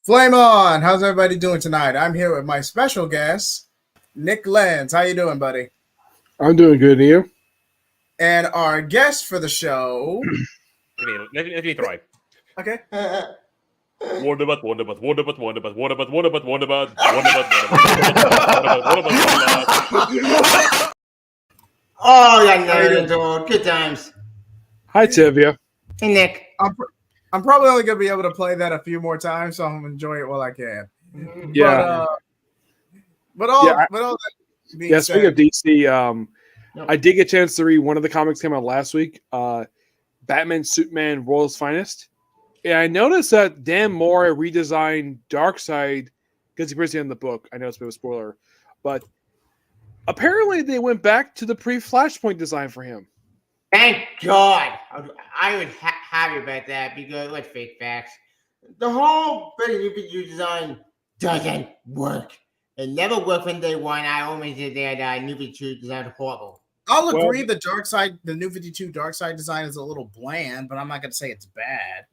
Flame on! How's everybody doing tonight? I'm here with my special guest, Nick Lenz. How you doing, buddy? I'm doing good, and you? And our guest for the show. Let me try. Okay. Wonderbot, Wonderbot, Wonderbot, Wonderbot, Wonderbot, Wonderbot, Wonderbot, Wonderbot, Wonderbot. Oh, yeah, no, good times. Hi, Tivia. Hey, Nick. I'm probably only going to be able to play that a few more times, so I'm going to enjoy it while I can. Yeah. But all that being said, speaking of DC, I did get a chance to read one of the comics came out last week, Batman, Superman, World's Finest. And I noticed that Dan Mora redesigned Darkseid because he appears in the book. I know it's a bit of a spoiler, but apparently they went back to the pre-Flashpoint design for him. Thank God. I was happy about that because let's face facts. The whole new design doesn't work. It never worked from day one. I always did that new 52 design is horrible. I'll agree the new 52 Darkseid design is a little bland, but I'm not going to say it's bad.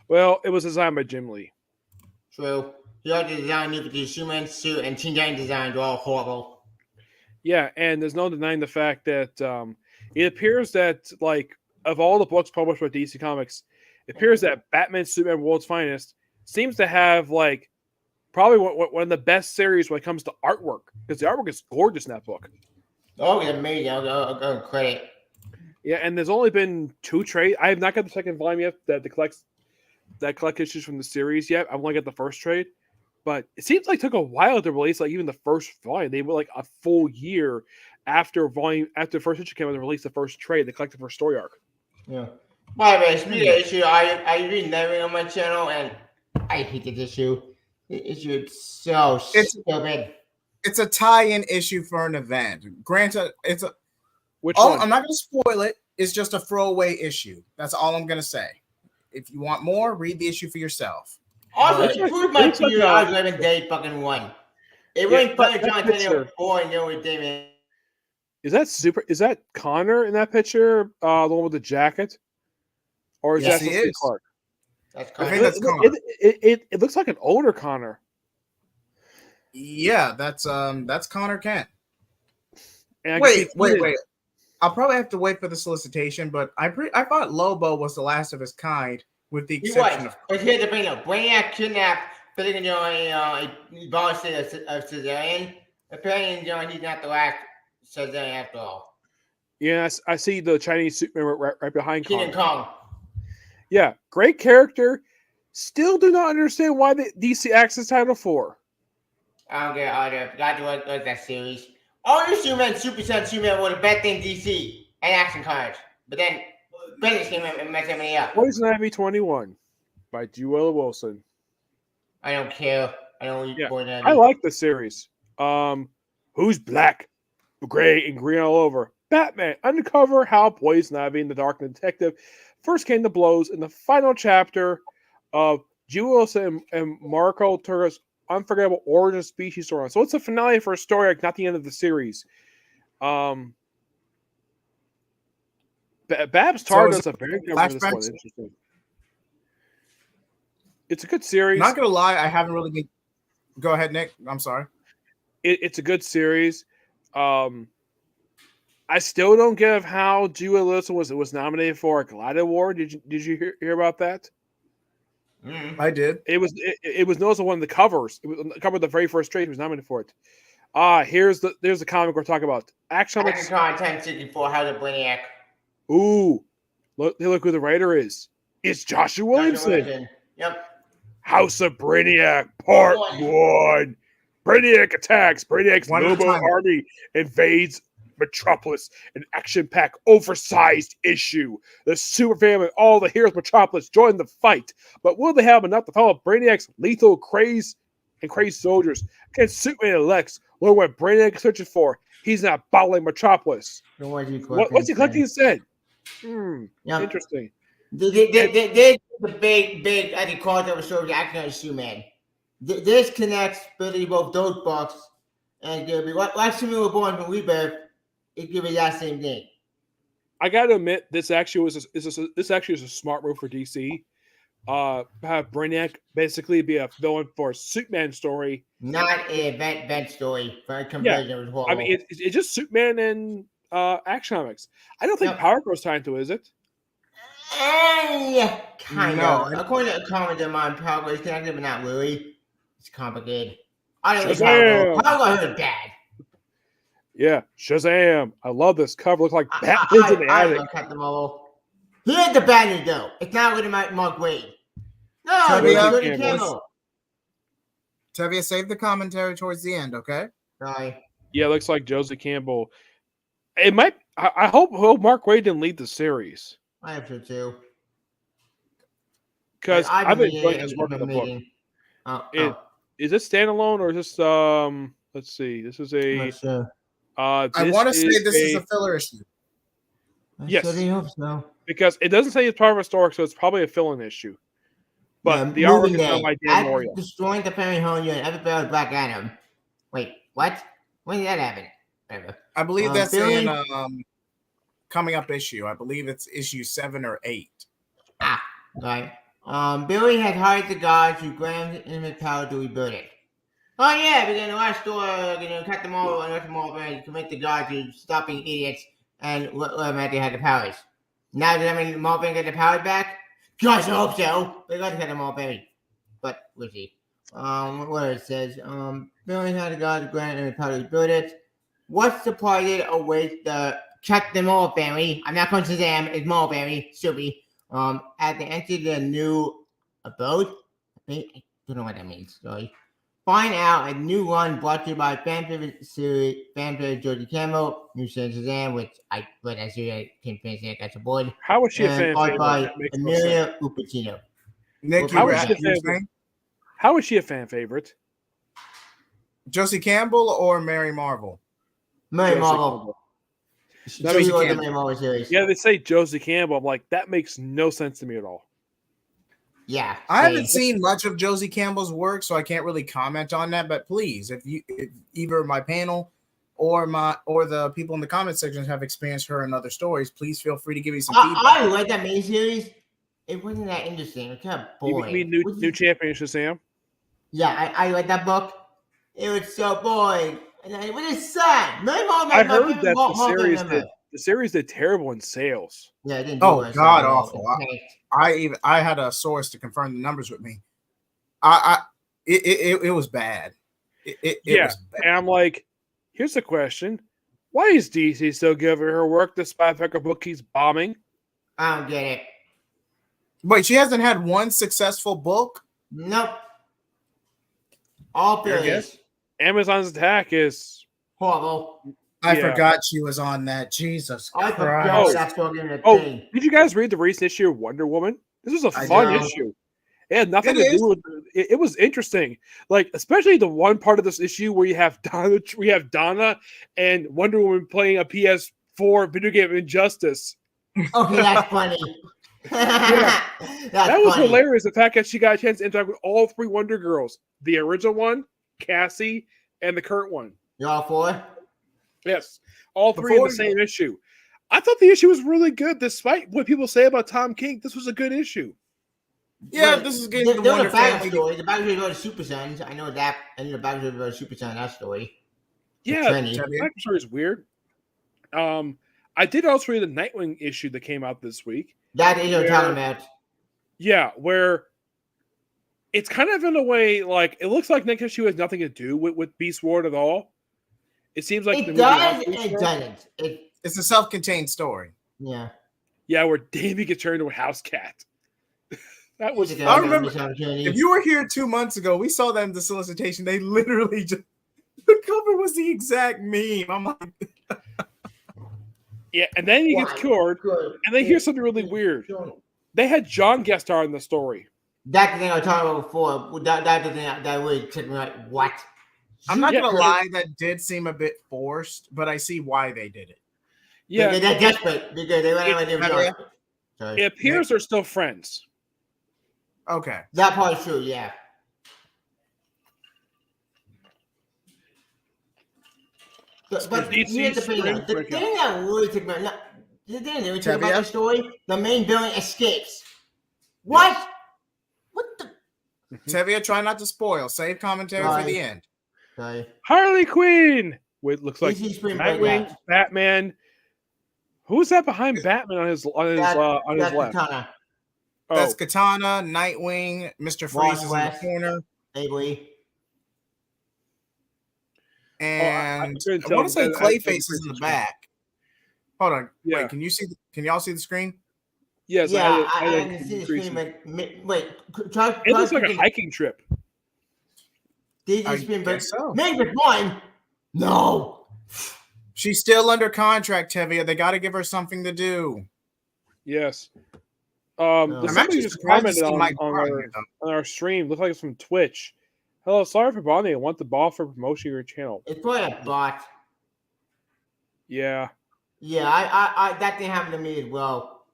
Well, it was designed by Jim Lee. True. He also designed new 52 Superman suit and Teen Titans designs are all horrible. Yeah, and there's no denying the fact that it appears that, like, of all the books published by DC Comics, it appears that Batman, Superman, World's Finest seems to have, like, probably one of the best series when it comes to artwork, because the artwork is gorgeous in that book. Oh, it's amazing. I'll go credit. Yeah, and there's only been 2 trades. I have not got the second volume yet that collect issues from the series yet. I've only got the first trade. But it seems like it took a while to release, like, even the first volume. They were like a full year after the first issue came out to release the first trade, the collected first story arc. Yeah. By the way, speaking of issue, I read Nevin on my channel, and I hate this issue. The issue is so stupid. It's a tie-in issue for an event. Granted, it's a. Which one? I'm not going to spoil it. It's just a throwaway issue. That's all I'm going to say. If you want more, read the issue for yourself. Also, she proved my 2 year I was living day fucking 1. It went funny John Tennant 4 and then with David. Is that Connor in that picture? The one with the jacket? Or is that Clark? That's Connor. I think that's Connor. It looks like an older Connor. Yeah, that's Connor Kent. And wait. I'll probably have to wait for the solicitation, but I thought Lobo was the last of his kind, with the exception of. But here's the thing: Brainiac kidnapped Billy a boss of Cesarian. Apparently, he's not the last Cesarian after all. Yes, I see the Chinese Superman right behind King Kong. Yeah, great character. Still do not understand why the DC Access Title 4. I don't get either. Forgot to like that series. All your Superman, Super Son Superman were the best thing DC and action cards. But then Bendis came in and messed everything up. Poison Ivy 21 by Joella Wilson. I don't care. I don't yeah, I like the series. Who's black, gray, and green all over? Batman. Uncover how Poison Ivy and the Dark Detective first came to blows in the final chapter of Joella Wilson and Marco Turco's unforgettable origin species story. So it's a finale for a story arc, not the end of the series. Babs Tarr does a very good one. This one. Interesting. It's a good series. Not gonna lie, I haven't really been. Go ahead, Nick. I'm sorry. It's a good series. I still don't get how Joella Wilson was nominated for a GLAAD award. Did you hear about that? I did. It was noticeable one of the covers. It was the cover of the very first trade. He was nominated for it. There's the comic we're talking about. Action Comics 1064. How the Brainiac. Ooh, look who the writer is. It's Joshua Williamson. Yep. House of Brainiac Part 1. Brainiac attacks. Brainiac's Lobo army invades Metropolis, an action-packed, oversized issue. The super family, all the heroes of Metropolis join the fight. But will they have enough to follow Brainiac's lethal crazed soldiers? Can Superman and Lex learn what Brainiac is searching for? He's not battling Metropolis. What's he collecting instead? Interesting. There's the big, I think, crossover story acting on Superman. This connects really both those books, and it's gonna be like Superman was born from Rebirth. It give me that same thing. I got to admit, this actually is a smart move for DC have Brainiac basically be a villain for a Superman story. Not an event story. For conversion was horrible. I mean, it's just Superman and Action Comics. I don't think Power Girl's tied to, is it? Yeah, kind of. No. According to a comment of mine, Power Girl is connected, but not really. It's complicated. I don't Shazam! know. Power Girl is bad. Yeah, Shazam! I love this cover. Looks like Batman's in the I attic. don't cut them all. Here's the bad news, though. It's not with Mark Wade. No, Tevye, it's Jody Campbell. Tevye, save the commentary towards the end, okay? Sorry. Yeah, it looks like Josie Campbell. It might. I hope Mark Wade didn't lead the series I have to too. because I've been enjoying this work of the book. Is this standalone or is this? Let's see. This is a. I'm not sure. I want to say this is a filler issue. Yes. I hope so. Because it doesn't say it's part of a story, so it's probably a fill-in issue. But the artwork is done by Dan Moria. Destroying the family home unit, every barrel Black Adam. Wait, what? When did that happen? Whatever. I believe that's in coming up issue. I believe it's issue 7 or 8. Right. Billy had hired the guards who granted him his power to rebuild it. Oh yeah, we're gonna last door, cut them all and let them all and commit the guards to stop being idiots and let them at they had the powers. Now that the mall band get the powers back? Gosh, I hope so. They got to get them all buried. But we'll see. What it says, Billy had the guards who granted him his power to rebuild it. What's the party that awaits the Chuck the Mole family? I'm not going to Shazam, it's Mole family, Soupy. At the entry of the new abode? I don't know what that means, sorry. Find out a new run brought to you by fan favorite Jody Campbell, new series Shazam, which I read that series, I can't finish it, got bored. How was she a fan favorite? By Amelia Upacino. Nick, how was she a fan favorite? Josie Campbell or Mary Marvel? Mary Marvel. Josie Campbell. Mary Marvel series. Yeah, they say Josie Campbell. I'm like, that makes no sense to me at all. Yeah, I haven't seen much of Josie Campbell's work, so I can't really comment on that. But please, if either my panel or the people in the comment section have experienced her in other stories, please feel free to give me some feedback. I read that main series. It wasn't that interesting. It kind of boring. You mean new champion Shazam? Yeah, I read that book. It was so boring. And it was sad. I heard that the series did terrible in sales. Yeah, it didn't. Oh God, awful. I had a source to confirm the numbers with me. It was bad. It was bad. And I'm like, here's the question: why is DC still giving her work despite the fact her book keeps bombing? I don't get it. Wait, she hasn't had one successful book? Nope. All failures. Amazon's attack is horrible. I forgot she was on that. Jesus Christ. Did you guys read the recent issue of Wonder Woman? This was a fun issue. It had nothing to do with it. It was interesting. Like, especially the one part of this issue where you have Donna and Wonder Woman playing a PS4 video game of Injustice. Okay, that's funny. That was hilarious. The fact that she got a chance to interact with all 3 Wonder Girls. The original one, Cassie, and the current one. You all 4? Yes. All 3 in the same issue. I thought the issue was really good. Despite what people say about Tom King, this was a good issue. Yeah, this is getting the Wonder Family story. The backstory about the Super Sons. I know that. I know the backstory about the Super Son. That story. Yeah, the backstory is weird. I did also read the Nightwing issue that came out this week. That is what you're talking about. Yeah, where it's kind of in a way like it looks like next issue has nothing to do with Beast Ward at all. It seems like it does. It doesn't. It's a self-contained story. Yeah. Yeah, where Davey gets turned into a house cat. That was. I remember if you were here 2 months ago, we saw that in the solicitation. They literally just the cover was the exact meme. I'm like, yeah, and then he gets cured, and then here's something really weird. They had John guest star in the story. That's the thing I was talking about before. That's the thing that really took me like, what? I'm not gonna lie, that did seem a bit forced, but I see why they did it. Yeah, they're desperate because they went away. It appears they're still friends. Okay, that part is true. Yeah. But here's the thing. The thing that really took me, the thing that really took about the story, the main villain escapes. What? Tevia, try not to spoil. Save commentary for the end. Sorry. Harley Quinn. Wait, looks like DC Spring Nightwing, Breakout. Batman. Who's that behind Batman on his That's left? Katana. That's Oh, Katana, Nightwing, Mr. Wally Freeze is in the West. corner, Ably. and couldn't I tell, want to say but I- Clayface is in the back. Hold on, Yeah. wait. Can y'all see the screen? yes. Yeah, I I had a didn't see the increase screen, in- but wait. Try It looks like a clicking hiking trip. DC I Spring guess so. Maybe one. No. She's still under contract, Tevia. They got to give her something to do. Yes. I'm There's I'm somebody actually just surprised to commented see Mike on Barr here, though. our stream. Looks like it's from Twitch. Hello, sorry for bonding. I want the ball for promotion of your channel. It's probably a bot. Yeah. Yeah, I that thing happened to me as well.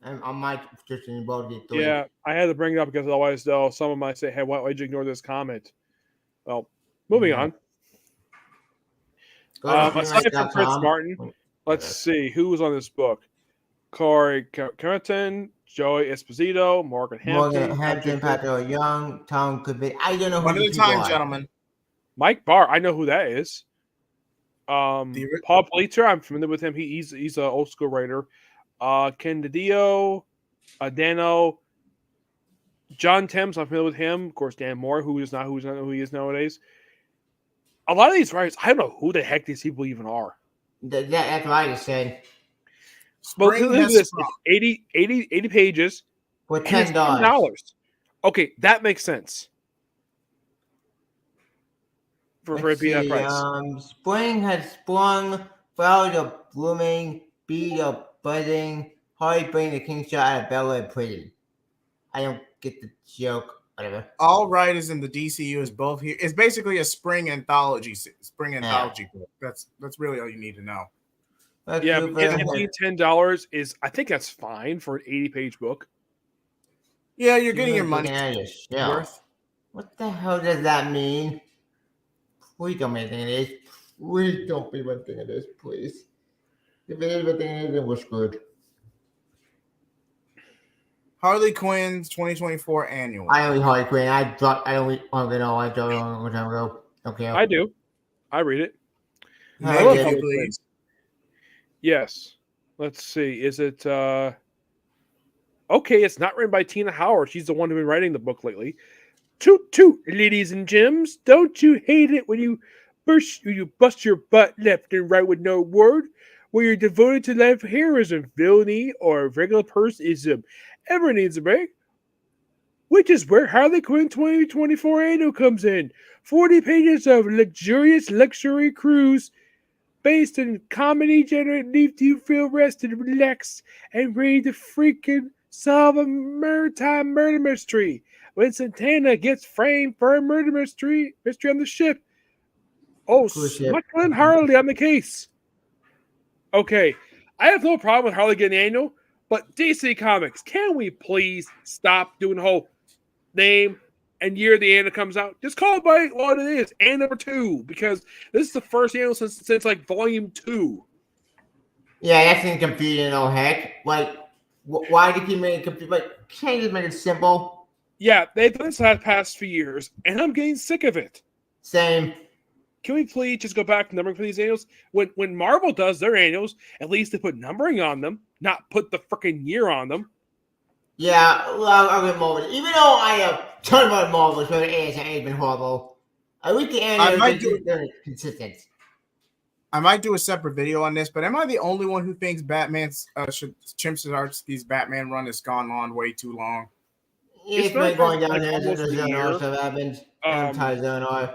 And on my subscription involved get 3. Yeah, I had to bring it up because otherwise, though, someone might say, "Hey, why would you ignore this comment?" Well, moving Yeah. on. Go to Aside from Prince streamlight.com. Martin, let's see who was on this book: Corey Curtin, Joey Esposito, Morgan Morgan Hampton, Hampton, Patrick Young, Tom could be. I don't know who One at a these people time, are. gentlemen. Mike Barr. I know who that is. The- Paul Bleacher, I'm familiar with him. He's an old school writer. Ken DiDio, Dano, John Thames, I'm familiar with him. Of course, Dan Moore, who's not who he is nowadays. A lot of these writers, I don't know who the heck these people even are. That's what I just said. But Spring look at has this. sprung. It's 80 pages. For And it's $10. $10. Okay, that makes sense. For it Let's being that see, price. spring has sprung, flowers are blooming, bees are buzzing, Holly bringing the king shot out of Bella and Pretty. I don't get the joke. Whatever. All right is in the DCU is both here. It's basically a spring anthology book. That's really all you need to know. Let's Yeah, do and for- $10 is, I think that's fine for an 80-page book. Yeah, you're getting your Even money looking at your shelf. worth. What the hell does that mean? Please don't make anything it is. Please don't be one thing it is, please. If it is one thing it is, then we're screwed. Harley Quinn's 2024 annual. I only Harley Quinn. I dropped a long time ago. Okay. I do. I read it. Nick, I love if you Harley please. Yes. Let's see. Is it okay, it's not written by Tina Howard. She's the one who's been writing the book lately. Toot toot, ladies and gems. Don't you hate it when you bust your butt left and right with no word? Where you're devoted to life heroism, villainy, or regular personism. Ever needs a break? Which is where Harley Quinn 2024 annual comes in. 40 pages of luxurious luxury cruise based in comedy genre leave you feel rested, relaxed, and ready to freaking solve a maritime murder mystery. When Santana gets framed for a murder mystery on the ship. Oh, Cruise ship. Smuggler and Harley on the case. Okay, I have no problem with Harley getting annual, but DC Comics, can we please stop doing the whole name and year the annual comes out? Just call it by what it is, and number 2, because this is the first annual since like volume 2. Yeah, that's confusing. Oh heck! Like, why did he make it confusing? Like, can't you just make it simple? Yeah, they've done this the past few years, and I'm getting sick of it. Same. Can we please just go back to numbering for these annuals? When Marvel does their annuals, at least they put numbering on them, not put the freaking year on them. Yeah, well, I'll get Marvel. Even though I have ton about Marvel, so it ain't been horrible. At least the I might anime is consistent. I might do a separate video on this, but am I the only one who thinks Batman's Chimp Zdarsky's Batman run has gone on way too long? It's It's been been going down like there almost since a the year. Zonar stuff happened. Zonar.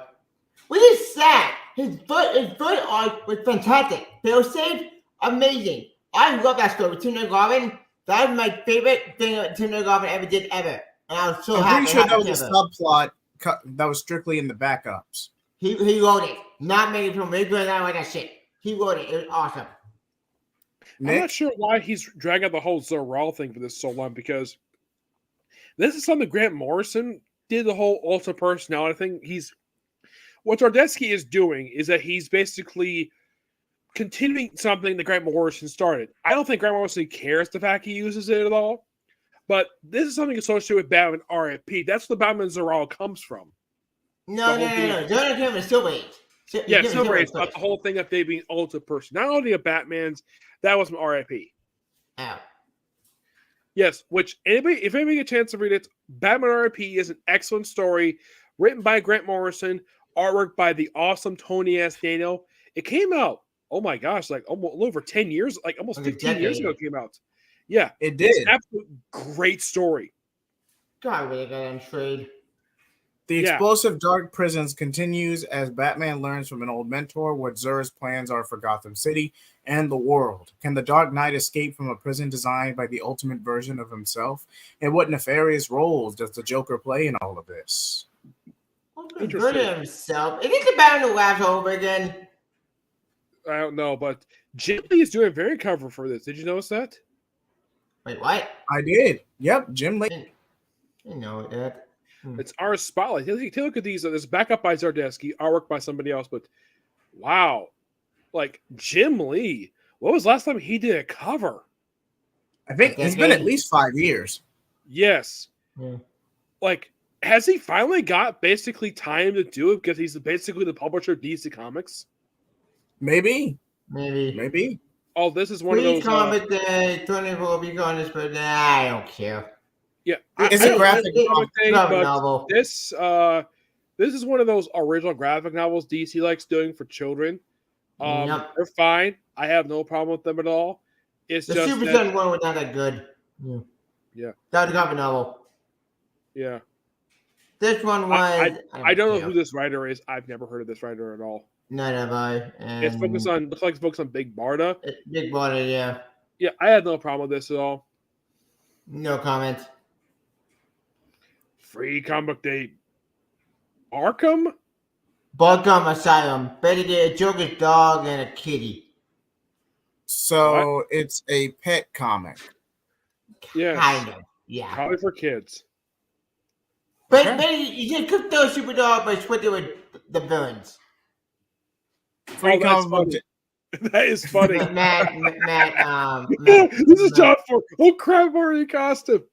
Which is sad. His foot art was fantastic. Fail safe, amazing. I love that story with Tim Garvin. That was my favorite thing that Tim Garvin ever did ever. And I was so I'm happy. pretty sure that happy was a ever. subplot that was strictly in the backups. He wrote it. Not many people made good like that shit. He wrote it. It was awesome. I'm not Nick, sor why he's dragging out the whole Zor-El thing for this so long, because this is something Grant Morrison did, the whole ultimate personality thing. What Zdarsky is doing is that he's basically continuing something that Grant Morrison started. I don't think Grant Morrison cares the fact he uses it at all, But this is something associated with Batman RFP. That's where the Batman Zeral comes from. No. They're not giving Silver Age. Yeah, Silver Age, but the whole thing of they being ultimate person. Not only a Batman's, that was from RFP. Ow. Yes, which if anybody get a chance to read it, Batman RFP is an excellent story written by Grant Morrison, artwork by the awesome Tony S. Daniel. It came out, oh my gosh, like almost over 10 years, like almost 15 years ago it came out. Yeah, It did. It's an absolute great story. God, we got on trade. The explosive dark prisons continues as Batman learns from an old mentor what Zur's plans are for Gotham City and the world. Can the Dark Knight escape from a prison designed by the ultimate version of himself? And what nefarious roles does the Joker play in all of this? Version of himself. Is it the Batman who laughs over again? I don't know, but Jim Lee is doing very cover for this. Did you notice that? Wait, what? I did. Yep, Jim Lee. I didn't know that. It's our spotlight. Take a look at these. There's backup by Zardesky, artwork by somebody else, but wow. Like Jim Lee. What was last time he did a cover? I think it's been at least 5 years. Yes. Yeah. Like, has he finally got basically time to do it because he's basically the publisher of DC Comics? Maybe. Oh, this is one of those. Comic Day, 24 week on this, but I don't care. Yeah, it's a graphic novel. This is one of those original graphic novels DC likes doing for children. They're fine. I have no problem with them at all. It's the just Super Sun one was not that good. Yeah. That was a graphic novel. Yeah. This one was. I don't know who this writer is. I've never heard of this writer at all. None have I. It's focused on. Looks like it's focused on Big Barda. Big Barda, yeah. Yeah, I had no problem with this at all. No comment. Free comic day. Arkham Asylum. Better get a Joker's dog and a kitty. So it's a pet comic. Yeah. Kind of. Yeah. Probably for kids. But maybe you just cook those super dog but split it with the villains. Free comic. That is funny. Matt, this is John Ford. Oh crap! Already costume.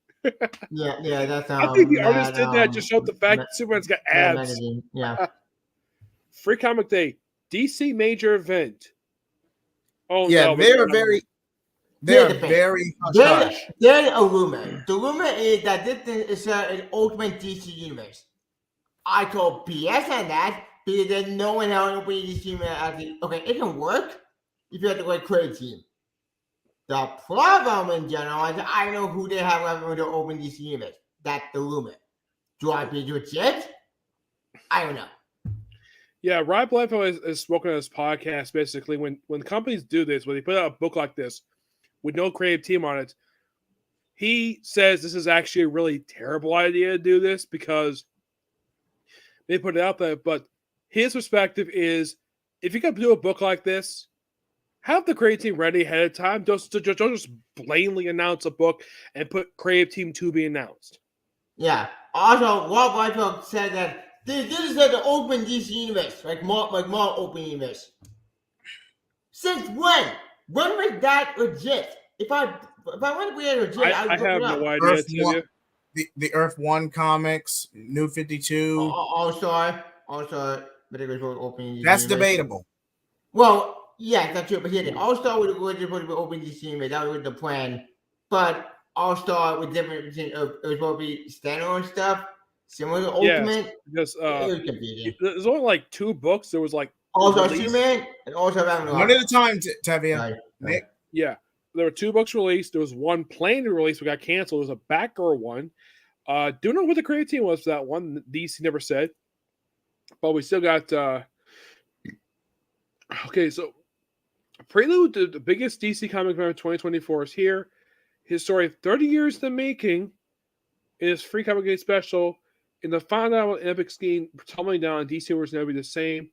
Yeah, that's. I think the artist did that just showed the fact that Superman's got abs. Yeah. Free Comic Day, DC major event. Oh yeah, no, they're very hush. They're a rumor. The rumor is that this is an ultimate DC universe. I call BS on that because there's no one else in open DC universe. Okay, it can work if you have the right creative team. The problem in general is I don't know who they have left with the open DC universe. That's the rumor. Do I be legit? I don't know. Yeah, Rob Liefeld has spoken on his podcast basically when companies do this, when they put out a book like this with no creative team on it, he says this is actually a really terrible idea to do this because they put it out there. But his perspective is if you're going to do a book like this, have the creative team ready ahead of time. Don't just blatantly announce a book and put creative team to be announced. Yeah. Also, Rob Liefeld said that this is like the open DC universe, like more open universe. Since when? When was that legit? If I want to be legit, I have no idea. The Earth 1 comics, New 52. Also, but it was open. That's debatable. Well. Yeah, that's true. But here, All-Star was supposed to be open DC universe. That was the plan. But All-Star was different. It was supposed to be standalone stuff, similar to Ultimate. Because it was confusing. There's only like 2 books. There was like All-Star Superman and All-Star Batman. One at a time, Tevia. Nick. Yeah, there were 2 books released. There was one planned to release, but got canceled. There was a Batgirl one. Don't know what the creative team was for that one. DC never said. But we still got. Okay, so. Prelude to the biggest DC comic event of 2024 is here. His story, 30 years in the making, is Free Comic Day special. In the final epic scheme, tumbling down, DC was never be the same.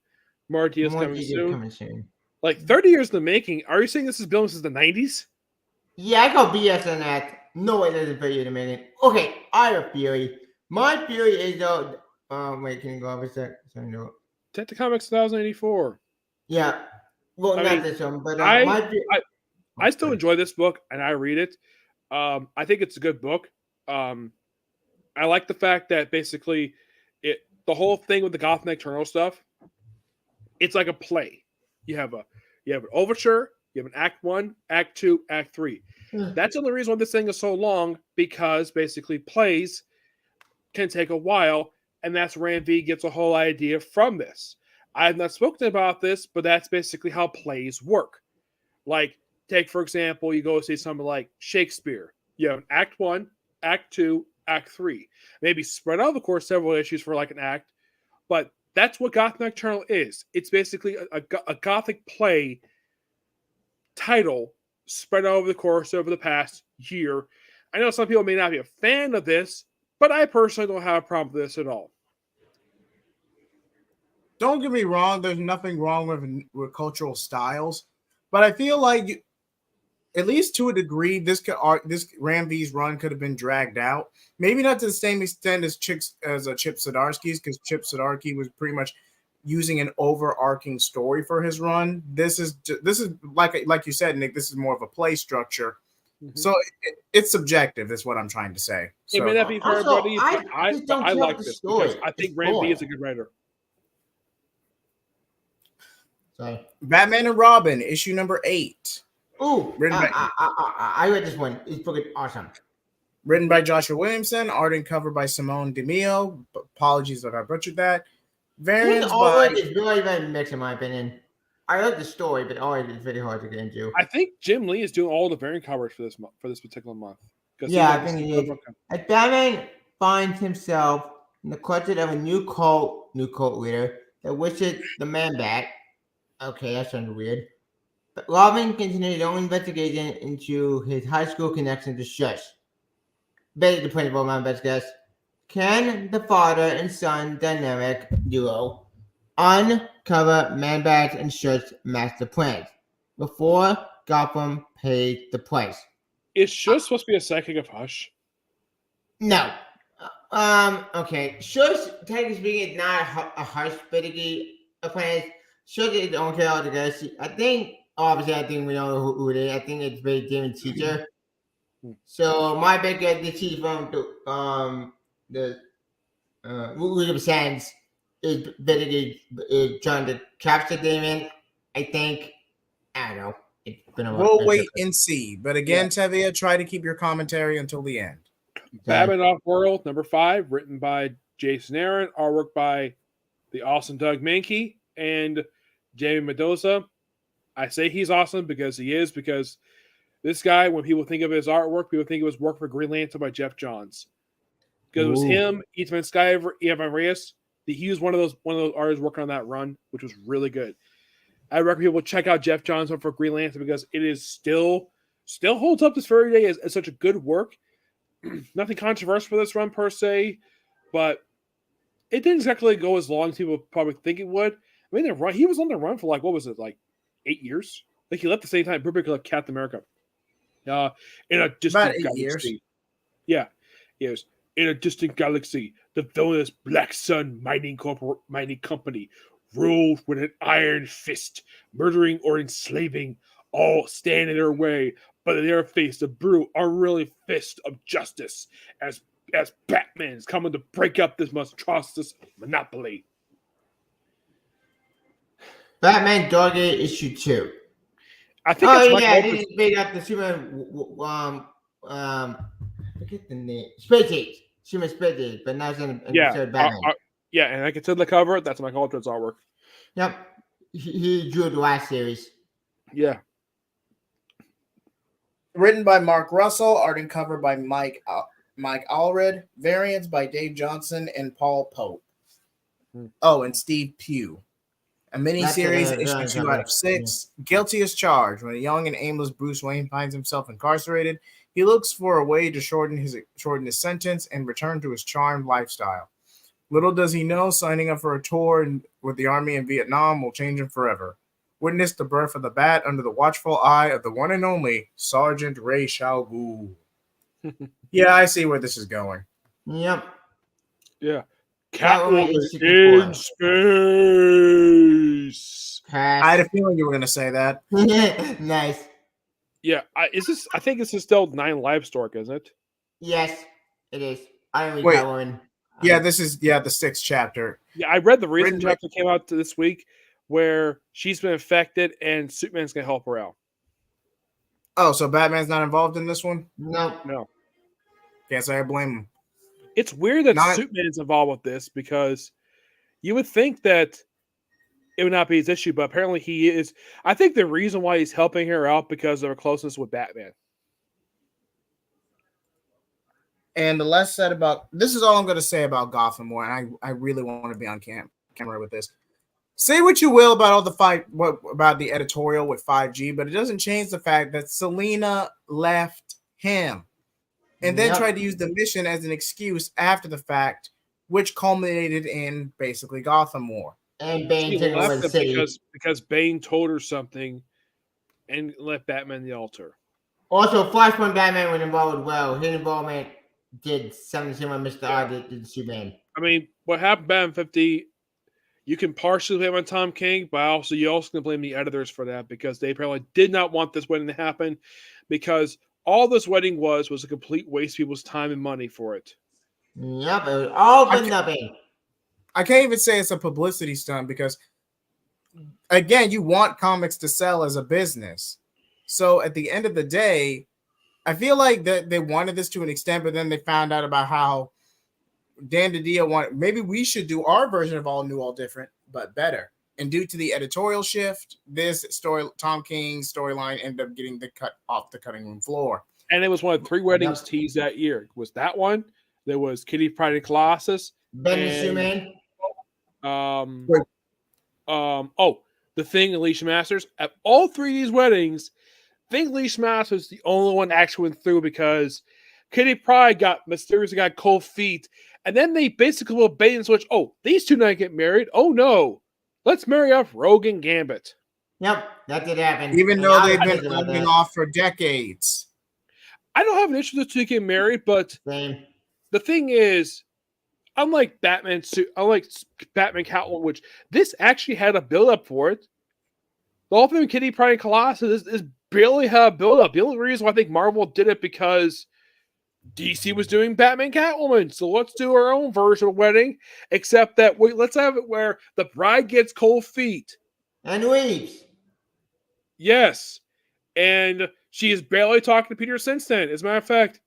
More ideas coming soon. Like 30 years in the making. Are you saying this is built since the 90s? Yeah, I got BS on that. No way, there's a video in a minute. Okay, I have a theory. My theory is though. Wait, can you go over a sec? No. Detective Comics 2084. Yeah. Well, not this one, but I still enjoy this book and I read it. I think it's a good book. I like the fact that basically the whole thing with the Gotham Nocturnal stuff, it's like a play. You have an overture, you have an act 1, act 2, act 3. That's the only reason why this thing is so long, because basically plays can take a while, and that's where V gets a whole idea from this. I have not spoken about this, but that's basically how plays work. Like, take for example, you go see something like Shakespeare. You have an act 1, act 2, act 3. Maybe spread out the course several issues for like an act, but that's what Gotham Nocturnal is. It's basically a Gothic play title spread over the course over the past year. I know some people may not be a fan of this, but I personally don't have a problem with this at all. Don't get me wrong. There's nothing wrong with cultural styles, but I feel like, at least to a degree, this Ram V's run could have been dragged out. Maybe not to the same extent as Chip Zdarsky's, because Chip Zdarsky was pretty much using an overarching story for his run. This is like you said, Nick. This is more of a play structure. Mm-hmm. So it's subjective. That's what I'm trying to say. It may not be for everybody, but I like this because I think Ram V is a good writer. Sorry. Batman and Robin, issue number 8. Ooh, I read this one. It's fucking awesome. Written by Joshua Williamson, art and cover by Simone DeMeo. Apologies if I butchered that. Variants by... It's very, very mixed in my opinion. I like the story, but art is very hard to get into. I think Jim Lee is doing all the variant covers for this particular month. Yeah, I think he is. And Batman finds himself in the clutches of a new cult leader that wishes the Man Bat. Okay, that sounds weird. But Robin continued his own investigation into his high school connection to Shush. Basically, the principal, my best guess. Can the father and son dynamic duo uncover Man-Bat's and Shush's master plans before Gotham pays the price? Is Shush supposed to be a psychic of Hush? No. Okay. Shush, technically speaking, is not a Hush, basically a plan. Shush is on care altogether. I think we know who it is. I think it's very David Teacher. So my big guess, the chief from the League of Sands is basically trying to capture Damon. I think. I don't know. It's been a We'll wait and see. But again, Tevia, try to keep your commentary until the end. Batman Off-World, number 5, written by Jason Aaron, artwork by the awesome Doug Mankey and Jamie Mendoza. I say he's awesome because he is, because this guy, when people think of his artwork, people think of his work for Green Lantern by Jeff Johns. Because it was him, Ethan Van Sciver, Evan Reyes. He was one of those artists working on that run, which was really good. I recommend people check out Jeff Johns for Green Lantern because it is still holds up this very day as such a good work. Nothing controversial for this run per se, but it didn't exactly go as long as people probably think it would. I mean, he was on the run for 8 years? Like, he left the same time Brubaker left Captain America. In a distant galaxy. Yeah. Yes. In a distant galaxy, the villainous Black Sun mining company ruled with an iron fist, murdering or enslaving all stand in their way, but in their face, the brutal, unruly fist of justice as Batman is coming to break up this monstrous monopoly. Batman Dog issue 2. I think this is made up the Superman forget the name. Space Age. Superman Space Age, but now it's in Batman. And like I said, the cover, that's Michael Aldred's artwork. Yep. He drew the last series. Yeah. Written by Mark Russell, art and cover by Mike Allred, variants by Dave Johnson and Paul Pope. Oh, and Steve Pugh. A miniseries, issue 2 out of 6. Yeah. Guilty as charged. When a young and aimless Bruce Wayne finds himself incarcerated, he looks for a way to shorten his sentence and return to his charmed lifestyle. Little does he know, signing up for a tour with the army in Vietnam will change him forever. Witness the birth of the Bat under the watchful eye of the one and only Sergeant Ra's al Ghul. Yeah, I see where this is going. Yep. Yeah. Catwoman in space. I had a feeling you were going to say that. Nice. Yeah, I think this is still 9 Live Stork, isn't it? Yes. It is. Iron Man, Wait. Catwoman. Yeah, this is the 6th chapter. Yeah, I read the recent Written by- chapter that came out this week where she's been infected and Superman's gonna help her out. Oh, so Batman's not involved in this one? No. No. Can't say I blame him. It's weird that Not- Superman's involved with this because you would think that it would not be his issue, but apparently he is. I think the reason why he's helping her out because of her closeness with Batman. And the less said about this is all I'm going to say about Gotham more, and I really want to be on camera with this. Say what you will about all the about the editorial with 5G, but it doesn't change the fact that Selena left him and then tried to use the mission as an excuse after the fact, which culminated in basically Gotham War. And Bane She taking over left the him city. because Bane told her something and left Batman in the altar. Also, Flashpoint Batman was involved well. His involvement did something similar to Mr. Odd did to Superman. I mean, what happened Batman 50, you can partially blame on Tom King, but you also can blame the editors for that because they probably did not want this wedding to happen because all this wedding was a complete waste of people's time and money for it. Yep, it was all for nothing. I can't even say it's a publicity stunt because, again, you want comics to sell as a business. So at the end of the day, I feel like that they wanted this to an extent, but then they found out about how Dan DiDio wanted. Maybe we should do our version of All New, All Different, but better. And due to the editorial shift, this story, Tom King's storyline, ended up getting the cut off the cutting room floor. And it was one of 3 weddings teased that year. Was that one? There was Kitty Pryde and Colossus. Ben Superman. The Thing, Alicia Masters. At all 3 of these weddings, I think Alicia Masters was the only one that actually went through because Kitty Pryde mysteriously got cold feet, and then they basically will bait and switch. Oh, these 2 not get married. Oh no, let's marry off Rogue and Gambit. Yep, that did happen. Even though they've been on and off for decades. I don't have an issue with the 2 getting married, but Same. the thing is, unlike Batman Catwoman, which this actually had a build-up for it. The whole thing with Kitty Pryde and Colossus is barely had a build-up. The only reason why I think Marvel did it because DC was doing Batman Catwoman. So let's do our own version of wedding, except that let's have it where the bride gets cold feet. And leaves. Yes. And she is barely talking to Peter since then. As a matter of fact,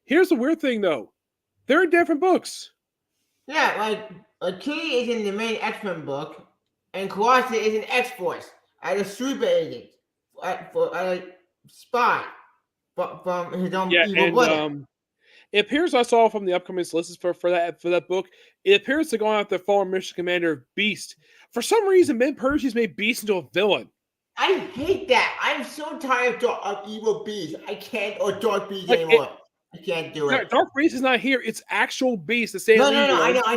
here's the weird thing, though. They're in different books. Yeah, like Kitty is in the main X-Men book, and Colossus is an X-Force as a super agent, for a spy from his own evil brother. It appears I saw from the upcoming solicits for that book. It appears to go after the former mission commander Beast. For some reason, Ben Percy's made Beast into a villain. I hate that. I'm so tired of evil Beast. I can't or Dark Beast anymore. I can't do it. Dark Beast is not here. It's actual Beast. The same. No. I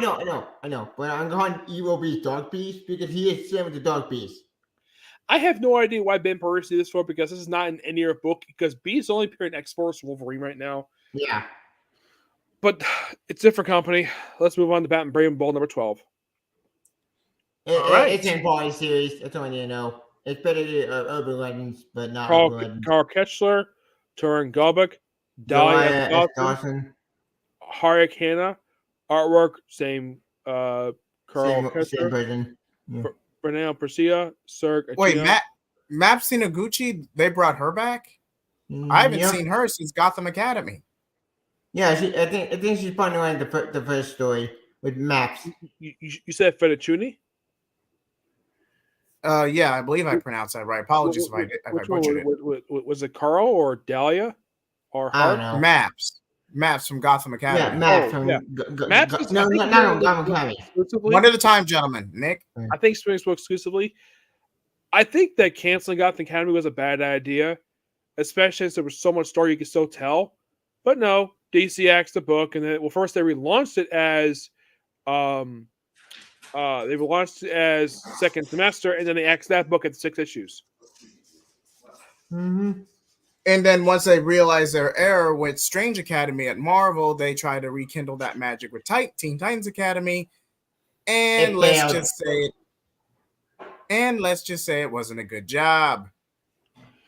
know. But I'm going evil Beast, Dark Beast, because he is same with the Dark Beast. I have no idea why Ben Percy did this for because this is not an any-year book because Beast only appearing in X-Force Wolverine right now. Yeah. But it's different company. Let's move on to Batman Brave and Bold number 12. It's in Party Series. That's all I need to know. It's better than Urban Legends, but not Urban Legends. Carl Ketchler, Turin Gobek, Dahlia Dawson, Harik Hanna, artwork, same Carl Ketchler, same person. Yeah. Bernal Persia, Serg. Wait, Map Sinaguchi, they brought her back? I haven't seen her since Gotham Academy. Yeah, I think she's probably on the first story with Maps. You said Fettuccine? Yeah, I believe I pronounced that right. Apologies if I butchered it. Was it Carl or Dahlia or Hart? I don't know. Maps from Gotham Academy. Yeah, Maps from Maps. Not Gotham Academy. One at a time, gentlemen. Nick, I think Spring spoke exclusively. I think that canceling Gotham Academy was a bad idea, especially since there was so much story you could still tell. But no, DC axed the book, and then first they relaunched it as second semester, and then they axed that book at 6 issues. Mm-hmm. And then once they realized their error with Strange Academy at Marvel, they tried to rekindle that magic with Teen Titans Academy. And let's just say it wasn't a good job.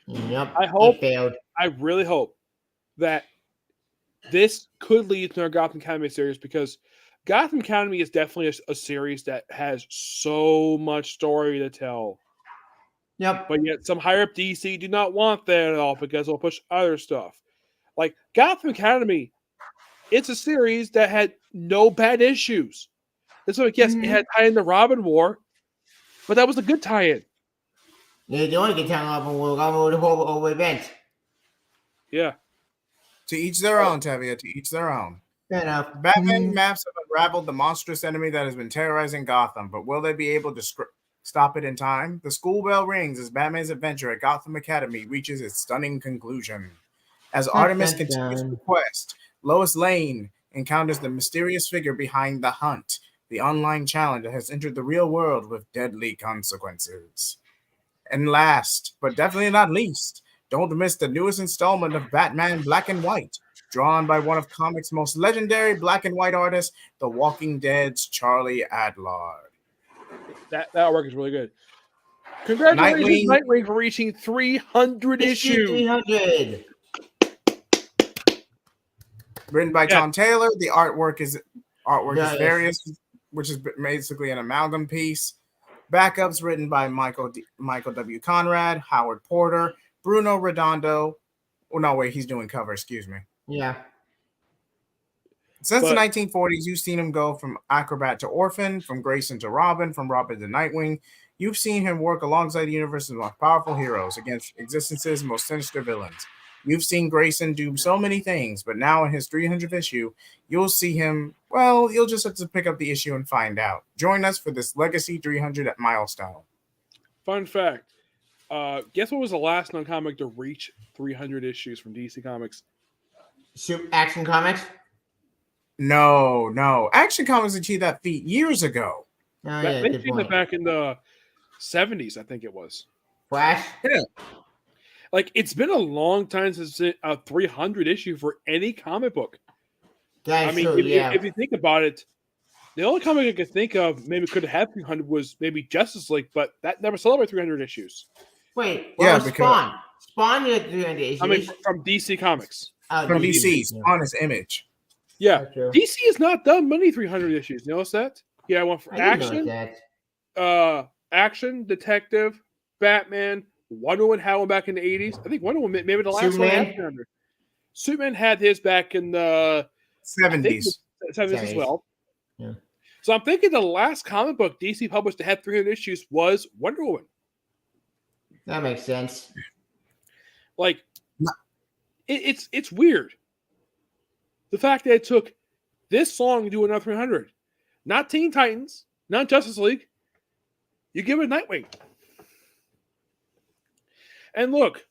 Yep. I really hope that this could lead to our Gotham Academy series because Gotham Academy is definitely a series that has so much story to tell. Yep. But yet some higher up DC do not want that at all because it'll push other stuff. Like Gotham Academy, it's a series that had no bad issues. And so yes, it had tie in the Robin War, but that was a good tie-in. Yeah, the only good time up and we'll go over the whole event. Yeah. To each their own, Tevia. To each their own. Fair enough. Batman maps have unraveled the monstrous enemy that has been terrorizing Gotham, but will they be able to stop it in time? The school bell rings as Batman's adventure at Gotham Academy reaches its stunning conclusion. As Artemis continues her quest, Lois Lane encounters the mysterious figure behind the hunt, the online challenge that has entered the real world with deadly consequences. And last, but definitely not least, don't miss the newest installment of Batman Black and White, drawn by one of comics' most legendary black and white artists, The Walking Dead's Charlie Adlard. That artwork is really good. Congratulations, Nightwing, for reaching 300 issues. 300. Written by Tom Taylor. The artwork is various, which is basically an amalgam piece. Backups written by Michael W. Conrad, Howard Porter, Bruno Redondo. Oh, no, wait, he's doing cover, excuse me. Yeah. Since the 1940s, you've seen him go from acrobat to orphan, from Grayson to Robin, from Robin to Nightwing. You've seen him work alongside the universe's most powerful heroes against existence's most sinister villains. You've seen Grayson do so many things, but now in his 300th issue, you'll see him, well, you'll just have to pick up the issue and find out. Join us for this Legacy 300 milestone. Fun fact. Guess what was the last non-comic to reach 300 issues from DC Comics? Action Comics? No. Action Comics achieved that feat years ago. They achieved it back in the 70s, I think it was. Flash? Yeah. Like, it's been a long time since a 300 issue for any comic book. If you think about it, the only comic I could think of maybe could have had 300 was maybe Justice League, but that never celebrated 300 issues. Wait, Spawn? Spawn had 300 issues. I mean, from DC Comics. From DC. Spawn is Image. Yeah. DC has not done many 300 issues. You notice that? Yeah, I went for Action, Detective, Batman, Wonder Woman had one back in the 80s. I think Wonder Woman, maybe the last one had 300. Superman had his back in the 70s. 70s as well. Yeah. So I'm thinking the last comic book DC published that had 300 issues was Wonder Woman. That makes sense. Like, it's weird. The fact that it took this long to do another 300. Not Teen Titans, not Justice League. You give it Nightwing. And look,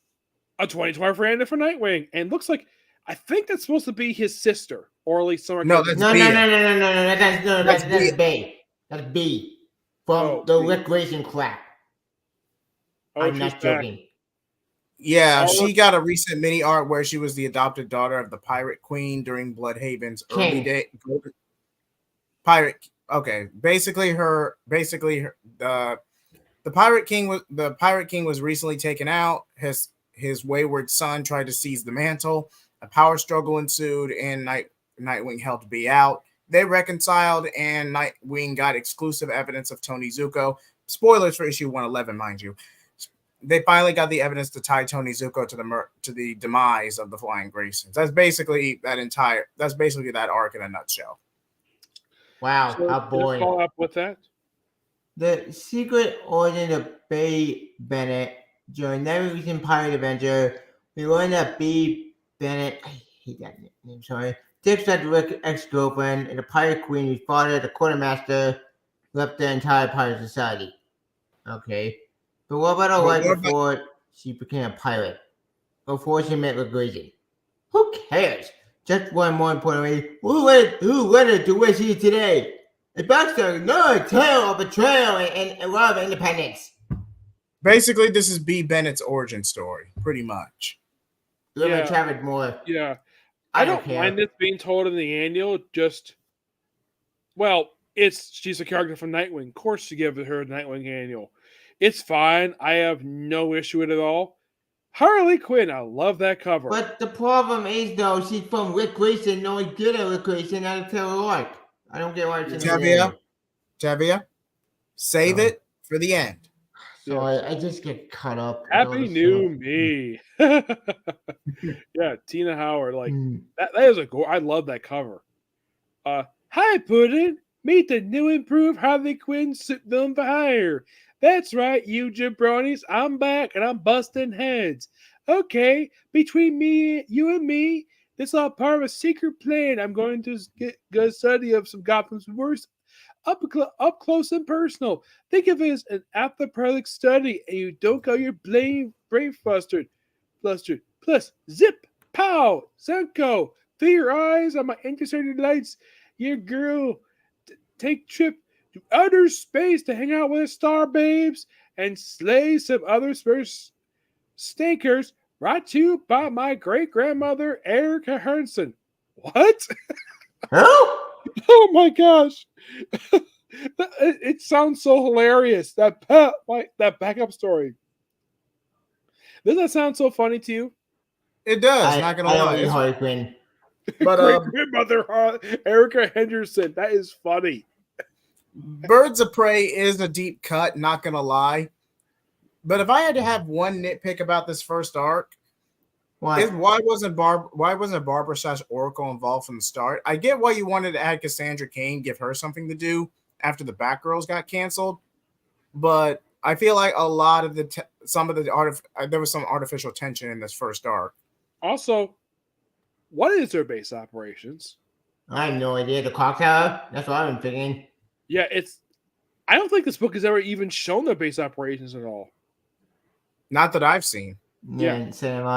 a 2024 ended for Nightwing. And looks like, I think that's supposed to be his sister. Or at least somewhere. No, that's B. That's B. From the Recreation Clap. I'm not joking. Yeah, she got a recent mini art where she was the adopted daughter of the Pirate Queen during Bloodhaven's early day. Pirate. Okay, basically the Pirate King was recently taken out. His wayward son tried to seize the mantle. A power struggle ensued, and Nightwing helped B out. They reconciled, and Nightwing got exclusive evidence of Tony Zuko. Spoilers for issue 111, mind you. They finally got the evidence to tie Tony Zuko to the demise of the Flying Graysons. That's basically that arc in a nutshell. Wow, so how boring. Follow up with that. The secret origin of Bay Bennett during every recent pirate adventure. We learned that B. Bennett, I hate that name, sorry. Dick's ex-girlfriend and the Pirate Queen, whose father, the quartermaster, left the entire pirate society. Okay. But what about her life before she became a pirate? Before she met LeGrayson? Who cares? Just one more importantly, who led her to where she is today? A backstory, no tale of betrayal and a lot of independence. Basically, this is B. Bennett's origin story, pretty much. Yeah. Travis Moore. Yeah. I don't mind this being told in the annual, she's a character from Nightwing. Of course you give her a Nightwing annual. It's fine. I have no issue with it at all. Harley Quinn. I love that cover. But the problem is, though, she's from Rick Grayson. No one good at Rick Grayson out of Taylor Lark. I don't get why it's in there. Tevia, save it for the end. So I just get caught up. Happy New Me. Yeah, Tina Howard. Like that is I love that cover. Hi, Puddin'. Meet the new improved Harley Quinn villain for hire. That's right, you jabronis. I'm back and I'm busting heads. Okay, between you and me, this is all part of a secret plan. I'm going to get a study of some Gotham's worst up close and personal. Think of it as an apocalyptic study, and you don't go your brain flustered. Plus, zip, pow, Senko, fill your eyes on my interstellar lights. Your girl take trip to outer space to hang out with the star babes and slay some other space stinkers. Brought to you by my great grandmother Erica Herndon. What? Oh my gosh! It sounds so hilarious. That backup story. Does that sound so funny to you? It does. Not gonna lie. Harley Quinn. But great grandmother Erica Henderson. That is funny. Birds of Prey is a deep cut. Not gonna lie. But if I had to have one nitpick about this first arc, why wasn't Barbara / Oracle involved from the start? I get why you wanted to add Cassandra Cain, give her something to do after the Batgirls got canceled, but I feel like a lot of there was some artificial tension in this first arc. Also, what is their base operations? I have no idea. The clock tower? That's what I've been thinking. Yeah, I don't think this book has ever even shown their base operations at all. Not that I've seen. Yeah.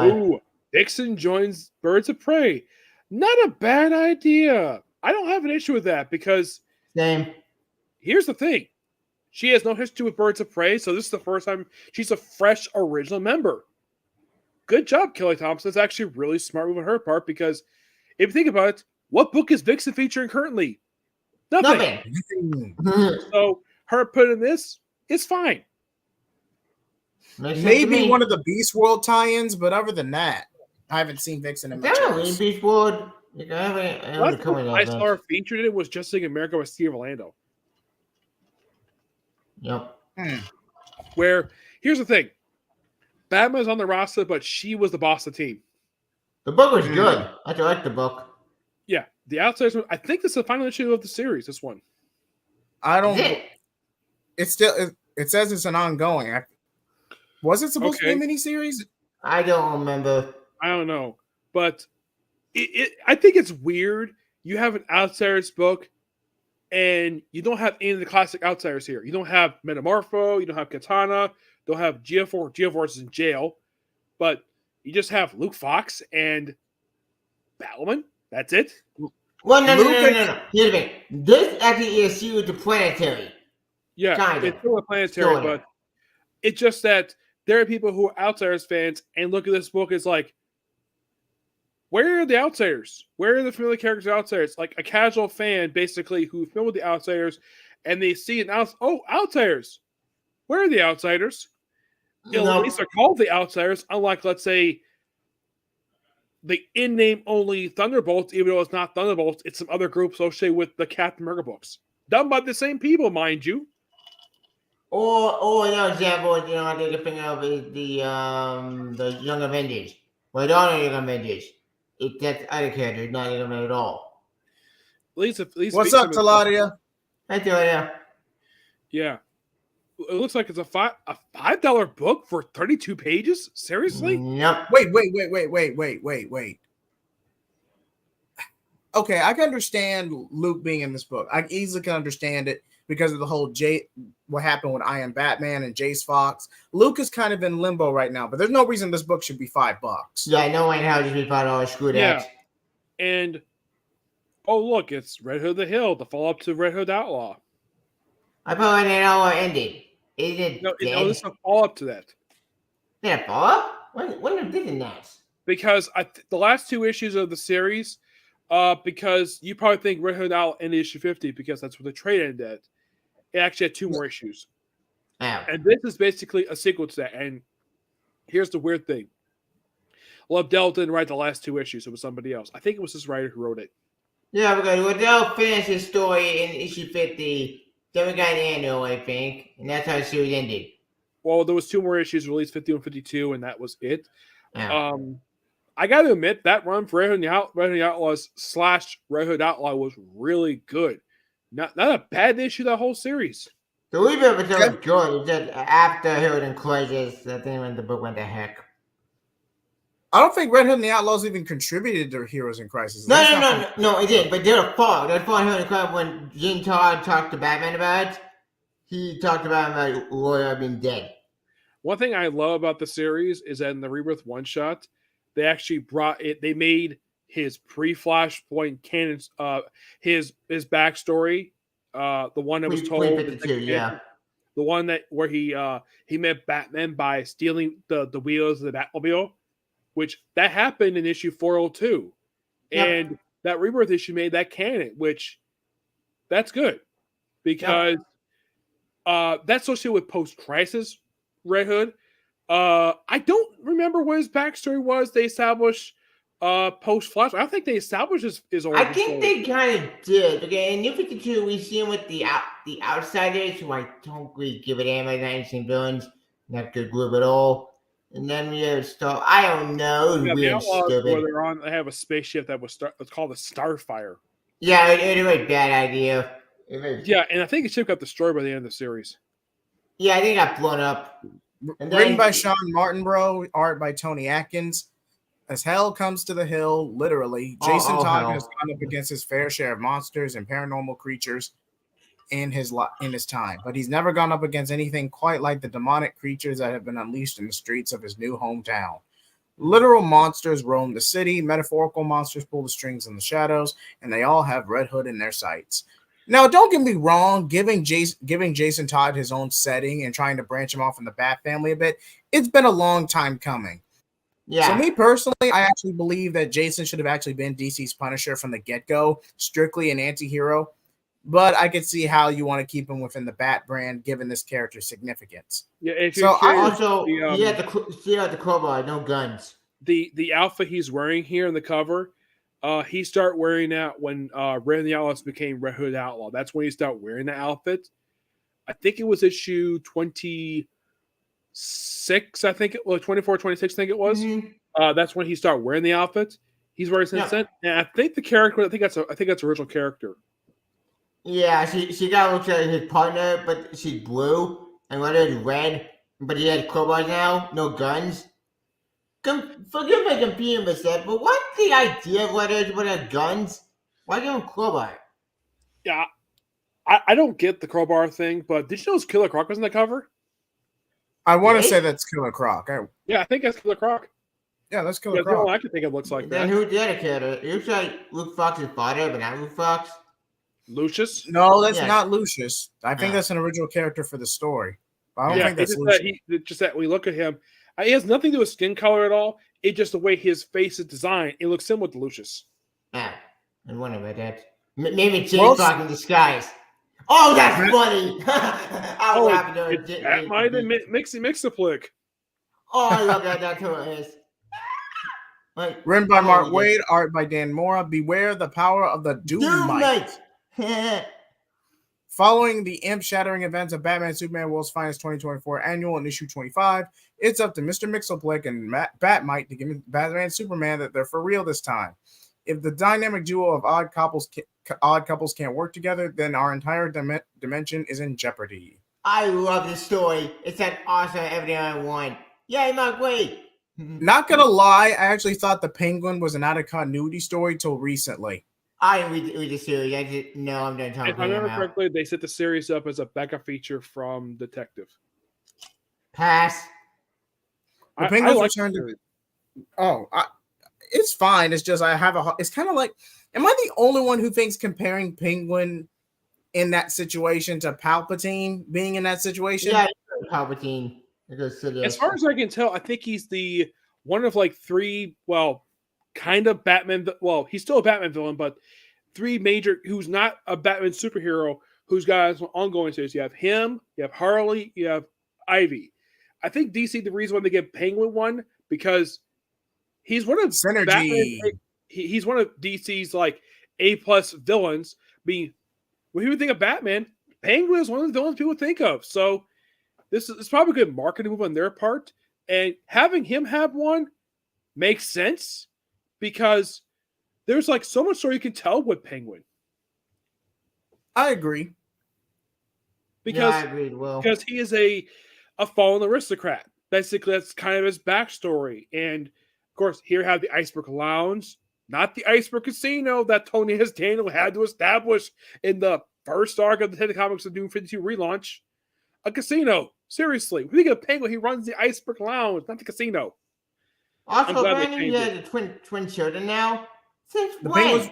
Ooh, Vixen joins Birds of Prey. Not a bad idea. I don't have an issue with that because here's the thing. She has no history with Birds of Prey, so this is the first time she's a fresh original member. Good job, Kelly Thompson. It's actually really smart move on her part because if you think about it, what book is Vixen featuring currently? Nothing. So her put in this is fine. Maybe one of the Beast World tie-ins, but other than that, I haven't seen Vixen in much else. Beast World. I saw her featured in it was Just Sing America with Steve Orlando. Yep. Where here's the thing. Batman's on the roster, but she was the boss of the team. The book was good. I like the book. Yeah. The Outsiders, I think this is the final issue of the series, this one. I don't it says it's an ongoing. Was it supposed to be a miniseries? I don't remember. I don't know. But I think it's weird. You have an Outsiders book and you don't have any of the classic Outsiders here. You don't have Metamorpho, you don't have Katana, you don't have Geoforce. Geoforce is in jail. But you just have Luke Fox and Batwoman. That's it. Well, no. Here's the thing. This actually is series to Planetary. Yeah, it's still a Planetary, but it's just that there are people who are Outsiders fans and look at this book as like, where are the Outsiders? Where are the familiar characters of Outsiders? Like a casual fan, basically, who filmed with the Outsiders, and they see an Outsiders. Where are the Outsiders? At least they're called the Outsiders, unlike, let's say, the in-name only Thunderbolts, even though it's not Thunderbolts, it's some other group associated with the Captain America books. Done by the same people, mind you. Or another example, I think thinking of is the Young Avengers. Well, there are no Young Avengers. That's other characters, not Young Avengers at all. At least what's up, Taladia? Hi, Taladia. Yeah. It looks like it's a $5 book for 32 pages? Seriously? Yep. Wait. Okay, I can understand Luke being in this book. I easily can understand it because of the whole what happened with I Am Batman and Jace Fox. Luke is kind of in limbo right now, but there's no reason this book should be $5. Yeah, no way in hell it should be $5. Screw that. Yeah. And look, it's Red Hood the Hill, the follow-up to Red Hood Outlaw. I thought Red Hood Outlaw ended. Is it no, this is a follow-up to that. Did it follow-up? When did it next? Because the last two issues of the series, because you probably think Red Hood Outlaw ended issue 50 because that's where the trade ended at. It actually had 2 more issues. Oh. And this is basically a sequel to that. And here's the weird thing. Lobdell didn't write the last 2 issues. It was somebody else. I think it was this writer who wrote it. Yeah, because Liddell finished his story in issue 50. Then we got an annual, I think, and that's how the series ended. Well, there was 2 more issues released, 51 and 52, and that was it. Yeah. I got to admit, that run for Red Hood and the Outlaws / Red Hood Outlaw was really good. Not a bad issue, that whole series. The lead episode was good. It's just after Hood and Crisis, I think when the book went to heck. I don't think Red Hood and the Outlaws even contributed to Heroes in Crisis. No, it did. But they're far. They're far Hood and Crisis. When Jim Todd talked to Batman about it, he talked about Roy being dead. One thing I love about the series is that in the Rebirth one-shot, they actually brought it. They made his pre-Flashpoint canon, his backstory, the one that was told, yeah, the one that where he met Batman by stealing the wheels of the Batmobile, which that happened in issue 402, and that Rebirth issue made that canon, which that's good because that's associated with post-crisis Red Hood. I don't remember what his backstory was. They established post-Flash. I don't think they established his origin. I think they kind of did. Okay, in New 52, we see him with the Outsiders, who I don't really give a damn about. Not seen villains, not good group at all. And then we have stuff. I don't know. It was weird, stupid. They have a spaceship that was it's called the Starfire. Yeah, it was a bad idea. Yeah, and I think the ship got destroyed by the end of the series. Yeah, I think it got blown up. And written by Sean Martin, bro. Art by Tony Atkins. As hell comes to the hill, literally, Jason Todd has gone up against his fair share of monsters and paranormal creatures in his time, but he's never gone up against anything quite like the demonic creatures that have been unleashed in the streets of his new hometown. Literal monsters roam the city, metaphorical monsters pull the strings in the shadows, and they all have Red Hood in their sights. Now, don't get me wrong, giving Jason Todd his own setting and trying to branch him off in the Bat family a bit, it's been a long time coming. Yeah. So me personally, I actually believe that Jason should have actually been DC's Punisher from the get-go, strictly an anti-hero. But I could see how you want to keep him within the Bat brand, given this character's significance. Yeah, if so I also he had the crowbar, no guns. The outfit he's wearing here in the cover, he started wearing that when Red and the Outlaws became Red Hood Outlaw. That's when he started wearing the outfit. I think it was issue 26, I think it was 24, 26, I think it was. Mm-hmm. That's when he started wearing the outfit. He's wearing since then. And I think the character, I think that's original character. Yeah, she got looks like his partner, but she's blue and Red is red, but he had crowbars now, no guns. Forgive my computer mistake, but what's the idea of letters with guns? Why give him crowbar? Yeah, I don't get the crowbar thing, but did you know Killer Croc was in the cover? I want to say that's Killer Croc. Yeah, I think that's Killer Croc. Yeah, that's Killer Croc. I can think it looks like then that. Then who did a character? It looks like Luke Fox's father, but not Luke Fox. Lucius? No, that's not Lucius. I think that's an original character for the story. I don't think that's Lucius. Just that we look at him, he has nothing to do with skin color at all. It's just the way his face is designed. It looks similar to Lucius. Yeah, I wonder about that. Maybe James Fox in disguise. Oh, that's funny. That might have been Mixaplick. Oh, I love that. That's who it is. Written by Mark Waid, art by Dan Mora. Beware the power of the Doom-Mite. Following the imp-shattering events of Batman Superman World's Finest 2024 Annual in issue 25, it's up to Mr. Mixaplick and Batmite to give Batman Superman that they're for real this time. If the dynamic duo of odd couples can't work together, then our entire dimension is in jeopardy. I love this story. It's an awesome everything I want. Yay, Mark Waid. Not gonna lie, I actually thought the Penguin was an out-of-continuity story till recently. I didn't read the series. I didn't know I'm done talking. If I remember correctly, they set the series up as a backup feature from Detective. Pass. The Penguin's returned to... it's fine. It's just it's kind of like, am I the only one who thinks comparing Penguin in that situation to Palpatine being in that situation? Yeah, Palpatine. As far as I can tell, I think he's the one of like 3, kind of Batman. Well, he's still a Batman villain, but 3 major who's not a Batman superhero who's got an ongoing series. You have him, you have Harley, you have Ivy. I think DC, the reason why they get Penguin one, because He's one of Synergy. Batman, he's one of DC's like A+ villains. When you would think of Batman, Penguin is one of the villains people think of. So this is probably a good marketing move on their part. And having him have one makes sense because there's like so much story you can tell with Penguin. I agree. I agreed. Well, because he is a fallen aristocrat. Basically, that's kind of his backstory. And of course, here you have the Iceberg Lounge, not the Iceberg Casino that Tony S. Daniel had to establish in the first arc of the Detective Comics of Doom 52 relaunch. A casino. Seriously. We think of Penguin, he runs the Iceberg Lounge, not the casino. also, apparently, he has the twin children now. Since The when? Penguins,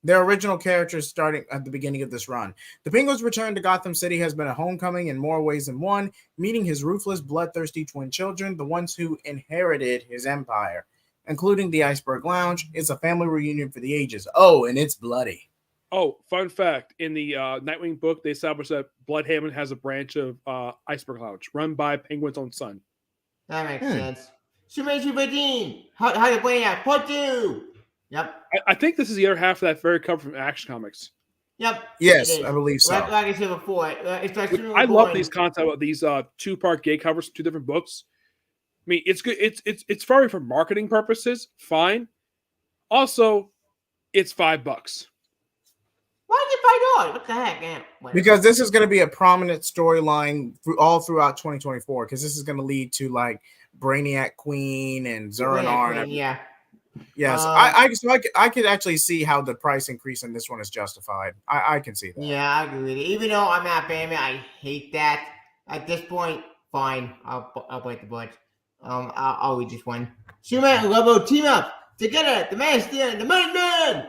their original characters starting at the beginning of this run. The Penguin's return to Gotham City has been a homecoming in more ways than one, meeting his ruthless, bloodthirsty twin children, the ones who inherited his empire, including the Iceberg Lounge. It's a family reunion for the ages. Oh, and it's bloody. Oh, fun fact. In the Nightwing book, they established that Bloodhaven has a branch of Iceberg Lounge run by Penguin's own son. That makes sense. Super Dean! How to play out? Part 2! Yep. I think this is the other half of that very cover from Action Comics. Yep. Yes, I believe so. Like I said before, it's like I love these concepts about these 2-part gay covers from 2 different books. I mean, it's good. It's probably for marketing purposes. Fine. Also, it's $5. Why did you $5? What the heck, man? Because this is going to be a prominent storyline all throughout 2024. Because this is going to lead to like Brainiac Queen and Zur-En-Arrh. Yeah. Yes, I could actually see how the price increase in this one is justified. I can see that. Yeah, I agree with it. Even though I'm not Batman, I hate that. At this point, fine. I'll bite the butt. I'll read this one. Superman and Lobo team up together. The Man Steel and the Man.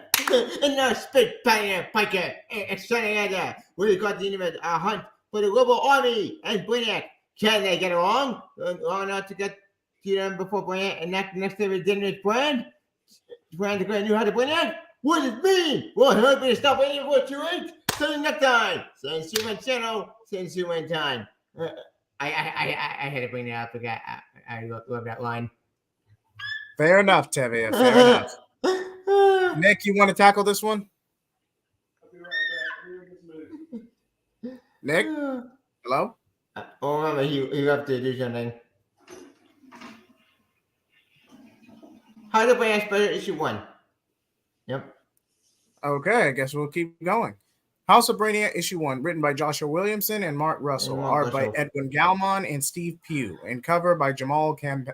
And now Spit Piker and Shanahan. We got the universe hunt for the Lobo army and Brainiac. Can they get along? Long enough to get to them before Brainiac and next to the dinner is Brand? Brand knew how to Brainiac? What does it mean? Well, help me to stop waiting for 2 weeks. Till next time. Send Superman channel. Send Superman time. I had to bring that up. I love that line. Fair enough, Tevye. Fair enough. Nick, you want to tackle this one? Nick? Hello? Oh, remember, you have to do something. How to Brainiac Special Issue 1. Yep. Okay, I guess we'll keep going. House of Brainiac Issue 1, written by Joshua Williamson and Mark Russell. Art by Edwin Galmon and Steve Pugh. And cover by Jamal Campbell.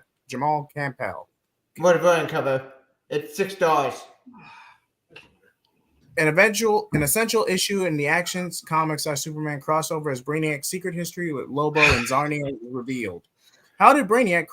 What a variant cover. It's $6. An essential issue in the Action Comics Superman crossover as Brainiac's secret history with Lobo and Zarnia revealed. How did Brainiac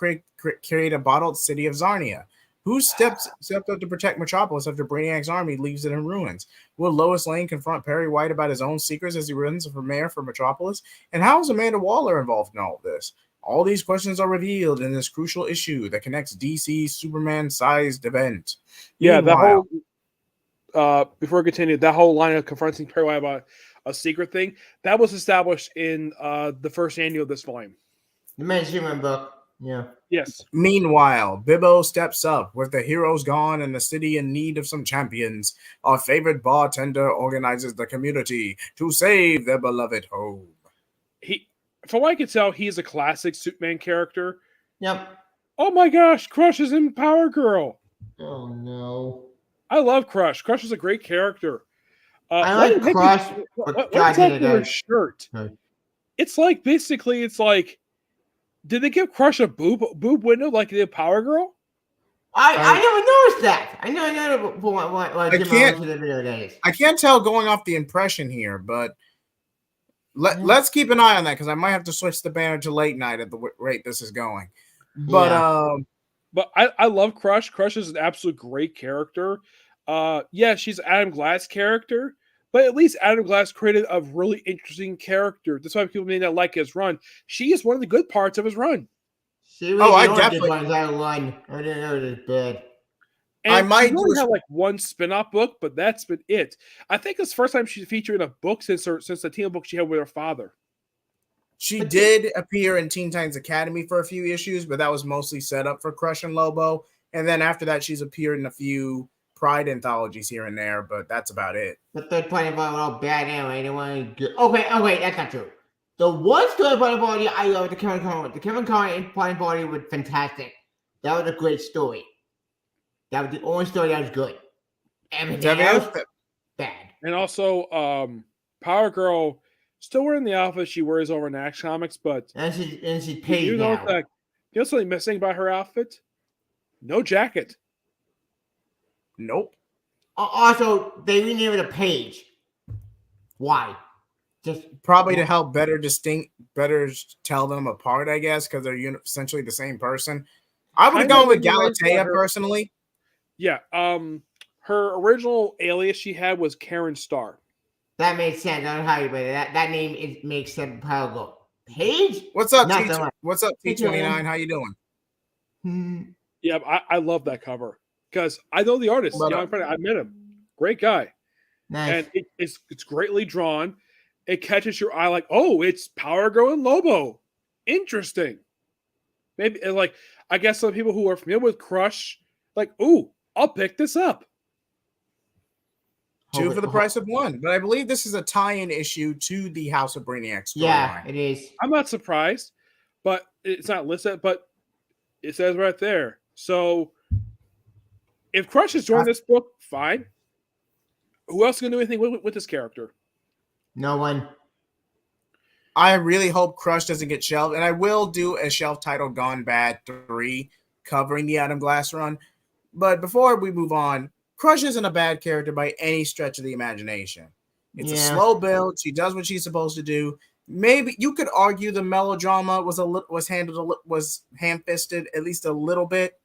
create a bottled city of Zarnia? Who stepped up to protect Metropolis after Brainiac's army leaves it in ruins? Will Lois Lane confront Perry White about his own secrets as he runs for mayor for Metropolis? And how is Amanda Waller involved in all of this? All these questions are revealed in this crucial issue that connects DC's Superman-sized event. Yeah, the whole before I continue, that whole line of confronting Perry White about a secret thing that was established in the first annual of this volume. The Man Superman book. Yeah. Yes. Meanwhile, Bibbo steps up with the heroes gone and the city in need of some champions. Our favorite bartender organizes the community to save their beloved home. From what I can tell, he's a classic Superman character. Yep. Oh my gosh, Crush is in Power Girl. Oh no. I love Crush. Crush is a great character. I like Crush. What's up with her shirt? Right. It's like basically, it's like, did they give Crush a boob window like they did Power Girl? I never noticed that. I never I can't tell going off the impression here, but let's keep an eye on that because I might have to switch the banner to late night at the rate this is going. But but I love Crush. Crush is an absolute great character. Yeah, she's Adam Glass' character, but at least Adam Glass created a really interesting character. That's why people may not like his run. She is one of the good parts of his run. I definitely. I didn't know it was bad. And I might have like one spin-off book, but that's been it. I think it's the first time she's featured in a book since the team book she had with her father. She did appear in Teen Titans Academy for a few issues, but that was mostly set up for Crush and Lobo. And then after that, she's appeared in a few Pride anthologies here and there, but that's about it. The third party body were all bad anyway. They want to okay, that's not true. The one third party body I love, the Kevin Conroy. The Kevin Conroy party body was fantastic. That was a great story. That was the only story that was good. Everything else, bad. And also, Power Girl still wearing the outfit she wears over in Action Comics, but And she's paid you know now. you know something missing by her outfit? No jacket. Nope. Also, they renamed it a page. Why? Just Probably to help better tell them apart, I guess, because they're essentially the same person. I would have gone with Galatea personally. Yeah. Her original alias she had was Karen Starr. that makes sense. I don't know how you, but that name makes sense. Power Girl. Page? What's up, Not T? so much. What's up, T29? Hey, How you doing? Yeah, I love that cover because I know the artist. But, I met him. Great guy. Nice. And it's greatly drawn. It catches your eye like, oh, it's Power Girl and Lobo. Interesting. Maybe like I guess some people who are familiar with Crush, like, ooh, I'll pick this up. Two for the price of one. But I believe this is a tie-in issue to the House of Brainiac storyline. Yeah, it is. I'm not surprised, but it's not listed, but it says right there. So if Crush is joining this book, fine. Who else can do anything with this character? No one. I really hope Crush doesn't get shelved, and I will do a shelf title Gone Bad 3 covering the Adam Glass run. But before we move on, Crush isn't a bad character by any stretch of the imagination. It's a slow build. She does what she's supposed to do. Maybe you could argue the melodrama was ham-fisted at least a little bit,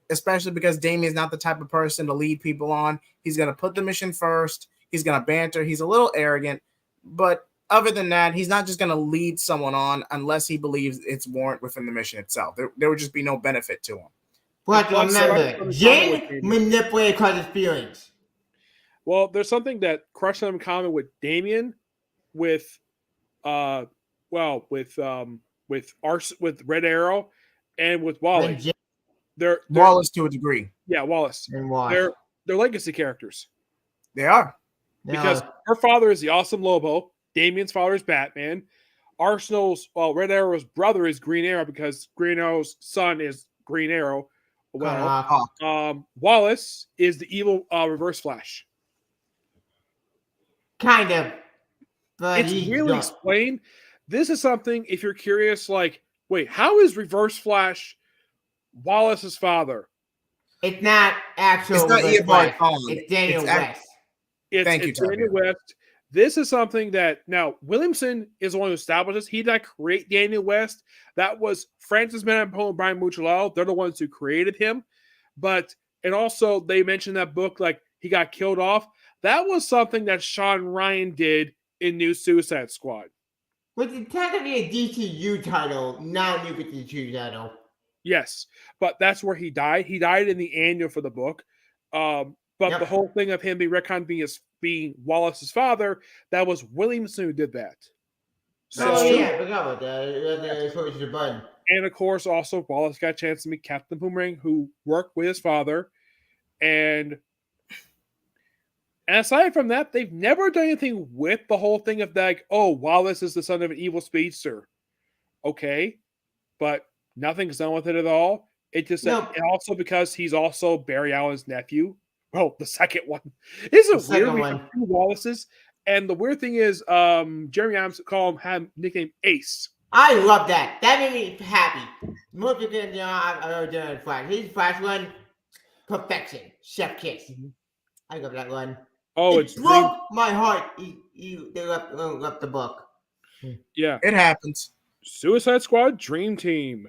especially because Damien's not the type of person to lead people on. He's going to put the mission first. He's going to banter. He's a little arrogant. But other than that, he's not just going to lead someone on unless he believes it's warrant within the mission itself. There would just be no benefit to him. But remember, Jane manipulated Crush's feelings. Well, there's something that Crush has in common with Damien, with Red Arrow, and with Wally. They're Wallace to a degree. Yeah, Wallace. And Wallace. They're legacy characters. They are. Because her father is the awesome Lobo. Damien's father is Batman. Red Arrow's brother is Green Arrow because Green Arrow's son is Green Arrow. Well, Wallace is the evil Reverse Flash. Kind of. But it's really explained. This is something, if you're curious, like, wait, how is Reverse Flash Wallace's father? It's not actual. It's not Eobard Thawne. It's Daniel West. It's Daniel West. This is something that now Williamson is the one who established this. He did not create Daniel West. That was Francis Manapolo and Brian Mucciolo. They're the ones who created him. And also they mentioned that book, like he got killed off. That was something that Sean Ryan did in New Suicide Squad. Which is technically a DCU title, not a New 52 title. Yes, but that's where he died. He died in the annual for the book. The whole thing of him being retconned being Wallace's father, that was Williamson who did that. I forgot about that. And of course, also Wallace got a chance to meet Captain Boomerang, who worked with his father. And aside from that, they've never done anything with the whole thing of like, oh, Wallace is the son of an evil speedster. Okay, but nothing's done with it at all. It just and also because he's also Barry Allen's nephew. Oh, the second one. Isn't it weird? We have two Wallaces. And the weird thing is, Jeremy Adams had nicknamed Ace. I love that. That made me happy. Most people I've ever done in Flash. His Flash one, perfection. Chef kiss. I love that one. Oh, it broke my heart. They left the book. Yeah. It happens. Suicide Squad Dream Team.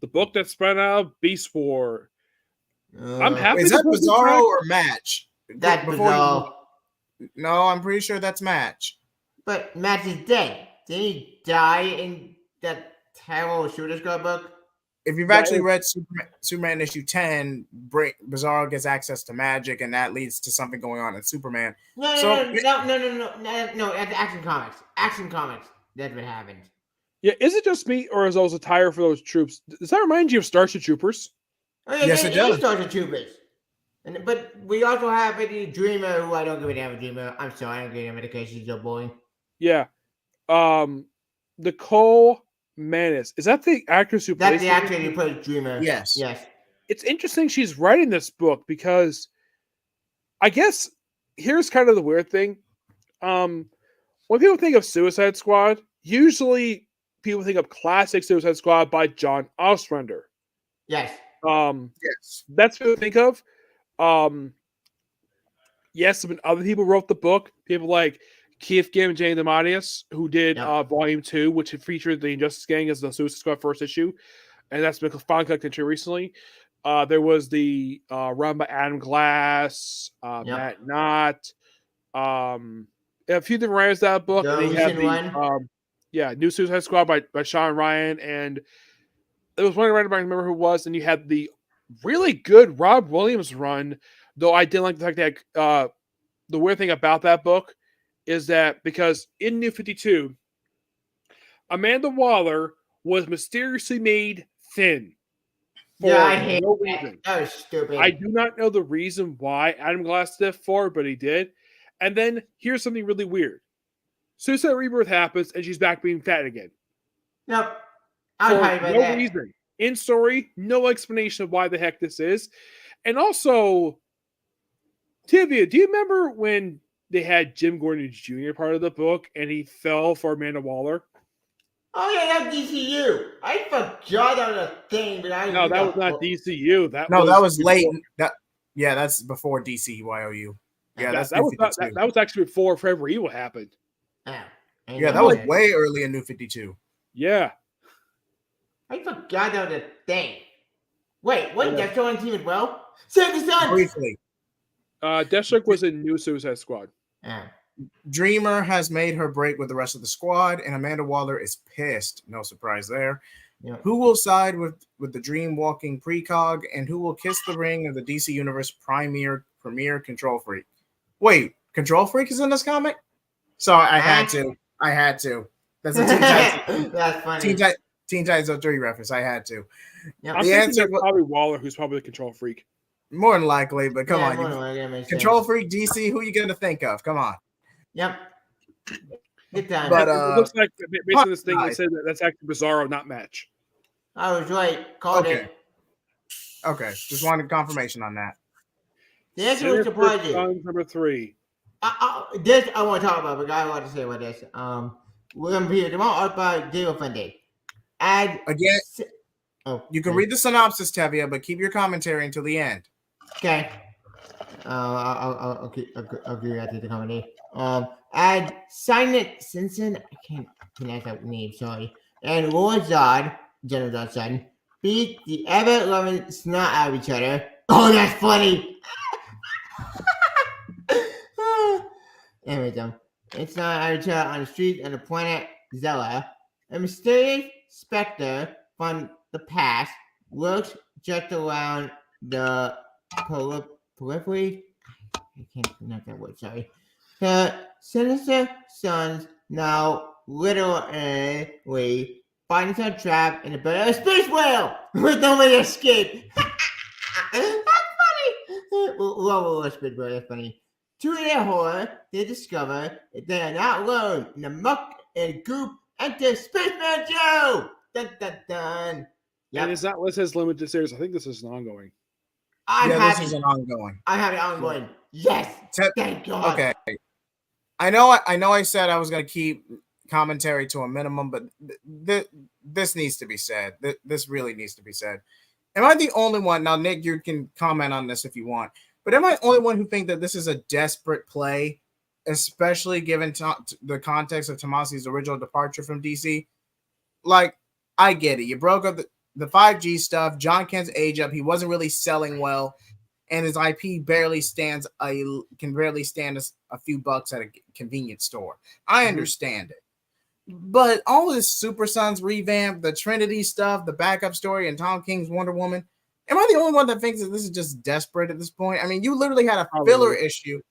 The book that spun out of Beast War. I'm happy. Is that Bizarro or Match? That's Bizarro. No, I'm pretty sure that's Match. But Match is dead. Did he die in that terrible Shooter Squad book? If you've actually read Superman issue 10, Bizarro gets access to magic, and that leads to something going on in Superman. No. That's Action Comics. Action Comics. That's what happened. Yeah, is it just me, or is those a tire for those troops? Does that remind you of Starship Troopers? Oh, yeah, Yes, it does. Starship Troopers. But we also have a Dreamer, who I don't give a damn a Dreamer. I'm sorry, I don't give a damn because she's so boring. Yeah. Nicole Manis. Is that the actress who That's plays the actor who plays Dreamer. Yes. Yes. It's interesting she's writing this book because I guess here's kind of the weird thing. When people think of Suicide Squad, usually people think of classic Suicide Squad by John Ostrander. Yes. Yes. That's what people think of. Yes, when other people wrote the book, people like Keith Gibb and Jane DeMatteis, who did Volume 2, which featured the Injustice Gang as the Suicide Squad first issue, and that's been finally collected entry recently. There was the run by Adam Glass, Matt Knott, a few different writers of that book. The and they had one. New Suicide Squad by Sean Ryan, and there was one writer, I don't remember who it was, and you had the really good Rob Williams run, though I didn't like the fact that the weird thing about that book is that because in New 52, Amanda Waller was mysteriously made thin. I hate no that. reason. That was stupid. I do not know the reason why Adam Glass did it for, but he did. And then here's something really weird. Suicide Rebirth happens, and she's back being fat again. Yep. I'm happy about no that. reason. In story, no explanation of why the heck this is. And also, Tivia, do you remember when they had Jim Gordon Jr. part of the book, and he fell for Amanda Waller? Oh yeah, that's DCU. I forgot on a thing, but I no, that was not DCU. That was late. That's before DCYOU. Yeah, that was actually before Forever Evil happened. Oh, that was way early in New 52. Yeah, I forgot on the thing. Wait, what? That's on team as well. Save the Sun. Briefly, Deathstroke was in New Suicide Squad. Dreamer has made her break with the rest of the squad, and Amanda Waller is pissed. No surprise there. Yeah. Who will side with the dream walking precog, and who will kiss the ring of the DC Universe premier Control Freak? Wait, Control Freak is in this comic? So I had to. That's a Teen Titans. That's funny. Teen Titans 03 reference. I had to. Yep. The answer was probably Waller, who's probably the Control Freak. More than likely, but come on. Control Freak, DC, who you going to think of? Come on. Yep. Good time. But it looks like based on this thing, they said that's actually Bizarro, not Match. I was right. Called it. Okay. Just wanted confirmation on that. The answer was surprising. Number 3. This I want to talk about, but I want to say about this. We're going to be here tomorrow art by Zero Funday. And again, you can read the synopsis, Tevia, but keep your commentary until the end. Okay. I'll give you after the comedy. And Silent Simpson, I can't pronounce that name, sorry. And Lord Zod, General Zod's son, beat the ever-loving snot out of each other. Oh, that's funny! Anyway, it's not out of each other on the street on the planet Zella. A mysterious specter from the past lurks just around the periphery. I can't pronounce that word, sorry. The sinister sons now literally find themselves trapped in a belly of a space whale with no way to escape. That's funny. That's funny. To their horror, they discover that they are not alone in the muck and goop enter Spaceman Joe. Dun dun dun. Yep. And it's not listed as limited series. I think this is an ongoing. This is an ongoing. I have it ongoing. Yes. Thank God. Okay. I know I said I was going to keep commentary to a minimum, but this needs to be said. This really needs to be said. Am I the only one? Now, Nick, you can comment on this if you want. But am I the only one who think that this is a desperate play, especially given the context of Tomasi's original departure from DC? Like, I get it. You broke up the 5G stuff. John Kent's age up. He wasn't really selling well. And his IP can barely stand a few bucks at a convenience store. I understand it. But all this Super Sons revamp, the Trinity stuff, the backup story, and Tom King's Wonder Woman, am I the only one that thinks that this is just desperate at this point? I mean, you literally had a filler issue.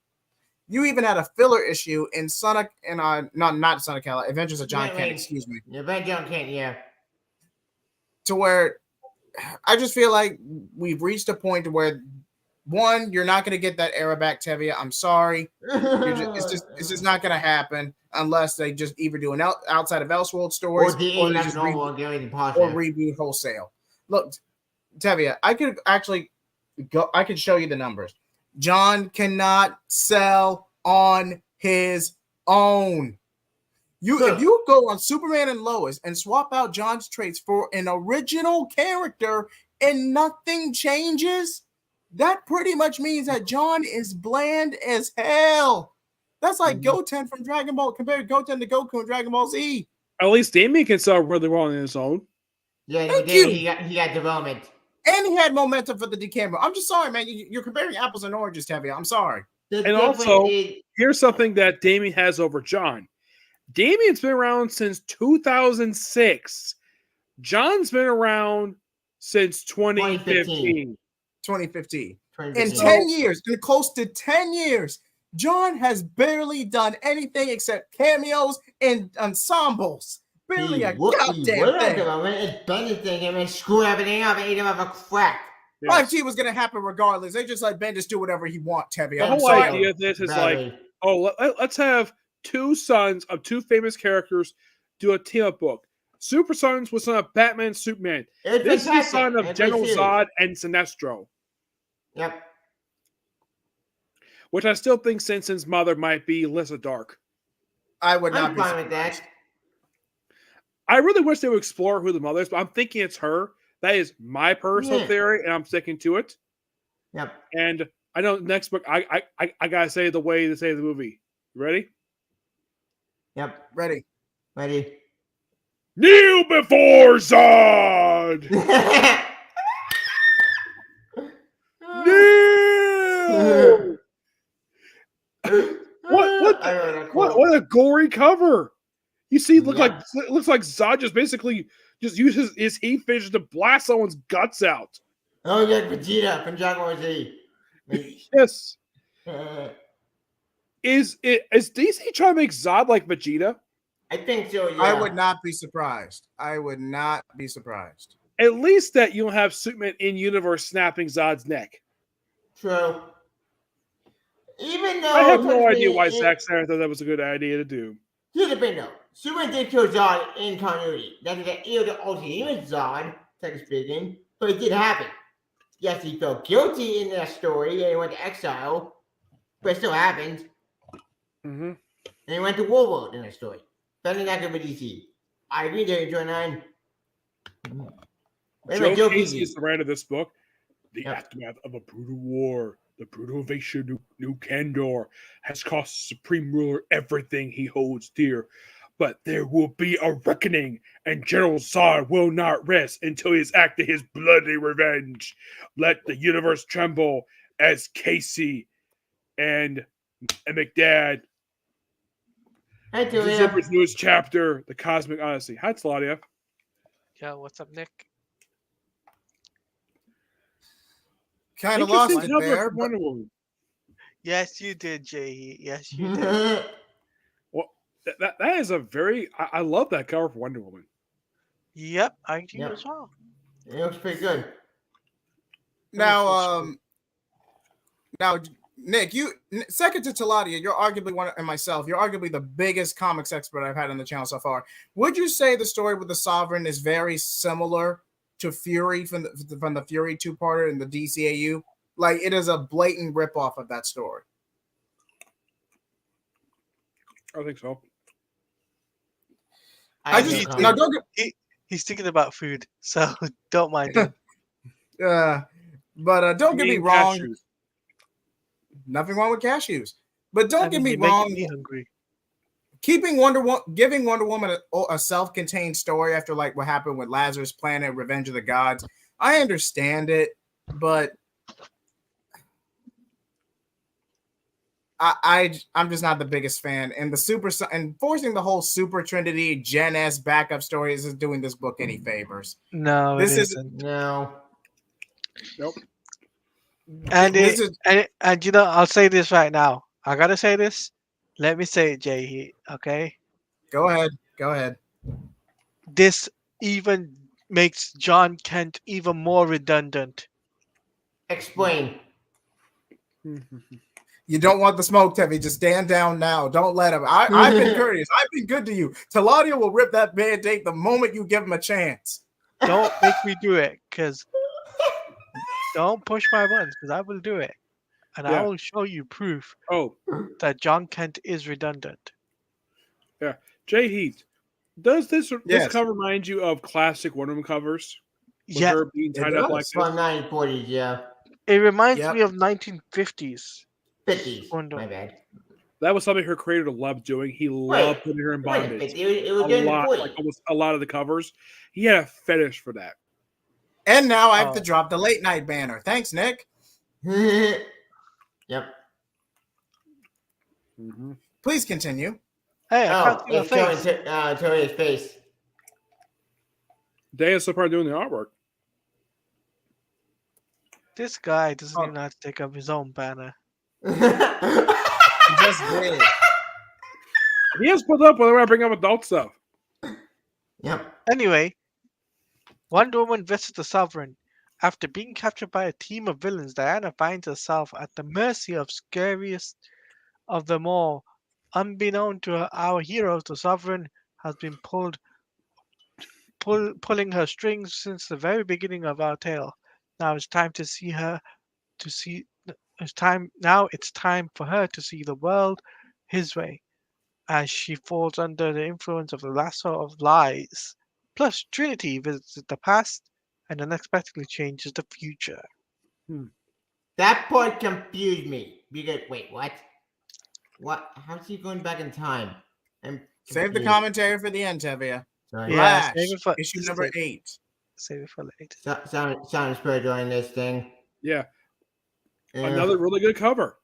You even had a filler issue in Sonic and not Sonic Kala, Adventures of John Kent, excuse me. Adventures of John Kent, yeah. To where I just feel like we've reached a point where one, you're not going to get that era back, Tevia. I'm sorry. It's just not going to happen unless they just either do an outside of Elseworld stories or they just reboot wholesale. Look, Tevia, I could actually go. I could show you the numbers. John cannot sell on his own. If you go on Superman and Lois and swap out John's traits for an original character and nothing changes, that pretty much means that John is bland as hell. That's like Goten from Dragon Ball compared to Goten to Goku in Dragon Ball Z. At least Damien can sell really well on his own. Yeah, he got development. And he had momentum for the Decamber. I'm just sorry, man. You're comparing apples and oranges, Tevia. I'm sorry. And also, here's something that Damien has over John. Damien's been around since 2006. John's been around since 2015. 2015. In 10 years, in close to 10 years, John has barely done anything except cameos and ensembles. Barely a goddamn thing. It's Bendis thing. I mean, screw everything up and eat him up a crack. 5G was going to happen regardless. They just let Bendis do whatever he wants, Tevia. The whole idea of this is like, let's have two sons of two famous characters do a team-up book. Super Sons was son of Batman and Superman. This is the son of General Zod and Sinestro. Yep. Which I still think Simpson's mother might be Lisa Dark. I would not be fine with that. I really wish they would explore who the mother is, but I'm thinking it's her. That is my personal theory, and I'm sticking to it. Yep. And I know next book, I gotta say the way to say the movie. You ready? Yep. Ready. Kneel before Zod! Kneel! What a gory cover! You see, looks like Zod just basically just uses his heat fish to blast someone's guts out. Oh yeah, Vegeta from Dragon Ball Z. Yes. Is DC trying to make Zod like Vegeta? I think so, yeah. I would not be surprised. At least that you don't have Superman in universe snapping Zod's neck. True. Even though I have no idea why Zack Snyder thought that was a good idea to do. Here's the thing, though. Superman did kill Zod in continuity. That is the ultimate Zod, technically speaking, but it did happen. Yes, he felt guilty in that story and he went to exile, but it still happened. Mm-hmm. And he went to Warworld in that story. Better not good with DC. I agree there, Joe 9. Joe Casey is the writer of this book. The aftermath of a brutal war, the brutal invasion of New Kandor has cost the Supreme Ruler everything he holds dear. But there will be a reckoning, and General Zod will not rest until he has acted his bloody revenge. Let the universe tremble as Casey and McDad delivers newest chapter, The Cosmic Odyssey. Hi, Claudia. Yo, what's up, Nick? Kind of lost it there. Wonder Woman. Yes, you did, Jay. Yes, you did. Well, that is a very... I love that cover for Wonder Woman. Yep, I do as well. It looks pretty good. Now, Nick, you second to Taladia, you're arguably you're arguably the biggest comics expert I've had on the channel so far. Would you say the story with the Sovereign is very similar to Fury from the Fury two-parter in the DCAU? Like, it is a blatant ripoff of that story. I think so. He's thinking about food, so don't mind him. But don't get me wrong. Cashews. Nothing wrong with cashews. But don't get me wrong. Me hungry. Giving Wonder Woman a self-contained story after like what happened with Lazarus Planet, Revenge of the Gods, I understand it, but I'm just not the biggest fan. And forcing the whole Super Trinity Gen S backup story isn't doing this book any favors. No, this isn't. No. Nope. And I'll say this right now. I gotta say this. Let me say it, Jay Heat. Okay, Go ahead. Go ahead. this even makes John Kent even more redundant. Explain. You don't want the smoke, Tevi. Just stand down now. Don't let him. I've been courteous. I've been good to you. Taladia will rip that band-aid the moment you give him a chance. Don't make me do it, cause don't push my buttons, cause I will do it, and I Yeah. will show you proof Oh, that John Kent is redundant. yeah. Jay Heat, does this Yes. cover remind you of classic Wonder Woman covers? With Yeah, her being it tied up does. like this? From 1940s, yeah. it reminds Yep. me of 1950s. 50s. Wonder My Woman. bad. That was something her creator loved doing. He loved putting her in It wasn't bondage. 50, it was A during the lot, 40s. like almost a lot of the covers. He had a fetish for that. And now I have to Oh. drop the late night banner. Thanks, Nick. Yep. Mm-hmm. Please continue. Hey, I can't Oh, see my it's showing face. Tori's face. Day is so far doing the artwork. This guy doesn't Oh. even have to take up his own banner. He just did. He has put up whenever I bring up adult stuff. Yep. Anyway, Wonder Woman visits the Sovereign. After being captured by a team of villains, Diana finds herself at the mercy of scariest of them all. Unbeknown to our heroes, the Sovereign has been pulling her strings since the very beginning of our tale. Now it's time to see her to see it's time for her to see the world his way as she falls under the influence of the lasso of lies. Plus, Trinity visits the past and unexpectedly changes the future. That part confused me. Because, wait, what? What? How's he going back in time? I'm Save the confused. commentary for the end, Tevia. Sorry. Yeah, Flash, save it for issue number 8. Save it for later. Sound spirit doing this thing. Yeah. Yeah. Another really good cover.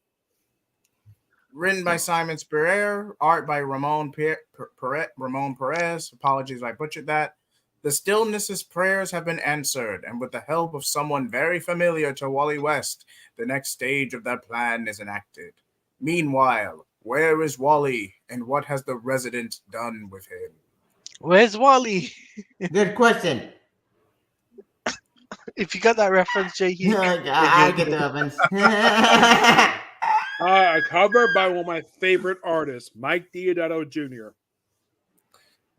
Written by Simon Spurrier, art by Ramon Perez. Apologies if I butchered that. The Stillness's prayers have been answered, and with the help of someone very familiar to Wally West, the next stage of their plan is enacted. Meanwhile, where is Wally, and what has the resident done with him? Where's Wally? Good question. If you got that reference, Jay, I get the reference. A cover by one of my favorite artists, Mike Diodato Jr.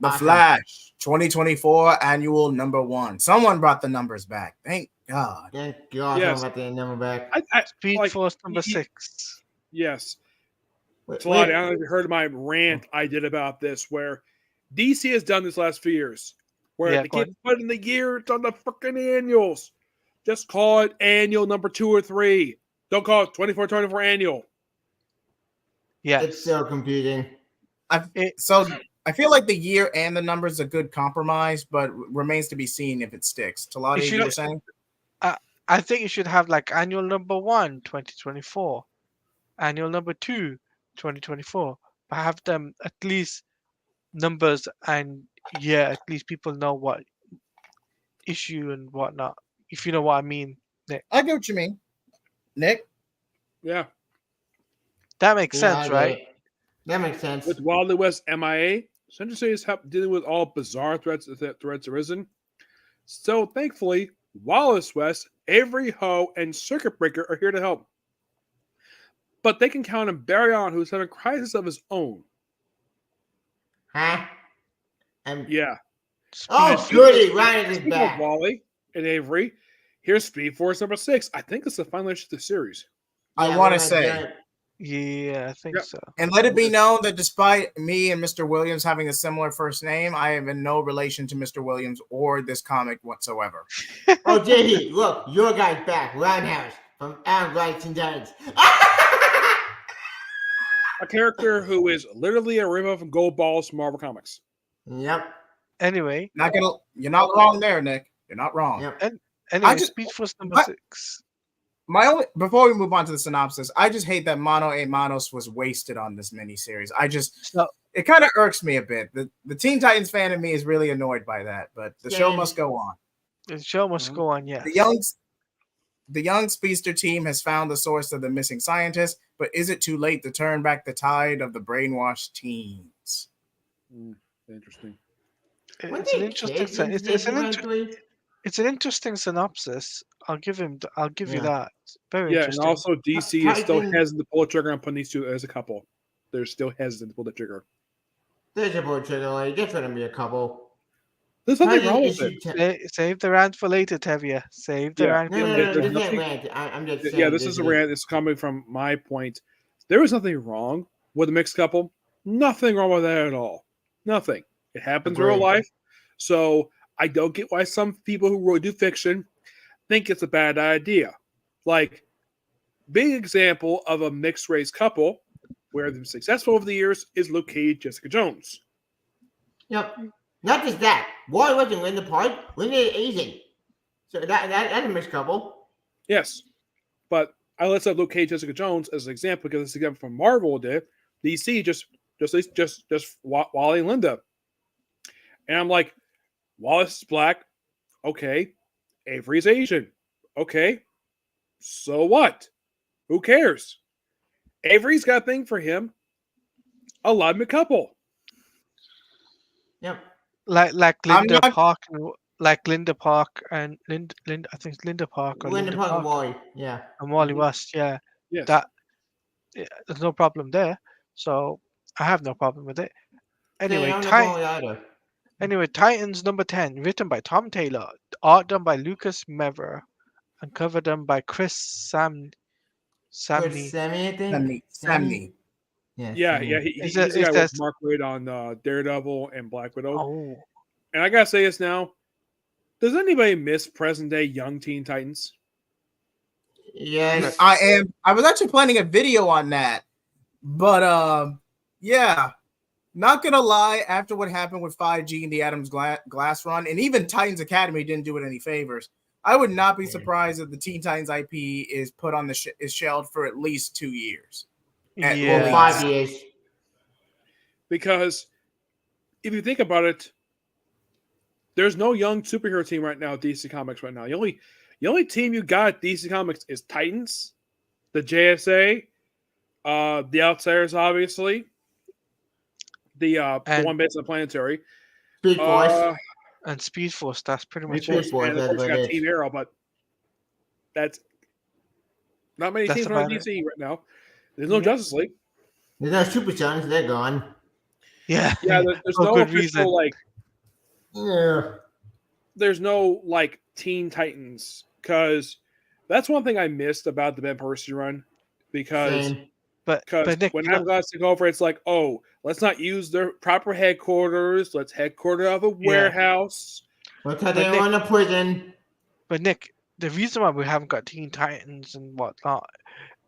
The Awesome. Flash, 2024 annual number 1. Someone brought the numbers back. Thank God. Thank God Yes. someone got the number back. Speed like, Force number 6. Yes. Wait, Taladi, I don't know if you heard my rant I did about this, where DC has done this last few years, where Yeah, they go keep putting the year, it's on the freaking annuals. Just call it annual number 2 or 3. Don't call it 24 annual. Yes. It's so confusing. So I feel like the year and the numbers is a good compromise, but remains to be seen if it sticks. Taladi, should- you were saying? I think you should have like annual number 1, 2024. Annual number 2, 2024. But have them at least numbers and at least people know what issue and whatnot. If you know what I mean, Nick. I get what you mean. Nick? Yeah. That makes Yeah, sense, I get right? it. That makes sense. With Wildly West MIA, Central City is dealing with all bizarre threats arisen. So thankfully, Wallace West, Avery Ho, and Circuit Breaker are here to help. But they can count on Barry On, who's having a crisis of his own. Huh? Yeah. Oh, goody, Ryan is Speaking back. of Wally and Avery, here's Speed Force number 6. I think it's the final issue of the series. I want to say, Yeah, I think Yep. so. and let it be known that despite me and Mr. Williams having a similar first name, I have in no relation to Mr. Williams or this comic whatsoever. Oh, JD, look, your guy's back. Roundhouse from Our Rights and Giants. A character who is literally a ripoff of Gold Balls from Marvel Comics. Yep. Anyway, You're not wrong there, Nick. You're not wrong. Yep. Speed Force number what? 6. Before we move on to the synopsis, I just hate that Mono a Manos was wasted on this miniseries. It kind of irks me a bit. The Teen Titans fan in me is really annoyed by that, but the show Same. must go on. The show must go on, yes. the young speedster team has found the source of the missing scientist, but is it too late to turn back the tide of the brainwashed teens? Interesting. Weren't It's an they interesting. kids in this eventually? It's an interesting synopsis. I'll give you Yeah. that. Very Yeah, and interesting. also DC is still Titan- hesitant to pull the trigger on putting these two as a couple. They're still hesitant to pull the trigger. There's a board trigger, like, there's gonna be a couple. There's nothing Titan wrong with issue it. Save the rant for later, Tevia. Save the Yeah. rant No, for no, later. no, There's this ain't nothing- rant. I'm just saying. Yeah, this is a rant. It's coming from my point. There is nothing wrong with a mixed couple. Nothing wrong with that at all. Nothing. It happens in real Agreed. life. So I don't get why some people who do fiction think it's a bad idea. Like, big example of a mixed race couple where they're successful over the years is Luke Cage, Jessica Jones. Yep. Not just that. Why wasn't Linda Park? Linda is Asian. So that's a mixed couple. Yes. But I let's have Luke Cage, Jessica Jones as an example because it's an example from Marvel did. DC just Wally and Linda. And I'm like, Wallace is black. Okay. Avery's Asian. Okay. So what? Who cares? Avery's got a thing for him. Allow him a couple. Yep. Like I'm Linda not- Park, like Linda Park and Linda. I think it's Linda Park or Linda Linda Park and Park Wally. Yeah. and Wally West. Yeah, Yes. there's no problem there. So I have no problem with it. Anyway, I'm not Wally either. Titans number 10, written by Tom Taylor, art done by Lucas Mever, and cover done by Chris Samney. Sammy, I think. Samney. Yeah. Yeah. Is He's that- the is guy that- with Mark Waid on Daredevil and Black Widow. Oh, And I gotta say this now. Does anybody miss present day young Teen Titans? Yes. I was actually planning a video on that, but yeah, not gonna lie. After what happened with 5G and the Adams Glass run, and even Titans Academy didn't do it any favors. I would not be surprised if the Teen Titans IP is put on the is shelved for at least 2 years. At Or yeah. 5 years. Because if you think about it, there's no young superhero team right now at DC Comics right now. The only team you got at DC Comics is Titans, the JSA, the Outsiders, obviously, the one based on Planetary, Speed Force. And Speed Force. That's pretty much Speed it. Force. and of That's course you what got it Team is. Arrow, but that's not many That's teams on about it. DC right now. There's no Yeah. Justice League. There's no Super Sons. They're gone. Yeah. Yeah, there's For no good official reason. Yeah. there's no like Teen Titans because that's one thing I missed about the Ben Percy run because Same. But Nick, when you know- Adam Glass took over, it's like, oh, let's not use their proper headquarters. Let's headquarter out of a warehouse. Let's have But them Nick- on a prison. But Nick, the reason why we haven't got Teen Titans and whatnot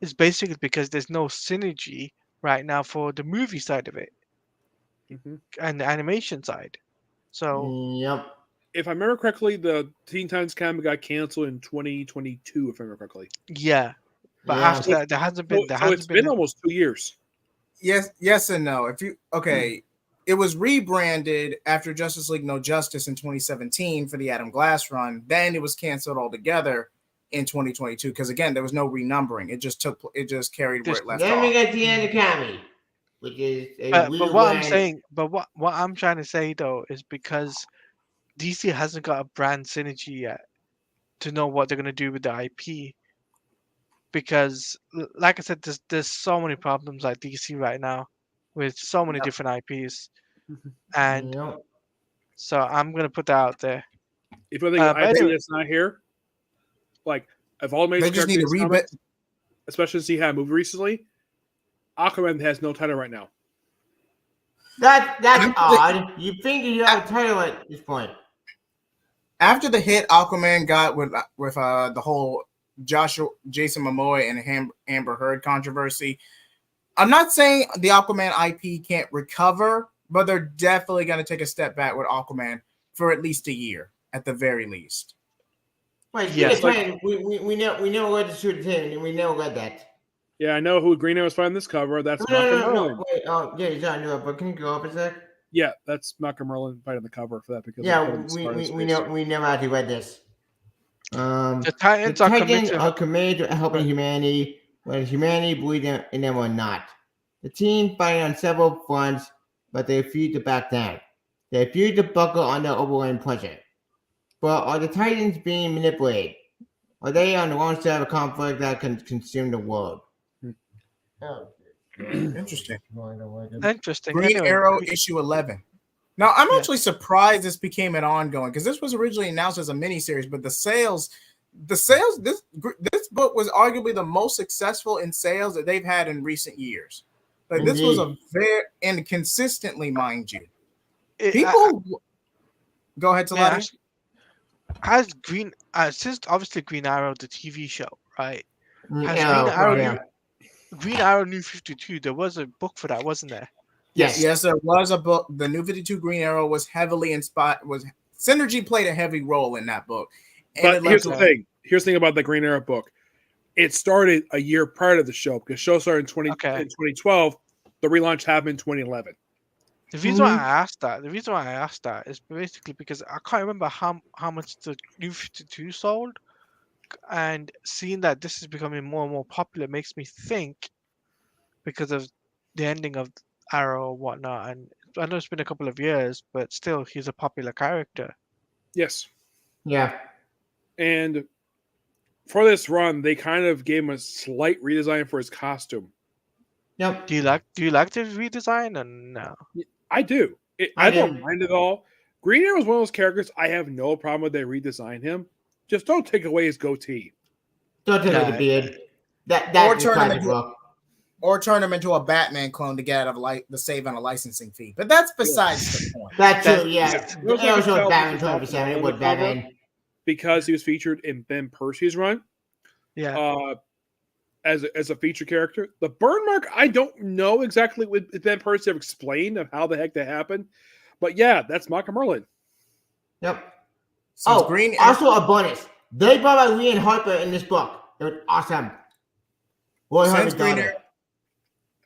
is basically because there's no synergy right now for the movie side of it Mhm. and the animation side. So Yep. If I remember correctly, the Teen Titans Academy got canceled in 2022. If I remember correctly, yeah. But Yeah. after that, there hasn't been. There so hasn't it's been been. almost 2 years. Yes and no. If you it was rebranded after Justice League No Justice in 2017 for the Adam Glass run. Then it was canceled altogether in 2022 because again there was no renumbering. It just carried where it left Then we off. got the end of Academy, which is a But weird what I'm one. saying, what I'm trying to say though is because DC hasn't got a brand synergy yet to know what they're gonna do with the IP. Because, like I said, there's so many problems like DC right now with so many different IPs, and Yep. so I'm gonna put that out there. If I think but I think anyway- that's not here, like of all major They just need to characters in rebut. comics, especially since he had a movie recently, Aquaman has no title right now. That's After the- odd. You think you have a title at this point? After the hit Aquaman got with the whole Jason Momoa and Amber Heard controversy, I'm not saying the Aquaman IP can't recover, but they're definitely going to take a step back with Aquaman for at least a year, at the very least. Wait, Yes, we never read the shoot it and we never read that. Yeah, I know who Green Arrow was fighting this cover. That's No, Malcolm no, no, Merlin. no. Wait, oh, yeah, he's on it, but can you go up a sec? Yeah, that's Malcolm Merlin fighting the cover for that because Yeah, of the cover we started we, we, space. know, we never actually read this. The Titans are committed to helping humanity, whether humanity believes in them or not. The team fighting on several fronts, but they refuse to back down. They refuse to buckle under overwhelming pressure. But are the Titans being manipulated? Are they on the wrong side of a conflict that can consume the world? Interesting. Interesting. Green Anyway, Arrow issue 11. Now, I'm Yeah. actually surprised this became an ongoing because this was originally announced as a miniseries, but the sales, this book was arguably the most successful in sales that they've had in recent years. Like this was a very and consistently, mind you. People, go ahead, Talati. Has since obviously Green Arrow the TV show, right? Has Green Arrow New 52? There was a book for that, wasn't there? Yes, there was a book. The New 52 Green Arrow was heavily inspired. Synergy played a heavy role in that book. But here's the thing. Here's the thing about the Green Arrow book. It started a year prior to the show because the show started in 2012. The relaunch happened in 2011. The reason why I asked that is basically because I can't remember how much the New 52 sold, and seeing that this is becoming more and more popular makes me think, because of the ending of Arrow or whatnot, and I know it's been a couple of years, but still he's a popular character. Yes. Yeah. And for this run, they kind of gave him a slight redesign for his costume. Yep. Do you like the redesign or no? I do. I don't mind it all. Green Arrow is one of those characters I have no problem with. They redesign him. Just don't take away his goatee. Don't take away the beard. Or turn him into a Batman clone to get out of the save on a licensing fee. But that's besides the point. That's true, yeah. Batman 27, it was Batman. Because he was featured in Ben Percy's run. Yeah. As a feature character. The burn mark, I don't know exactly what Ben Percy have explained of how the heck that happened. But yeah, that's Michael Merlin. Yep. Also a bonus. They brought out Lee and Harper in this book. It was awesome.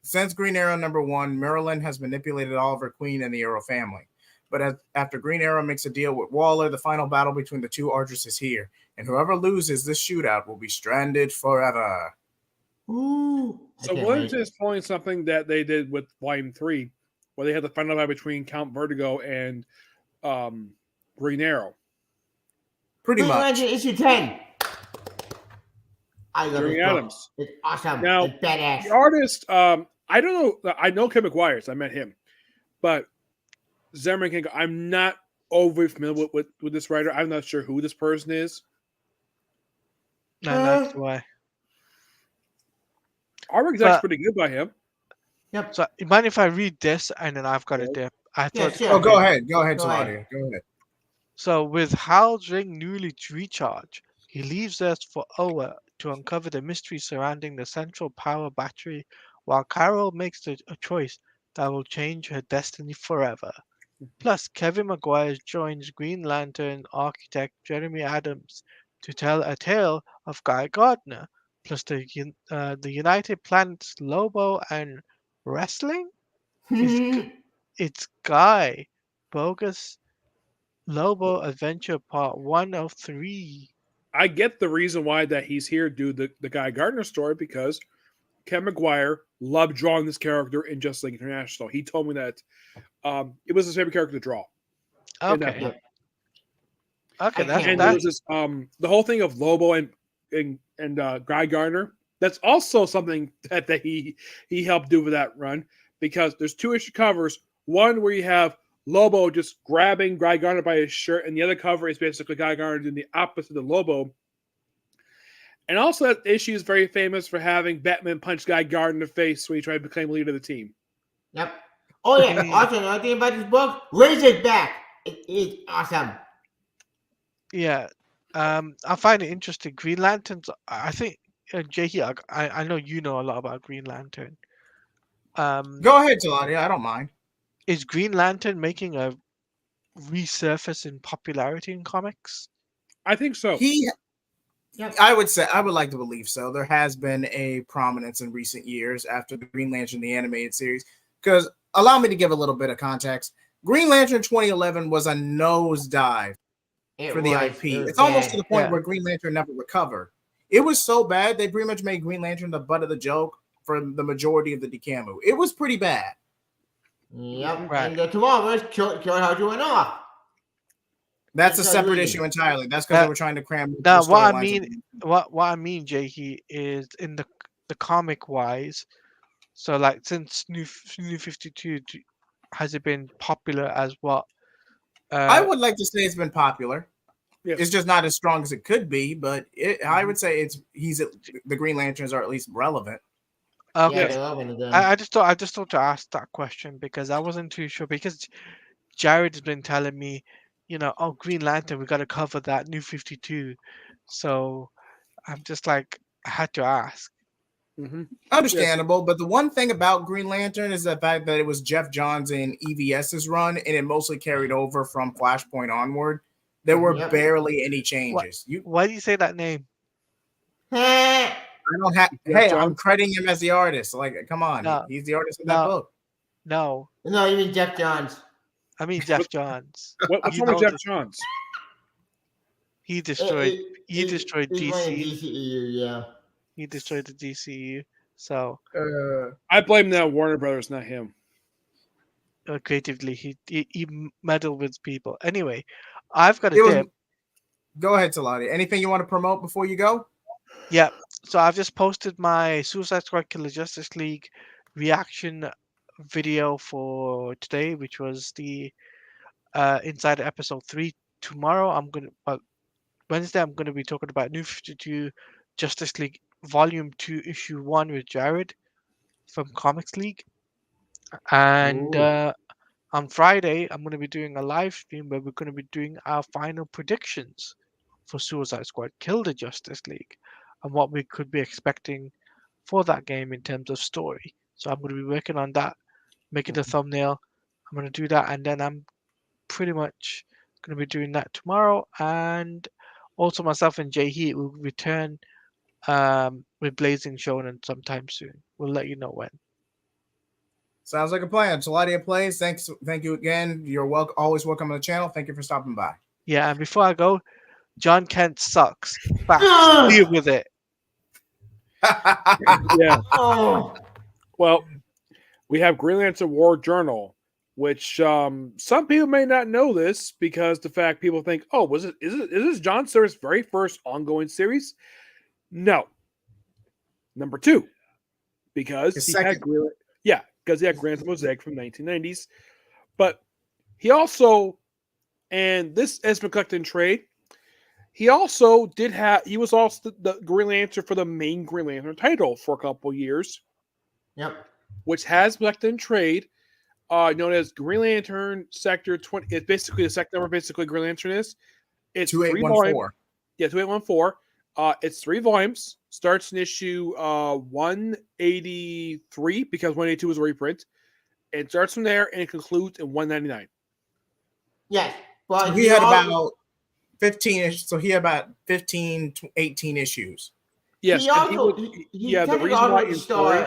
Since Green Arrow #1, Merlin has manipulated Oliver Queen and the Arrow family. But after Green Arrow makes a deal with Waller, the final battle between the two Ardris is here. And whoever loses this shootout will be stranded forever. Ooh. So Williams is pulling something that they did with Volume 3, where they had the final battle between Count Vertigo and Green Arrow. Pretty much. Issue 10. I love Jeremy Adams. It's awesome. Now, it's badass. The artist, I don't know. I know Kim McGuire. I met him. But Zimmerman can go. I'm not overly familiar with this writer. I'm not sure who this person is. No, that's why. Artwork's actually pretty good by him. Yep. So, you mind if I read this and then I've got a dip? Sure. Go ahead. Go ahead, Claudia. Go ahead. So, with Hal's ring newly recharged, he leaves Earth for Oa to uncover the mystery surrounding the central power battery, while Carol makes a choice that will change her destiny forever. Plus, Kevin Maguire joins Green Lantern architect Jeremy Adams to tell a tale of Guy Gardner, plus the United Planets Lobo and Wrestling? It's Guy, Bogus Lobo Adventure Part 103. I get the reason why that he's here to do the Guy Gardner story, because Ken McGuire loved drawing this character in Justice League International. He told me that it was his favorite character to draw. Okay. Okay, and there was this, the whole thing of Lobo and Guy Gardner. That's also something that he helped do with that run, because there's 2 issue covers. One where you have Lobo just grabbing Guy Gardner by his shirt, and the other cover is basically Guy Gardner doing the opposite of Lobo. And also, that issue is very famous for having Batman punch Guy Gardner in the face when he tried to become leader of the team. Yep. Oh yeah. Also, another thing about this book, Razor's back. It is awesome. Yeah. I find it interesting. Green Lanterns, I think, J.H., I know you know a lot about Green Lantern. Go ahead, Claudia. I don't mind. Is Green Lantern making a resurface in popularity in comics? I think so. I would like to believe so. There has been a prominence in recent years after the Green Lantern, the animated series. Because allow me to give a little bit of context. Green Lantern 2011 was a nosedive for the It IP. was It's almost to bad. the point Yeah. where Green Lantern never recovered. It was so bad they pretty much made Green Lantern the butt of the joke for the majority of the Decamu. It was pretty bad. Yep. Right. And the tomorrow killed how you went off. That's a That's separate reading. issue entirely. That's because they were trying to cram multiple Now, what I storylines mean, into- what I mean, Jay, is in the comic wise. So, like, since New 52, has it been popular as what? I would like to say it's been popular. Yes. It's just not as strong as it could be, but I Mhm. would say the Green Lanterns are at least relevant. Okay. Yeah, they're loving it then. I just thought to ask that question because I wasn't too sure because Jared has been telling me, oh, Green Lantern, we got to cover that New 52. So I'm just like, I had to ask. Mhm. Understandable, but the one thing about Green Lantern is the fact that it was Jeff Johns and EVS's run, and it mostly carried over from Flashpoint onward. There were Yep. barely any changes. Why do you say that name? I don't have. Jeff Hey, Johns? I'm crediting him as the artist. Like, come on, No, he's the artist of that no. book. No, No, you mean Jeff Johns. I mean Jeff Johns. What's You wrong with know Jeff Johns? He destroyed. He It- destroyed it's running DC. DCEU, yeah. He destroyed the DCU. So I blame that Warner Brothers, not him. creatively, he meddled with people. Anyway, I've got a It was. tip. Go ahead, Talati. Anything you want to promote before you go? Yeah. So I've just posted my Suicide Squad Killer Justice League reaction video for today, which was the inside episode 3. Tomorrow, Wednesday, I'm gonna be talking about New 52 Justice League Volume 2, Issue 1 with Jared from Comics League, and Ooh. on Friday, I'm gonna be doing a live stream where we're gonna be doing our final predictions for Suicide Squad Kill the Justice League and what we could be expecting for that game in terms of story. So I'm going to be working on that, making the thumbnail. I'm going to do that, and then I'm pretty much going to be doing that tomorrow. And also, myself and Jay Heat will return with Blazing Shonen sometime soon. We'll let you know when. Sounds like a plan. Taladia Plays. Thank you again. You're always welcome on the channel. Thank you for stopping by. Yeah, and before I go, John Kent sucks. Facts. Deal with it. Yeah. Oh, Well, we have Green Lantern War Journal, which some people may not know this because the fact people think, oh, is this John Stewart's very first ongoing series? No. Number 2, because His he second. had Green Lantern Mosaic from 1990s, but he also, and this has been collected in trade. He also he was also the Green Lantern for the main Green Lantern title for a couple years, yep. which has been collected in trade, known as Green Lantern Sector 20. It's basically the sector number, basically Green Lantern is. It's 3 volumes. 2814. Yeah, 2814. It's 3 volumes. Starts in issue 183 because 182 was a reprint. It starts from there and it concludes in 199. Yes. But So he had about 15. So he had about 15 to 18 issues. Yes, he and also the reason why in story,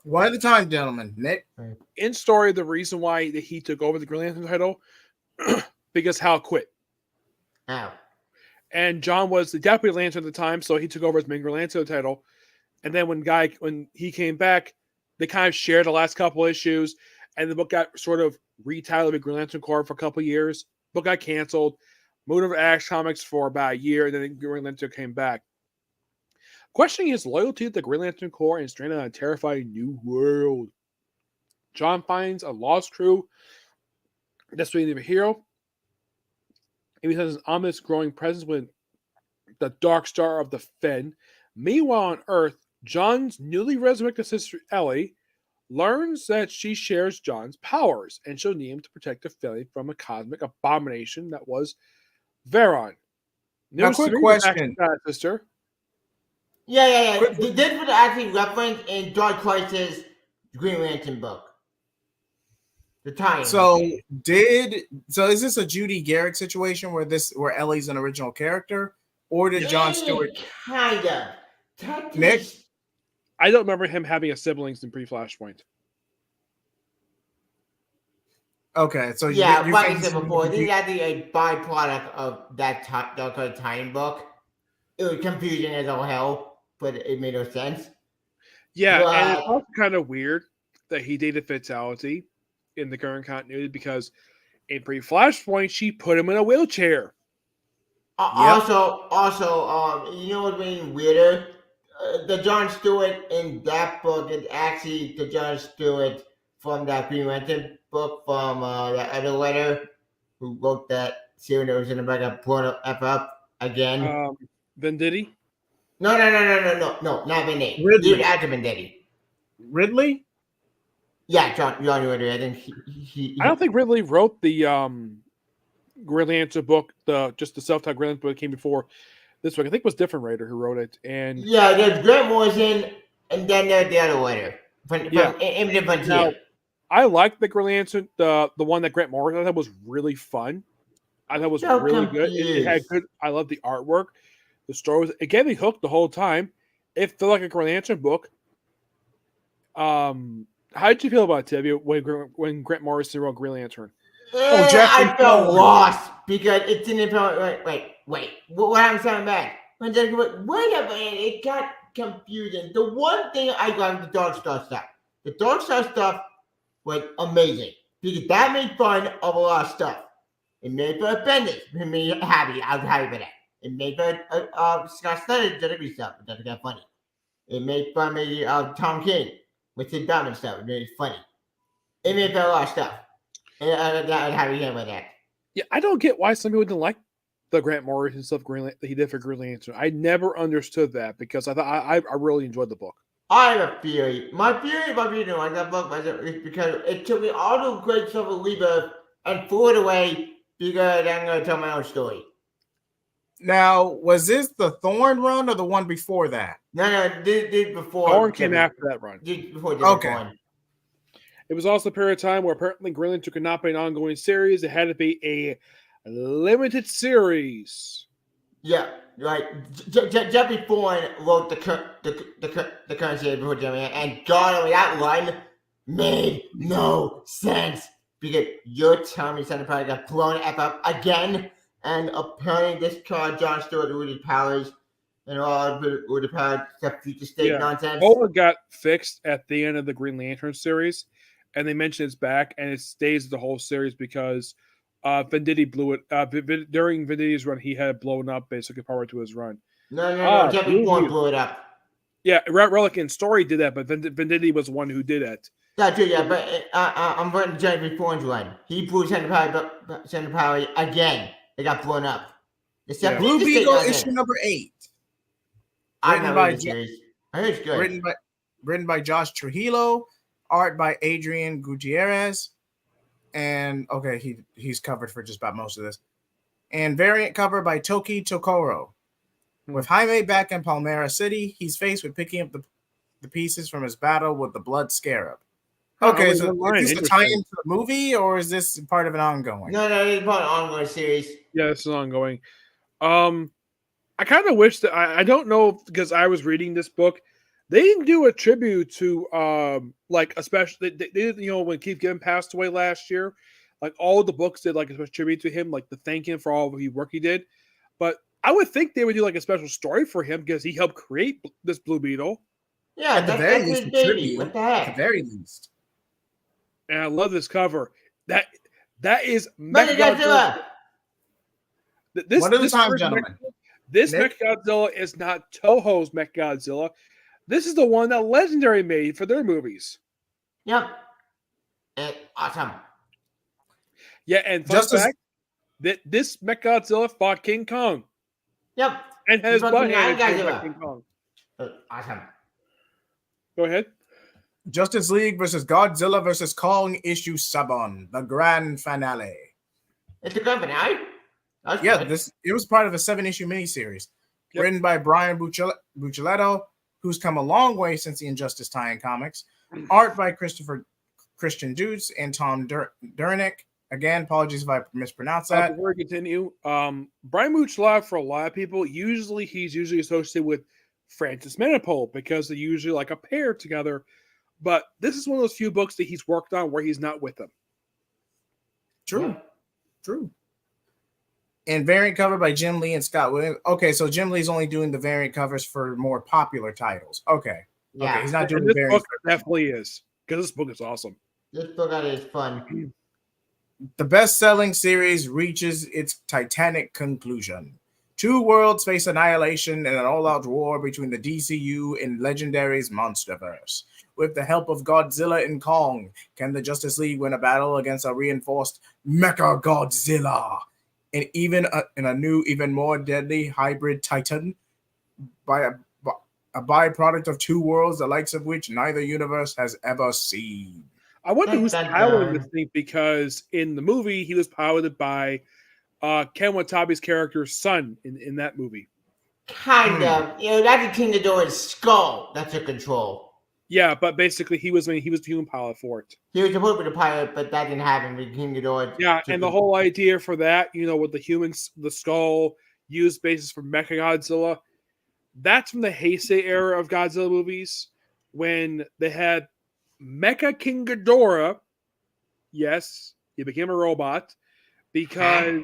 One at a time, gentlemen. Nick. the reason why that he took over the Green Lantern title because Hal quit. Ow. And John was the Deputy Lantern at the time, so he took over as main Green Lantern title. And then when he came back, they kind of shared the last couple issues, and the book got sort of retitled with Green Lantern Corps for a couple years. Book got canceled, moved over to Action Comics for about a year, and then Green Lantern came back. Questioning his loyalty to the Green Lantern Corps and stranded on a terrifying new world. John finds a lost crew desperately need a hero. And he has an ominous growing presence with the Dark Star of the Fen. Meanwhile, on Earth, John's newly resurrected sister Ellie learns that she shares John's powers and she'll need him to protect the family from a cosmic abomination that was Veron. Now, News quick 3 was question. actually sister. Yeah. This was actually referenced in Dark Crisis Green Lantern book. The tie-in. So is this a Judy Garrick situation where Ellie's an original character, or did John Stewart kind of Nick? I don't remember him having a siblings in pre-Flashpoint. Okay, so Yeah, you like think I said before, these are a byproduct of that Dark Knight Time book. It was confusing as all hell, but it made no sense. Yeah, and it's But also kind of weird that he dated Fatality in the current continuity because in pre-Flashpoint she put him in a wheelchair. Yep. also, you know what's even weirder? The John Stewart in that book is actually the John Stewart from that Green Lantern book from that other letter who wrote that series that was in about got blown up again. Venditti? No, not Venditti. Dude, Ridley. after Venditti. Ridley? Yeah, John Ritter. I think I don't think Ridley wrote the Green Lantern book, the self-titled Green Lantern book that came before this book. I think it was a different writer who wrote it. And yeah, there's Grant Morrison, and then there's the other letter from Imminent Frontier. Now, I liked the Green Lantern, the one that Grant Morrison. I thought was really fun. I thought it was So really good. It had confused. good. I love the artwork. The story was. It gave me hooked the whole time. It felt like a Green Lantern book. How did you feel about it, Tibby, when Grant Morrison wrote Green Lantern? Oh, Jeffrey I felt Cohen. lost because it didn't feel wait. What happened sounding bad? When Jessica went, wait a minute, it got confusing. The one thing I got with the Dark Star stuff, the Dark Star stuff was amazing because that made fun of a lot of stuff. It made for Bendis, it made me happy. I was happy for that. It made for Scott Snyder delivery stuff, but that got funny. It made fun maybe of Tom King with his Batman stuff. It made it funny. It made for a lot of stuff. And I'm happy with that. Yeah, I don't get why some people didn't like the Grant Morrison stuff that he did for Green Lantern. I never understood that because I thought I really enjoyed the book. I have a theory. My theory about reading like that book is because it took me all the great stuff of Rebirth and threw it away because I'm going to tell my own story. Now, was this the Thorn run or the one before that? No, did before. Thorn came after that run. Before Okay. It was also a period of time where apparently Green Lantern could not be an ongoing series. It had to be a limited series. Yeah, right. Jeffrey Thorne wrote the current series before Jimmy, and God, that line made no sense because you're telling me something probably got blown up again, and apparently this card John Stewart with his powers and all with the power to future state nonsense. Bola got fixed at the end of the Green Lantern series, and they mentioned it's back, and it stays the whole series because Venditti blew it during Venditti's run. He had blown up basically power to his run. No. Jeffrey Thorne blew it up. Yeah, Relic and Story did that, but Venditti was the one who did it. That's true, yeah, but I'm running Jeffrey Thorne's run. He blew Center Power again. It got blown up. Blue Beetle issue number 8. Written by series. I heard it's good. Written by Josh Trujillo, art by Adrian Gutierrez, and okay, he's covered for just about most of this. And variant cover by Toki Tokoro. With Jaime back in Palmera City, he's faced with picking up the pieces from his battle with the Blood Scarab. Okay, so is this a tie into the movie, or is this part of an ongoing? No, it's part of an ongoing series. Yeah, this is ongoing. I kind of wish that I don't know because I was reading this book. They didn't do a tribute to like especially they did, when Keith Giffen passed away last year. Like all the books did like a special tribute to him, like to thank him for all the work he did. But I would think they would do like a special story for him because he helped create this Blue Beetle. Yeah, at the very least, baby. What the heck? At the very least. And I love this cover. That is Mechagodzilla. One at a time, gentlemen. This Mechagodzilla is not Toho's Mechagodzilla. This is the one that Legendary made for their movies. Yep. It's awesome. Yeah, and fun fact, that this Mechagodzilla fought King Kong. Yep. And has butt handed to King Kong. Awesome. Go ahead. Justice League versus Godzilla versus Kong issue 7, the grand finale. It's the grand finale? Yeah, it was part of a 7-issue miniseries. Yep. Written by Brian Buccellato, who's come a long way since the Injustice tie-in comics. Art by Christian Dutz and Tom Durnick. Again, apologies if I mispronounced that. Before we continue, Brian Buccellato, for a lot of people, he's usually associated with Francis Manapul because they're usually like a pair together. But this is one of those few books that he's worked on where he's not with them. True. Yeah. True. And variant cover by Jim Lee and Scott Williams. Okay, so Jim Lee's only doing the variant covers for more popular titles. Okay. Yeah. Okay, he's not doing And this variant book definitely is, because this book is awesome. This book out is fun. The best-selling series reaches its titanic conclusion. Two worlds face annihilation in an all-out war between the DCU and Legendary's Monsterverse. With the help of Godzilla and Kong, can the Justice League win a battle against a reinforced Mecha Godzilla? And even in a new, even more deadly hybrid Titan, by a byproduct of two worlds, the likes of which neither universe has ever seen. I wonder who's Dun, dun, piloting this dun. thing, because in the movie he was piloted by Ken Watabe's character's son in that movie. Kind of. You know, that's a King Ghidorah's skull that took control. Yeah, but basically he was the human pilot for it. He was supposed to be the pilot, but that didn't happen with King Ghidorah. Yeah, took and the the- whole idea for that, with the humans, the skull used basis for Mechagodzilla, that's from the Heisei era of Godzilla movies, when they had Mecha King Ghidorah. Yes, he became a robot because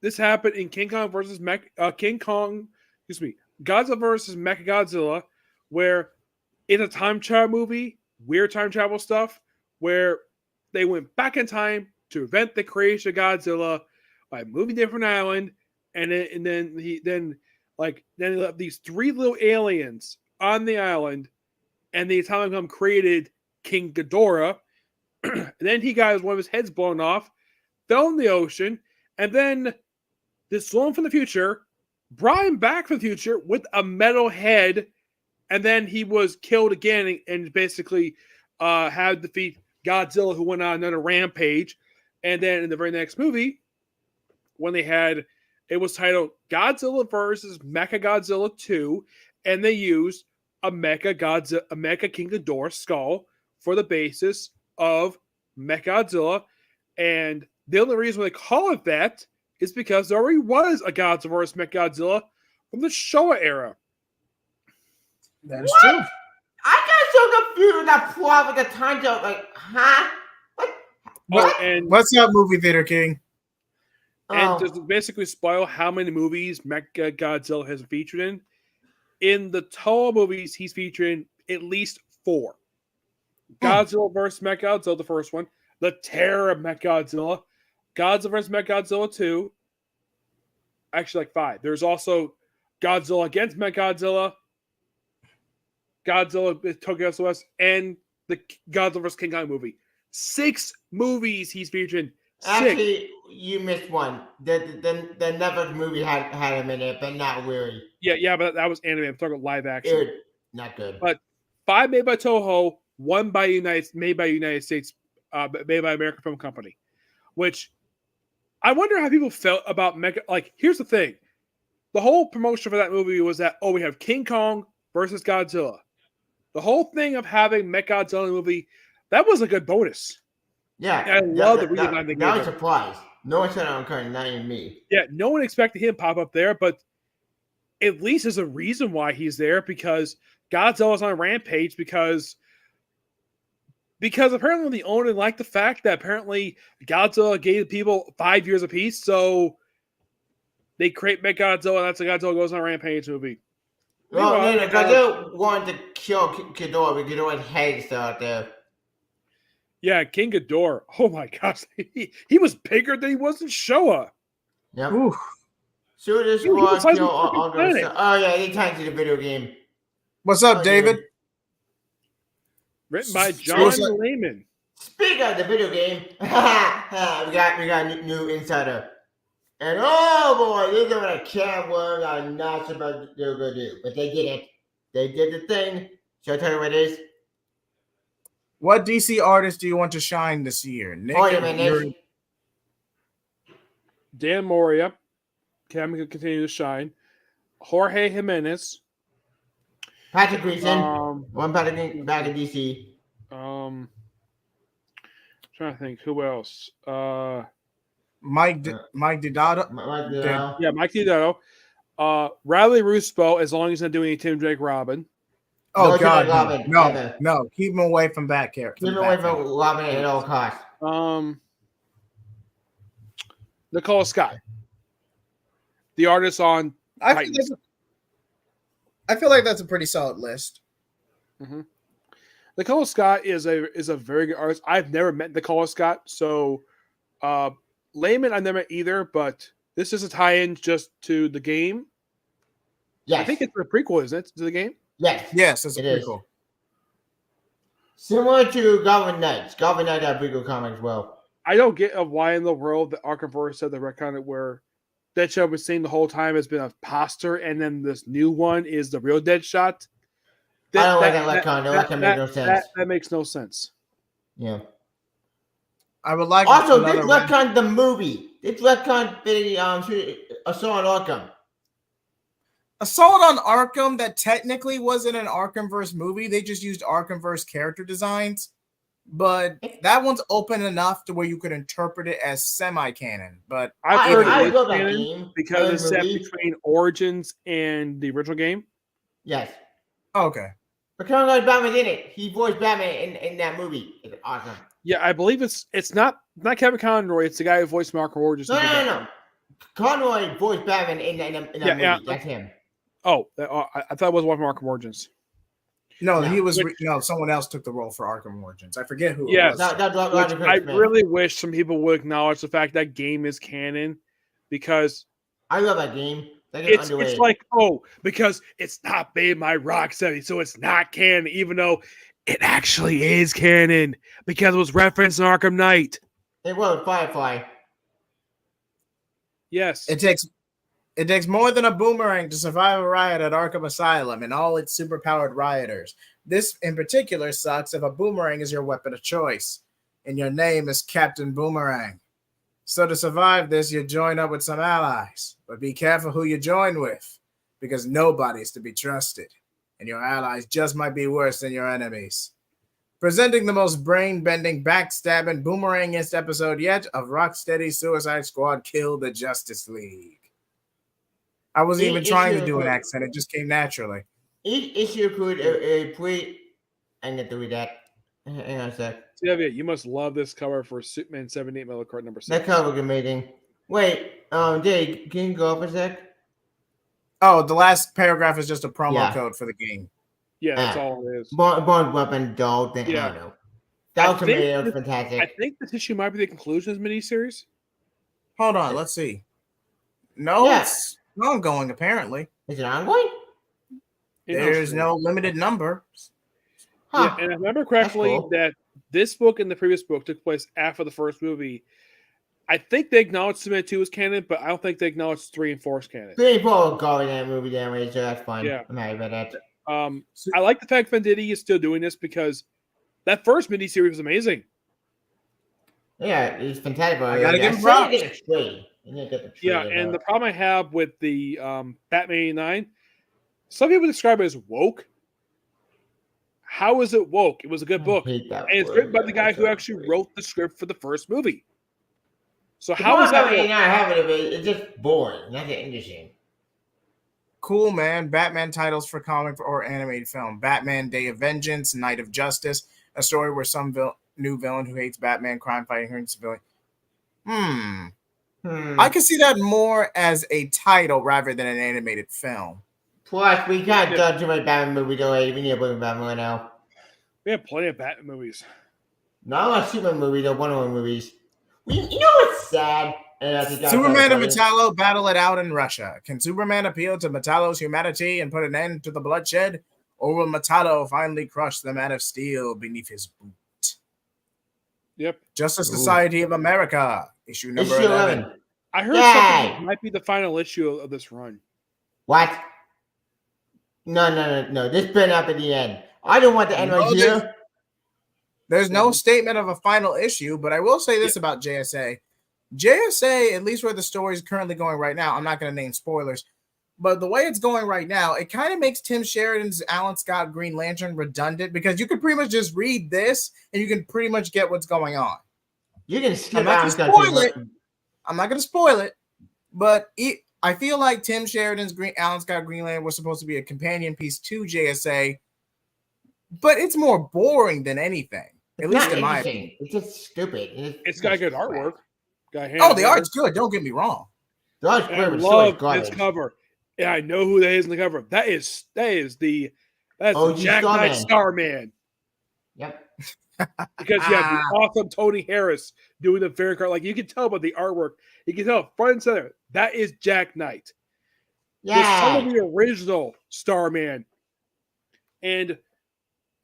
this happened in King Kong versus Godzilla versus Mechagodzilla, where it's a time travel movie, weird time travel stuff, where they went back in time to prevent the creation of Godzilla by moving to a different island, and then they left these three little aliens on the island, and the Atomic Bomb created King Ghidorah. And then he got one of his heads blown off, fell in the ocean, and then this Sloan from the future brought him back from the future with a metal head, and then he was killed again and basically had to defeat Godzilla, who went on another rampage. And then in the very next movie, when it was titled Godzilla versus Mechagodzilla 2, and they used a Mecha King Ghidorah skull for the basis of Mechagodzilla. And the only reason they call it that is because there already was a Godzilla versus Mechagodzilla from the Showa era. That is true. I got so confused with that plot with the time jump. Like, huh? What? And What's up, movie theater king? And does it basically spoil how many movies Mechagodzilla has featured in? In the total movies, he's featured in at least 4. Godzilla vs. Mechagodzilla, the first one. The Terror of Mechagodzilla. Godzilla vs. Mechagodzilla 2. Actually, 5. There's also Godzilla against Mechagodzilla. Godzilla Tokyo SOS. And the Godzilla vs. King Kong movie. 6 movies he's featured in. 6. Actually, you missed one. The Netflix movie had him in it, but not really. Yeah, but that was anime. I'm talking about live action. It, not good. But 5 made by Toho, 1 made by United States, made by American Film Company. Which I wonder how people felt about Mecha. Like, here's the thing: the whole promotion for that movie was that we have King Kong versus Godzilla. The whole thing of having Mechagodzilla in the movie, that was a good bonus. Yeah, I love the redesign they gave That was him. a surprise. No one said it on current, not even me. Yeah, no one expected him to pop up there, but at least there's a reason why he's there, because Godzilla's on a rampage because apparently the owner liked the fact that apparently Godzilla gave people 5 years apiece, so they create Mechagodzilla, and that's a Godzilla goes on a rampage movie. Well, Meanwhile, Godzilla wanted to kill Ghidorah, but Ghidorah's head is still out there. Yeah, King Ghidorah. Oh my gosh, he was bigger than he was in Showa. Yep. Ooh. So this He was was like kill a fucking all those. planet. Oh yeah, anytime to the video game. What's up, Oh, David? Written by John Suicide- Lehman. Speaking of the video game, we got a new insider. And oh boy, this is what a can worm I'm not sure about they were gonna do. But they did it. They did the thing. Should I tell you what it is? What DC artist do you want to shine this year? Nick, Oh, yeah, man, you're- Dan Moria. Can continue to shine. Jorge Jimenez. Patrick Gleason. Um, One Patrick back in DC. Trying to think who else. Mike Mike Didal. Yeah, Mike Diodato. Riley Ruspo, as long as he's not doing any Tim Drake Robin. Oh No, God, Robin, no, never. no! Keep him away from that character. Keep away from Robin at all costs. Nicola Scott, the artist on I Titans. feel like that's a pretty solid list. Mm-hmm. Nicola Scott is a very good artist. I've never met Nicola Scott, so Layman I've never met either. But this is a tie-in just to the game. Yes. I think it's a prequel, isn't it, to the game? Yes. Yes, it's a It prequel. is. Similar to Goblin Knights. Goblin Knights had a prequel comic as well. I don't get why in the world the Arkhamverse said the retcon where Deadshot was saying the whole time has been a poster, and then this new one is the real Deadshot. I don't like that retcon. The retcon makes no sense. That makes no sense. Yeah. I would like Also, this another retcon the movie. This retcon the Assault on Arkham. Assault on Arkham that technically wasn't an Arkhamverse movie. They just used Arkhamverse character designs. But that one's open enough to where you could interpret it as semi-canon. But I love that game because it's set between Origins and the original game. Yes. Okay. But Kevin Batman's in it. He voiced Batman in that movie. It's awesome. Yeah, I believe it's not Kevin Conroy. It's the guy who voiced Mark Origins. No. Conroy voiced Batman in that movie. Yeah. That's him. Oh, I thought it was one from Arkham Origins. No, he was. Someone else took the role for Arkham Origins. I forget who. Yes. It was. I really wish some people would acknowledge the fact that game is canon, because I love that game. It's like, because it's not made by Rocksteady, so it's not canon, even though it actually is canon because it was referenced in Arkham Knight. It was Firefly. Yes. It takes more than a boomerang to survive a riot at Arkham Asylum and all its superpowered rioters. This in particular sucks if a boomerang is your weapon of choice, and your name is Captain Boomerang. So to survive this, you join up with some allies, but be careful who you join with, because nobody's to be trusted, and your allies just might be worse than your enemies. Presenting the most brain-bending, backstabbing, boomerangist episode yet of Rocksteady's Suicide Squad Kill the Justice League. I wasn't even trying to do an accent. It just came naturally. Each issue could I'm going to read that. Hang on a sec. Sylvia, you must love this cover for Superman 78 Metal Card number 6. That cover was amazing. Wait, Jay, can you go up a sec? Oh, the last paragraph is just a promo code for the game. Yeah, that's all it is. Bond weapon, doll thing. Yeah. I don't know. That was fantastic. I think this issue might be the conclusion of this miniseries. Hold on, let's see. No, it's ongoing, apparently. Is it ongoing? There's no limited number. Huh. Yeah, and I remember correctly that this book and the previous book took place after the first movie. I think they acknowledged Superman 2 as canon, but I don't think they acknowledged 3 and 4 as canon. 3 and 4 will go in that movie anyway, so that's fine. Yeah. I'm happy about that. I like the fact Venditti is still doing this because that first miniseries was amazing. Yeah, it's fantastic. I gotta give him props. Yeah, and the problem I have with the Batman 89, some people describe it as woke. How is it woke? It was a good book. And it's written by the guy who actually wrote the script for the first movie. So how is that woke? It's just boring. Nothing interesting. Cool, man. Batman titles for comic or animated film. Batman Day of Vengeance, Night of Justice, a story where some new villain who hates Batman, crime fighting, hurting civilian. I can see that more as a title rather than an animated film. Plus, we can't judge too much Batman movies already. We need to put Batman right now. We have plenty of Batman movies. Not a Superman movie, though. Wonder Woman movies. You know what's sad? Superman and Metallo battle it out in Russia. Can Superman appeal to Metallo's humanity and put an end to the bloodshed? Or will Metallo finally crush the Man of Steel beneath his boot? Yep. Justice Society of America, issue number 11. I heard something might be the final issue of this run. What? No. This better not be the end. I don't want the end right here. There's no statement of a final issue, but I will say this about JSA. JSA, at least where the story is currently going right now, I'm not going to name spoilers, but the way it's going right now, it kind of makes Tim Sheridan's Alan Scott Green Lantern redundant because you can pretty much just read this and you can pretty much get what's going on. You can skip I'm not going to spoil it, but I feel like Tim Sheridan's Alan Scott Green Lantern was supposed to be a companion piece to JSA, but it's more boring than anything. At least in my opinion. It's just stupid. It's got good artwork. Oh, the art's good. Don't get me wrong. The art's I great, but so is love this garbage. cover. Yeah, I know who that is in the cover. That's the Jack Knight Starman. Yep. Because you have the awesome Tony Harris doing the fair card. Like, you can tell by the artwork. You can tell front and center. That is Jack Knight. The son of the original Starman. And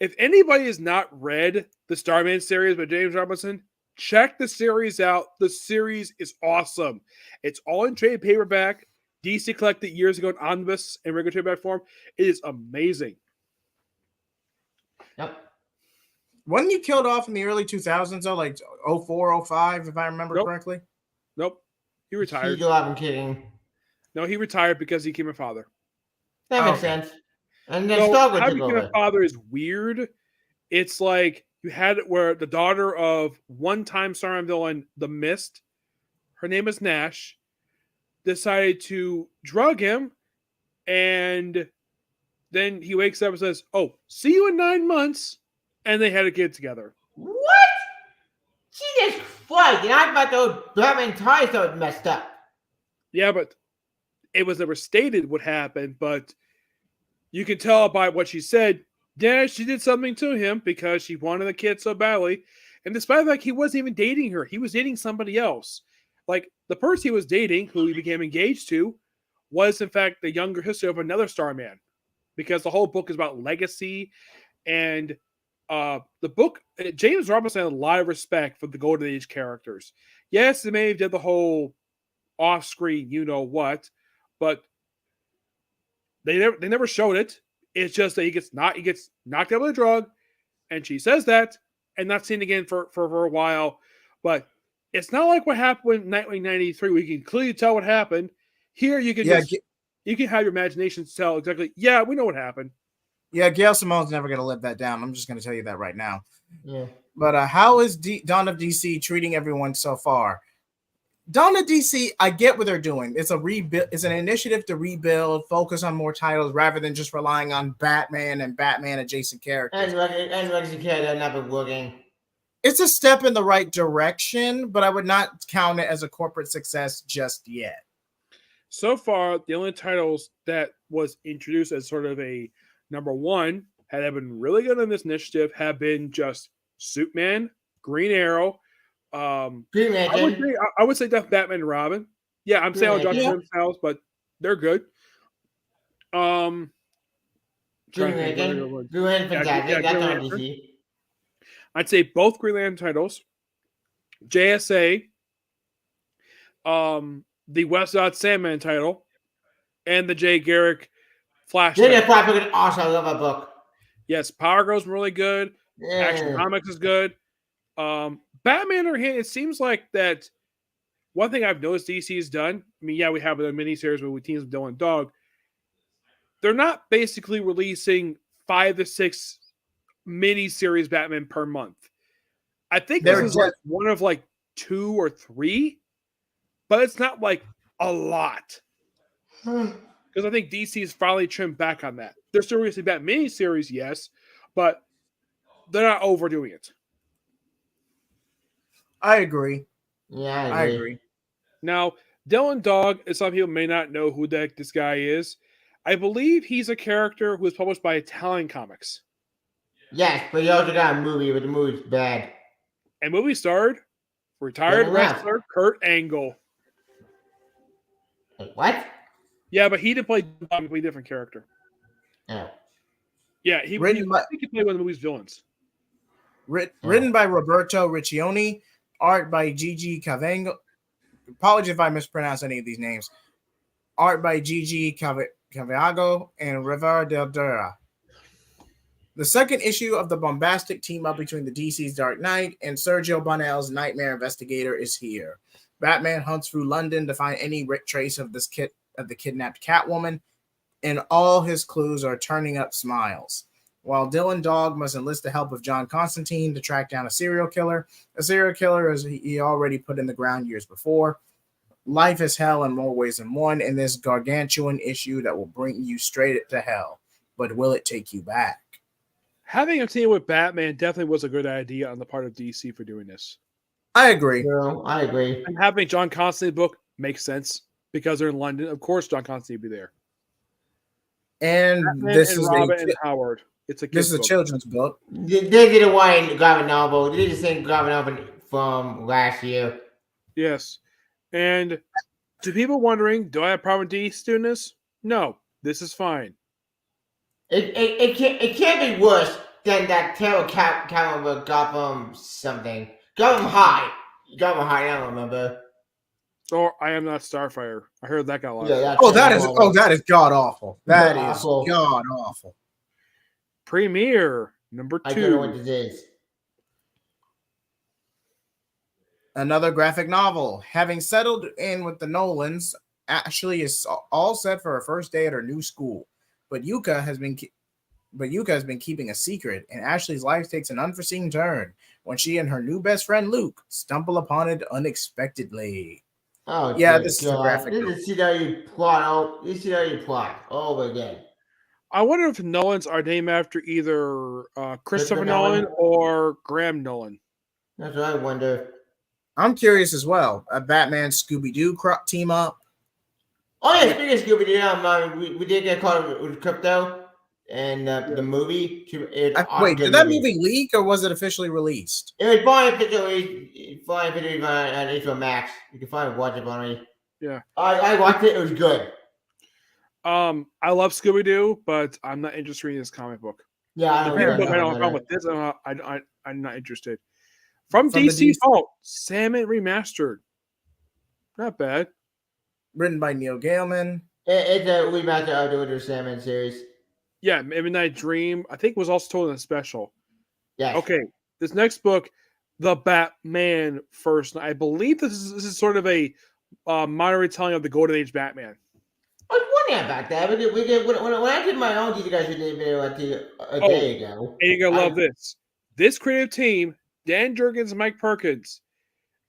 if anybody has not read the Starman series by James Robinson, check the series out. The series is awesome. It's all in trade paperback. DC collected years ago in omnibus and regular paperback form. It is amazing. Yep. Wasn't he killed off in the early 2000s, though? Like 04, 05, if I remember correctly? Nope. He retired. I'm kidding. No, he retired because he became a father. That makes sense. And then So Starwood how took becoming over. a father is weird. It's like you had it where the daughter of one-time Starman villain, The Mist, her name is Nash, decided to drug him, and then he wakes up and says, "Oh, see you in 9 months," and they had a kid together. What? Jesus Christ! And I thought those Batman ties that was messed up. Yeah, but it was never stated what happened, but you can tell by what she said. Yeah, she did something to him because she wanted a kid so badly. And despite the fact he wasn't even dating her, he was dating somebody else. Like, the person he was dating, who he became engaged to, was in fact the younger sister of another Starman. Because the whole book is about legacy. And the book, James Robinson had a lot of respect for the Golden Age characters. Yes, they may have did the whole off-screen, you know what, but they never showed it. It's just that he gets knocked out with a drug, and she says that, and not seen again for a while. But it's not like what happened in Nightwing 93. We can clearly tell what happened. Here you can you can have your imagination tell exactly. Yeah, we know what happened. Yeah, Gail Simone's never going to live that down. I'm just going to tell you that right now. Yeah. But how is Dawn of DC treating everyone so far? Dawn of DC, I get what they're doing. It's a rebuild. It's an initiative to rebuild, focus on more titles rather than just relying on Batman and Batman adjacent characters. And Legacy character not been working. It's a step in the right direction, but I would not count it as a corporate success just yet. So far, the only titles that was introduced as sort of a number one had been really good in this initiative have been just Superman, Green Arrow. Green Lantern. I would say Death Batman and Robin. Yeah, I'm saying Josh themselves, but they're good. Green Lantern. Green Lantern fantastic. That's on DC. I'd say both Green Lantern titles. JSA. The West Side Sandman title. And the Jay Garrick Flash. Yeah, Flash is awesome. I love that book. Yes, Power Girl's really good. Yeah. Action Comics is good. Batman, on the other hand, it seems like that one thing I've noticed DC has done. I mean, yeah, we have the miniseries with teams of Dylan Dog. They're not basically releasing 5 to 6 miniseries Batman per month. I think this is like one of like 2 or 3, but it's not like a lot. Because I think DC has finally trimmed back on that. They're still releasing Batman miniseries, yes, but they're not overdoing it. I agree. Yeah, I agree. Now, Dylan Dog, as some people may not know who the heck this guy is, I believe he's a character who was published by Italian Comics. Yes, but he also got a movie, but the movie's bad. And movie starred retired wrestler Kurt Angle. Wait, what? Yeah, but he didn't play a completely different character. Oh. Yeah, I think he played one of the movie's villains. Written by Roberto Riccioni, art by Gigi Cavango. Apologies if I mispronounce any of these names. Art by Gigi Cavango and Rivera del Dura. The second issue of the bombastic team-up between the DC's Dark Knight and Sergio Bonell's Nightmare Investigator is here. Batman hunts through London to find any trace of the kidnapped Catwoman, and all his clues are turning up smiles. While Dylan Dog must enlist the help of John Constantine to track down a serial killer as he already put in the ground years before. Life is hell in more ways than one in this gargantuan issue that will bring you straight to hell. But will it take you back? Having a team with Batman definitely was a good idea on the part of DC for doing this. I agree. No, I agree. And having John Constantine book makes sense because they're in London. Of course, John Constantine would be there. And Batman this and is Robin and Howard. It's a this kid's is a book. children's book. They did a one in graphic novel. They did the same graphic novel from last year. Yes. And to people wondering, do I have a problem with DC doing this? No, this is fine. It can't be worse than that terrible calendar Gotham something. Gotham High. Gotham High, I don't remember. Or I Am Not Starfire. I heard that got a lot Yeah, of that's Oh, that is horrible. that is god awful. That God is awful. god awful. Premiere number 2. I don't know what this is. Another graphic novel. Having settled in with the Nolans, Ashley is all set for her first day at her new school, but Yuka has been keeping a secret, and Ashley's life takes an unforeseen turn when she and her new best friend Luke stumble upon it unexpectedly. Oh, Yeah, dear this is a God. graphic This novel. is CW plot. Oh, this is CW plot all over again. I wonder if the Nolans are named after either Christopher Christopher Nolan Nolan? or Graham Nolan. That's what I wonder. I'm curious as well. A Batman Scooby-Doo team up. Oh yeah, speaking of Scooby-Doo, we did get caught with crypto and the movie. Wait, did that movie leak or was it officially released? It was fine officially on HBO Max. You can find watch it on me. Yeah. I watched it. It was good. I love Scooby Doo, but I'm not interested in this comic book. Yeah, I The don't comic book I know. don't have a problem with this. I'm not interested. From DC Vault, Salmon Remastered. Not bad. Written by Neil Gaiman. It's a remaster of the Winter Salmon series. Yeah, Midnight Dream. I think was also told in a special. Yes. Okay, this next book, The Batman First. I believe this is sort of a modern retelling of the Golden Age Batman. I was wondering about that. When I did my own you guys did a video a day ago. And you're gonna love this. This creative team, Dan Jurgens and Mike Perkins.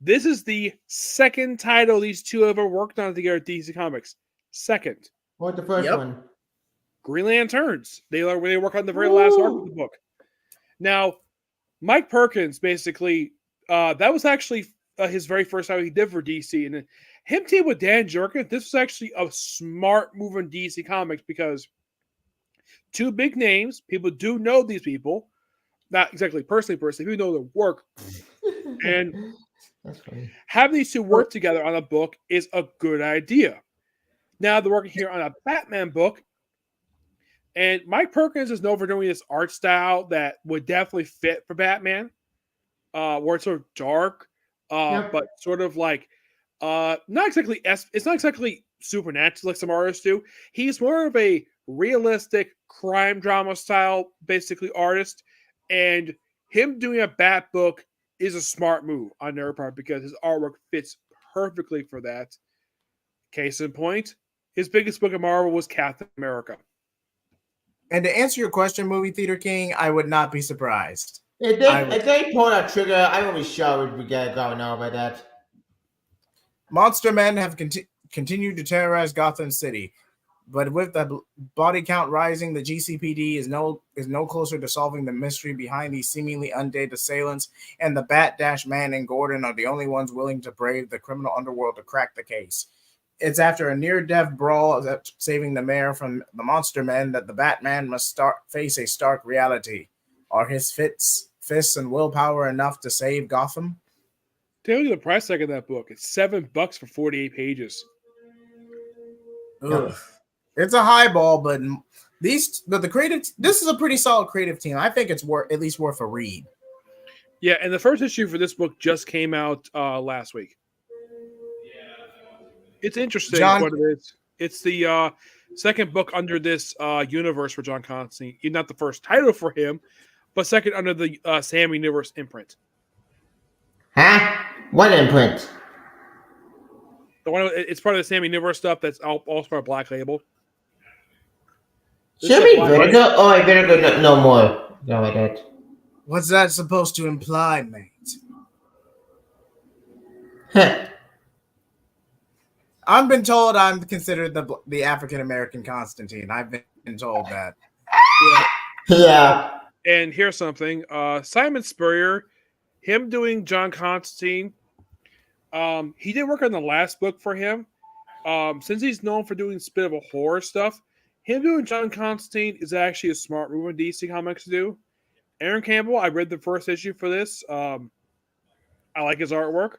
This is the second title these two ever worked on together at DC Comics. Second. What the first one? Green Lanterns. They work on the very last arc of the book. Now, Mike Perkins basically that was actually his very first time he did for DC, and him team with Dan Jurgens. This was actually a smart move in DC Comics because two big names. People do know these people, not exactly personally, people know their work, and having these two work together on a book is a good idea. Now they're working here on a Batman book, and Mike Perkins is known for doing this art style that would definitely fit for Batman, where it's sort of dark, but sort of like not exactly it's not exactly supernatural like some artists do. He's more of a realistic crime drama style, basically artist, and him doing a Bat book is a smart move on their part because his artwork fits perfectly for that. Case in point, his biggest book of Marvel was Captain America. And to answer your question, Movie Theater King, I would not be surprised. If they pull that trigger, I won't be sure we get going on about that. Monster Men have continued to terrorize Gotham City, but with the body count rising, the GCPD is no closer to solving the mystery behind these seemingly undead assailants, and the Bat-Man and Gordon are the only ones willing to brave the criminal underworld to crack the case. It's after a near-death brawl saving the mayor from the Monster Men that the Batman must face a stark reality. Are his fists and willpower enough to save Gotham? Tell you the price tag of that book. It's $7 for 48 pages. Ugh. It's a high ball, but this is a pretty solid creative team. I think it's at least worth a read. Yeah, and the first issue for this book just came out last week. It's interesting what it is. It's the second book under this universe for John Constantine. Not the first title for him, but second under the Sam Universe imprint. Huh? What imprint? The one it's part of the Sam Universe stuff that's also part of Black Label. Should we Vertigo? Oh, I better go no more. No, I don't. What's that supposed to imply, mate? I've been told I'm considered the African American Constantine. I've been told that. Yeah. And here's something. Simon Spurrier, him doing John Constantine He did work on the last book for him. Since he's known for doing a bit of a horror stuff, him doing John Constantine is actually a smart move in DC Comics to do. Aaron Campbell, I read the first issue for this. I like his artwork.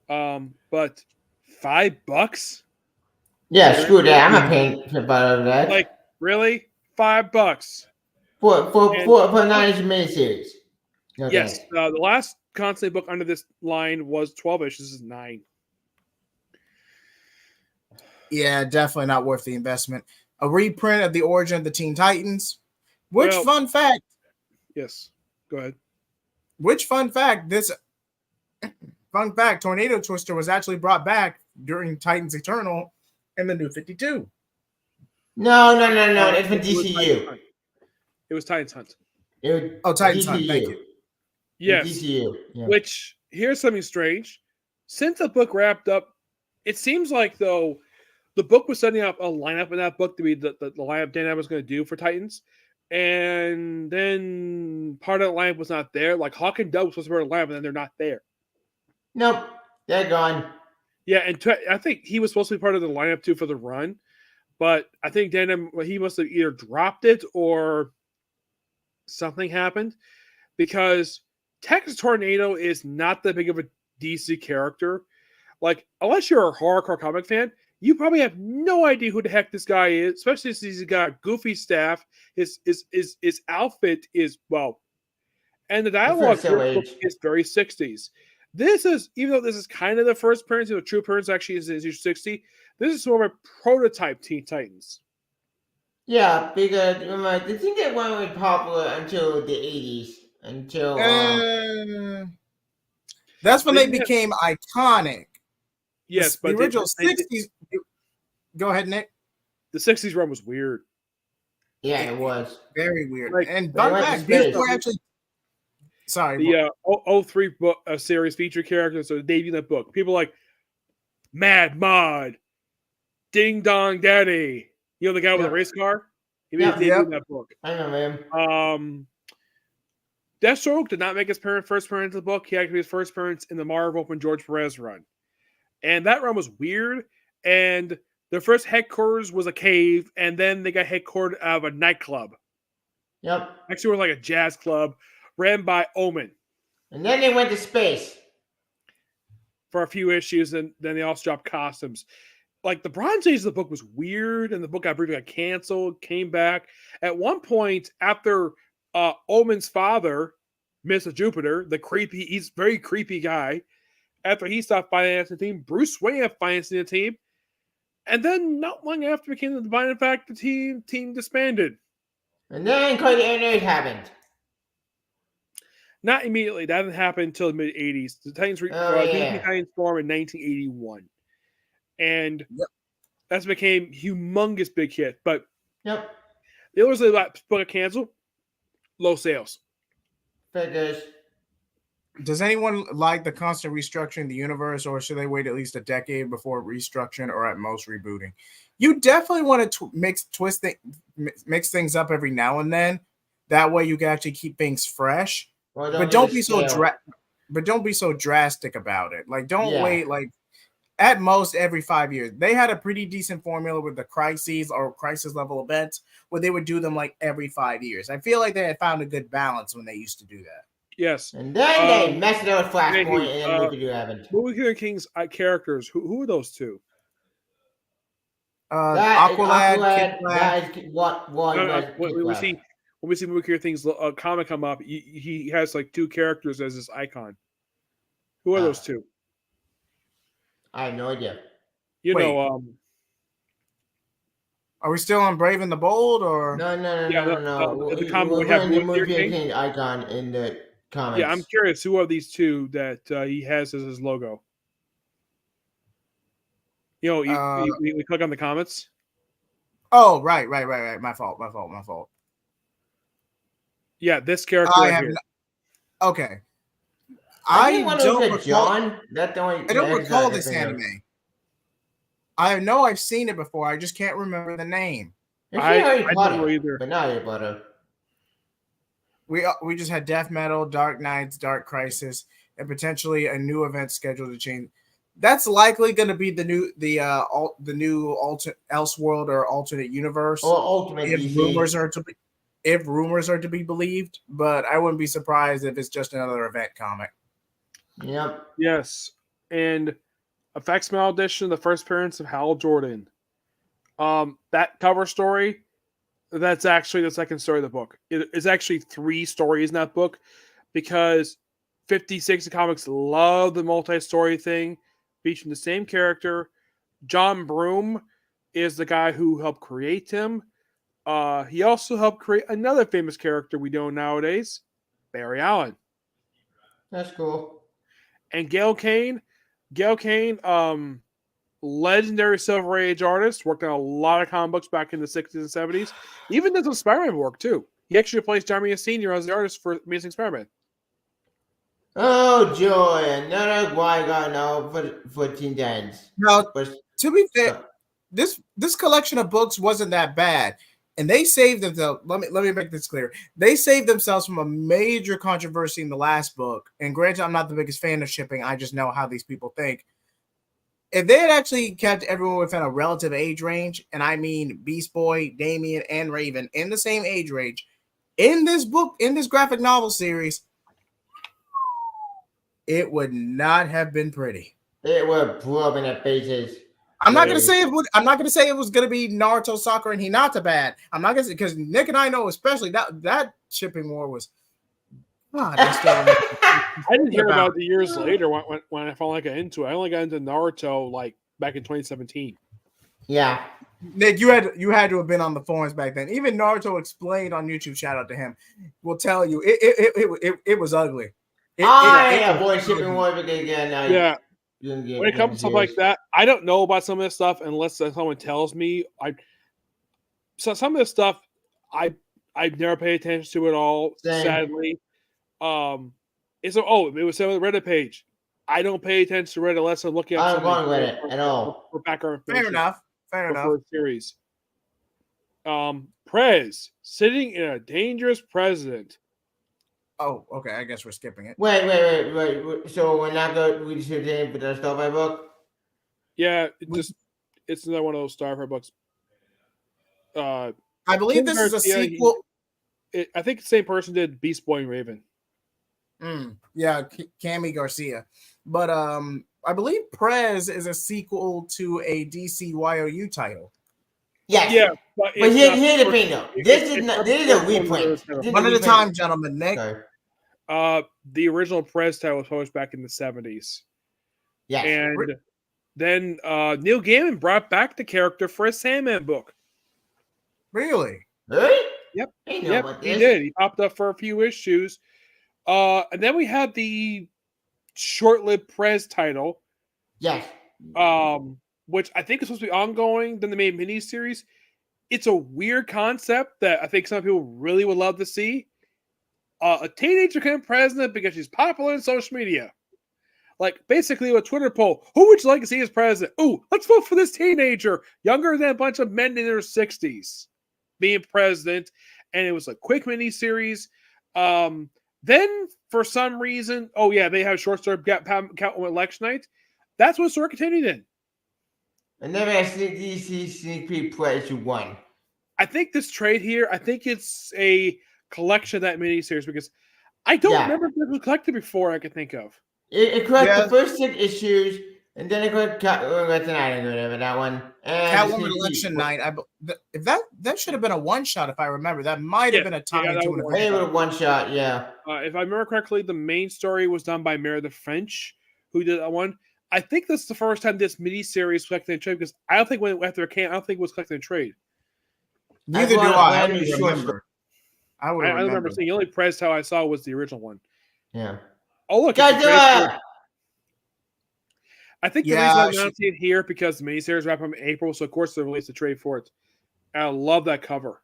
But $5? Yeah, screw that. I'm not paying for that. Like, really? $5 for 9 miniseries. No, yes, the last Constantine book under this line was 12 issues. This is 9. Yeah, definitely not worth the investment. A reprint of the origin of the Teen Titans. Which fun fact? Yes, go ahead. Which fun fact? Fun fact: Tornado Twister was actually brought back during Titans Eternal in the New 52. No. It's from DCU. It was Titans Hunt. Titans Hunt. Thank you. Yes. DCU. Yeah. Which, here's something strange. Since the book wrapped up, it seems like, though, the book was setting up a lineup in that book to be the lineup Dan was going to do for Titans. And then part of the lineup was not there. Like, Hawk and Dove was supposed to be in the lineup, and then they're not there. Nope. They're gone. Yeah, and I think he was supposed to be part of the lineup, too, for the run. But I think Dan, he must have either dropped it or something happened. Because Texas Tornado is not that big of a DC character. Like, unless you're a hardcore comic fan, you probably have no idea who the heck this guy is, especially since he's got goofy staff. His outfit is, well, and the dialogue is very 60s. This is, even though this is kind of the first appearance, the true appearance actually is issue 60, this is more of a prototype Teen Titans. Yeah, because the thing that went popular until the 80s. That's when they became iconic. Yes, but the original 60s. Go ahead, Nick. The 60s run was weird. Yeah, it was very weird. Like, and these were actually. Sorry, the 03 book series featured characters. So debut in that book. People like Mad Mod, Ding Dong Daddy. You know the guy with the race car. He made his debut in that book. I know him. Deathstroke did not make his first appearance in the book. He actually made his first appearance in the Marv Open George Perez run. And that run was weird. And their first headquarters was a cave. And then they got headquartered out of a nightclub. Yep. Actually, it was like a jazz club ran by Omen. And then they went to space. For a few issues. And then they also dropped costumes. Like, the Bronze Age of the book was weird. And the book briefly got canceled. Came back. At one point, after Omen's father, Mr. Jupiter, he's a very creepy guy. After he stopped financing the team, Bruce Wayne financing the team. And then not long after became the Divine Fact, the team disbanded. And then Incarnate happened. Not immediately. That didn't happen until the mid-'80s. The Titans Titans formed in 1981. And that became humongous big hit. But the other was that book canceled. Low sales. Figures. Does anyone like the constant restructuring the universe, or should they wait at least a decade before restructuring or at most rebooting? You definitely want to mix things up every now and then. That way you can actually keep things fresh. But don't be so drastic about it. Like, don't wait like at most every 5 years. They had a pretty decent formula with the crises or crisis level events where they would do them like every 5 years. I feel like they had found a good balance when they used to do that. Yes. And then they messed it up with Flashpoint and then you haven't. Movie King's characters, who are those two? Aqualad, when we see Movie King Things comic come up, he has like two characters as his icon. Who are those two? I have no idea. Are we still on Brave and the Bold, or no? The comic we have Movie King icon in the comics. Yeah, I'm curious. Who are these two that he has as his logo? We click on the comments. Oh, right. My fault. Yeah, this character here. Okay. I don't recall this anime. I know I've seen it before. I just can't remember the name. I don't know either. But not Harry Potter. We just had Death Metal, Dark Knights, Dark Crisis. and potentially a new event scheduled to change. That's likely going to be the new Elseworld or alternate universe Or Ultimate if DC. rumors are to be believed. But I wouldn't be surprised if it's just another event comic. Yep. Yes, and Effects Mail Edition, the first appearance of Hal Jordan. That cover story, that's actually the second story of the book. It's actually 3 stories in that book because 50-60 Comics love the multi-story thing, featuring the same character. John Broome is the guy who helped create him. He also helped create another famous character we know nowadays, Barry Allen. That's cool. And Gail Kane, legendary Silver Age artist, worked on a lot of comic books back in the 60s and 70s. Even did some Spider-Man work, too. He actually replaced Jeremy Sr. as the artist for Amazing Spider-Man. Oh, joy. Another Qui-Gon out for Teen Titans. Now, But, to be fair, this collection of books wasn't that bad, and they saved themselves. Let me make this clear. They saved themselves from a major controversy in the last book. And granted, I'm not the biggest fan of shipping. I just know how these people think. If they had actually kept everyone within a relative age range, and I mean Beast Boy, Damien, and Raven in the same age range, in this book, in this graphic novel series, it would not have been pretty. it would blow up in their faces. I'm not gonna say it would. I'm not gonna say it was gonna be Naruto, Sakura, and Hinata bad. I'm not gonna say because Nick and I know especially that shipping war was. God, I didn't hear about it years later when I finally got into it. I only got into Naruto like back in 2017. Yeah. Nick, you had to have been on the forums back then. Even Naruto explained on YouTube. Shout out to him. Will tell you it was ugly. I avoid shipping war because again, yeah. When it comes to stuff like that, I don't know about some of this stuff unless someone tells me. So some of this stuff I've never paid attention to at all. Same. Sadly, it was on the Reddit page. I don't pay attention to Reddit unless I'm looking at. I don't go on Reddit at all. For background information. Fair enough. For a series. Prez sitting in a dangerous president. Oh, okay. I guess we're skipping it. Wait. So we're not going to read the name for the Starfire book? Yeah, it's another one of those Starfire books. I believe this is a sequel. I think the same person did Beast Boy and Raven. Yeah, Cami Garcia. But I believe Prez is a sequel to a DC YOU title. Yes. Yeah, but here's the thing though. This is a reprint. One at a time, gentlemen. Nick. Sorry. The original Prez title was published back in the 70s. Yes. And then Neil Gaiman brought back the character for a Sandman book. Really? Yep. He did. He popped up for a few issues. And then we had the short-lived Prez title. Yes. Which I think is supposed to be ongoing. Then they made a miniseries. It's a weird concept that I think some people really would love to see. A teenager became president because she's popular in social media. Like basically a Twitter poll. Who would you like to see as president? Ooh, let's vote for this teenager, younger than a bunch of men in their 60s, being president. And it was a quick miniseries. Then for some reason, they have short story Catwoman election night. That's what story continued in. I never had DC sneak peek play issue 1. I think this trade here, I think it's a collection of that miniseries because I don't remember if it was collected before I could think of. It collected the first 6 issues, and then it collected Catwoman tonight or whatever, that one. And Catwoman election night. If that should have been a one shot, if I remember. That might have been a time to an event. It was a one shot, yeah. If I remember correctly, the main story was done by Meredith French, who did that one. I think this is the first time this miniseries was collected in trade because I don't think after it came, I don't think it was collected in trade. Neither do I. I remember seeing the only Prez how I saw was the original one. Yeah. Oh look, I think the reason I'm not seeing it here because the miniseries wrap up in April, so of course they released the trade for it. And I love that cover.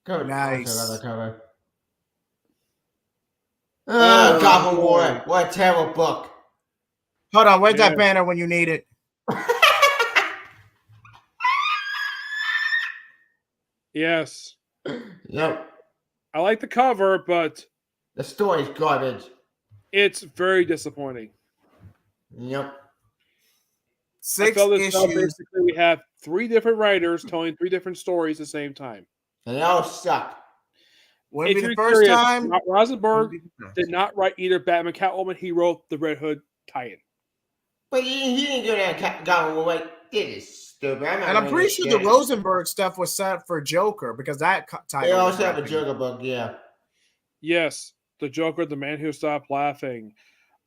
Nice. I love that cover. Goblin War. What a terrible book. Hold on, where's that banner when you need it? Yes. Yep. I like the cover, but the story's garbage. It's very disappointing. Yep. I 6 felt as though issues. basically we have 3 different writers telling 3 different stories at the same time. And they all suck. Wouldn't If be the you're first curious, time. Rosenberg Wouldn't be the first. did not write either Batman Catwoman. He wrote the Red Hood tie-in. But he didn't go down and go like, this is stupid. I'm not And I'm reading pretty this sure shit. the Rosenberg stuff was set up for Joker because that title. They was also have a wrapping. Joker book, yeah. Yes, The Joker, The Man Who Stopped Laughing.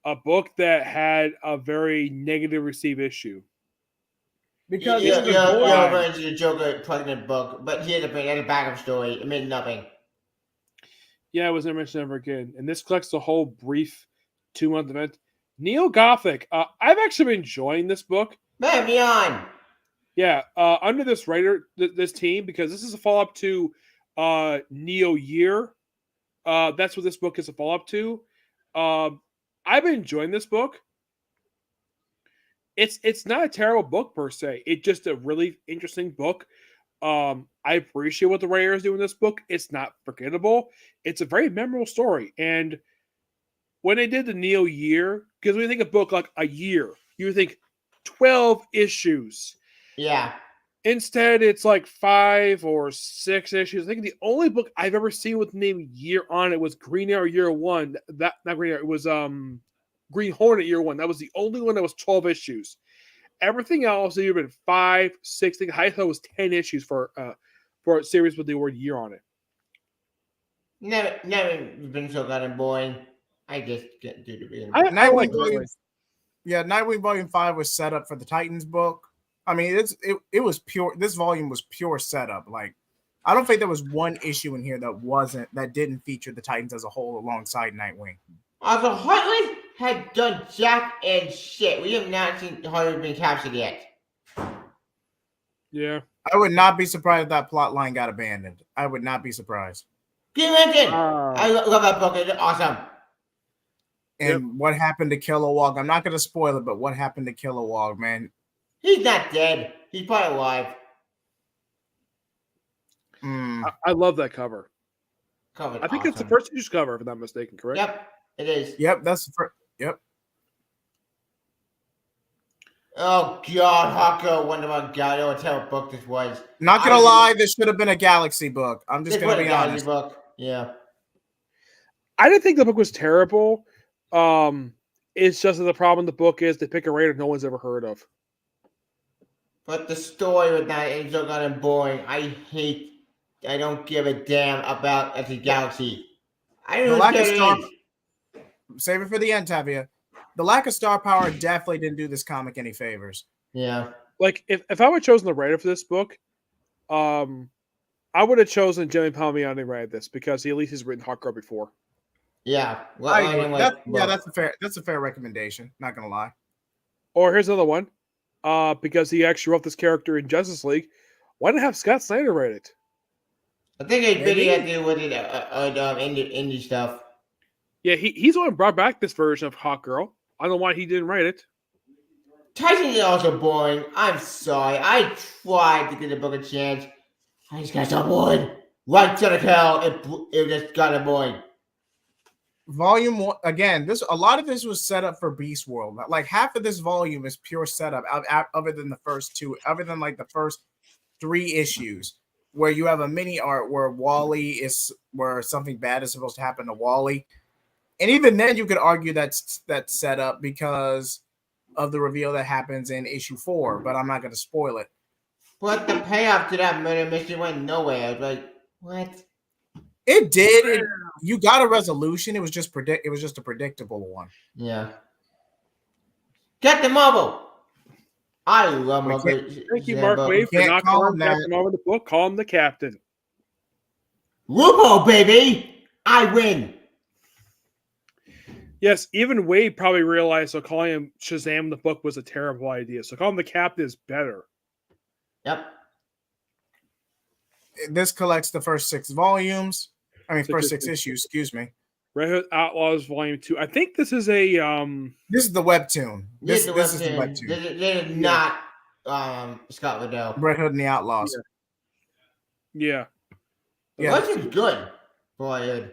A book that had a very negative received issue. Because yeah, it was yeah, a boy. yeah, but it's a Joker pregnant book, but he had a backup story. It meant nothing. Yeah, it was never mentioned ever again. And this collects the whole brief 2-month event. Neo Gothic. I've actually been enjoying this book. Man, Beyond. Yeah, under this writer, this team, because this is a follow up to Neo Year. That's what this book is a follow up to. I've been enjoying this book. It's not a terrible book per se. It's just a really interesting book. I appreciate what the writer is doing in this book. It's not forgettable. It's a very memorable story. And when they did the Neo Year, because when you think of a book like a year, you would think 12 issues. Yeah. Instead, it's like 5 or 6 issues. I think the only book I've ever seen with the name Year on it was Green Arrow Year 1. That not Green Arrow, it was Green Hornet Year 1. That was the only one that was 12 issues. Everything else has either been 5, 6. I think the highest was 10 issues for a series with the word year on it. Never been so goddamn boring. I just can't do the beginning. I like it. Nightwing Volume 5 was set up for the Titans book. I mean, it was pure. This volume was pure setup. Like, I don't think there was one issue in here that didn't feature the Titans as a whole alongside Nightwing. Also, Heartless had done jack and shit. We have not seen Heartless being captured yet. Yeah. I would not be surprised if that plot line got abandoned. I would not be surprised. Green Lantern! I love that book. It's awesome. And what happened to Kilowog? I'm not going to spoil it, but what happened to Kilowog, man? He's not dead. He's probably alive. I love that cover. Covered I think awesome. it's the first issue's cover, if I'm not mistaken, correct? Yep, it is. Yep, that's the first. Yep. Oh, God, Hawko, Wonder Woman, God, what a terrible book this was. Not going to lie, this should have been a Galaxy book. I'm just going to be honest. Book. Yeah. I didn't think the book was terrible. It's just that the problem with the book is they pick a writer no one's ever heard of. But the story with that is so goddamn boring. I don't give a damn about the Galaxy. I don't know what it is. Save it for the end, Tavia. The lack of star power definitely didn't do this comic any favors. Yeah. Like, if I would have chosen the writer for this book, I would have chosen Jimmy Palmiotti to write this because he at least has written Hawkgirl before. Yeah. Well, that's a fair recommendation. Not gonna lie. Or here's another one. Because he actually wrote this character in Justice League. Why not have Scott Snyder write it? I think it really had to do with it, indie stuff. Yeah, he's the one who brought back this version of Hawkgirl. I don't know why he didn't write it. Tyson is also boring. I'm sorry. I tried to give the book a chance. I just got so bored. Right to the hell, it just got boring. Volume 1 again. A lot of this was set up for Beast World. Like half of this volume is pure setup, other than the first 2, other than like the first 3 issues, where you have a mini art where where something bad is supposed to happen to Wally, and even then you could argue that's set up because of the reveal that happens in issue 4. But I'm not going to spoil it. But the payoff to that murder mystery went nowhere. I was like, what? It did. You got a resolution. It was just a predictable one. Yeah. Captain Marvel. I love Marvel. Thank you, Mark Wade, for not calling Captain Marvel the book. Call him the Captain. Lupo, baby. I win. Yes, even Wade probably realized so calling him Shazam the book was a terrible idea. So calling him the Captain is better. Yep. This collects the first 6 volumes. First 6 issues, excuse me. Red Hood Outlaws Volume 2. I think this is a This is the webtoon. This is the webtoon. This is not Scott Liddell. Red Hood and the Outlaws. Yeah. The webtoon's good. Boy,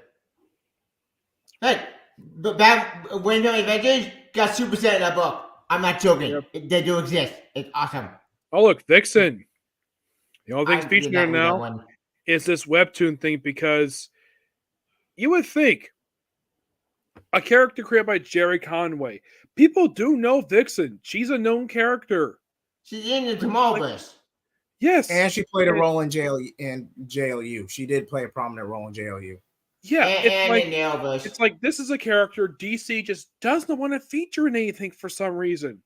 hey. When the Avengers got Super Saiyan in that book. I'm not joking. They do exist. It's awesome. Oh, look, Vixen. The only thing I featured did not there read that now one. is this webtoon thing because you would think a character created by Jerry Conway. People do know Vixen. She's a known character. She's in the Tomorrowverse. Yes. And she played a role in JLU. She did play a prominent role in JLU. Yeah, And in the Arrowverse. it's like this is a character DC just doesn't want to feature in anything for some reason.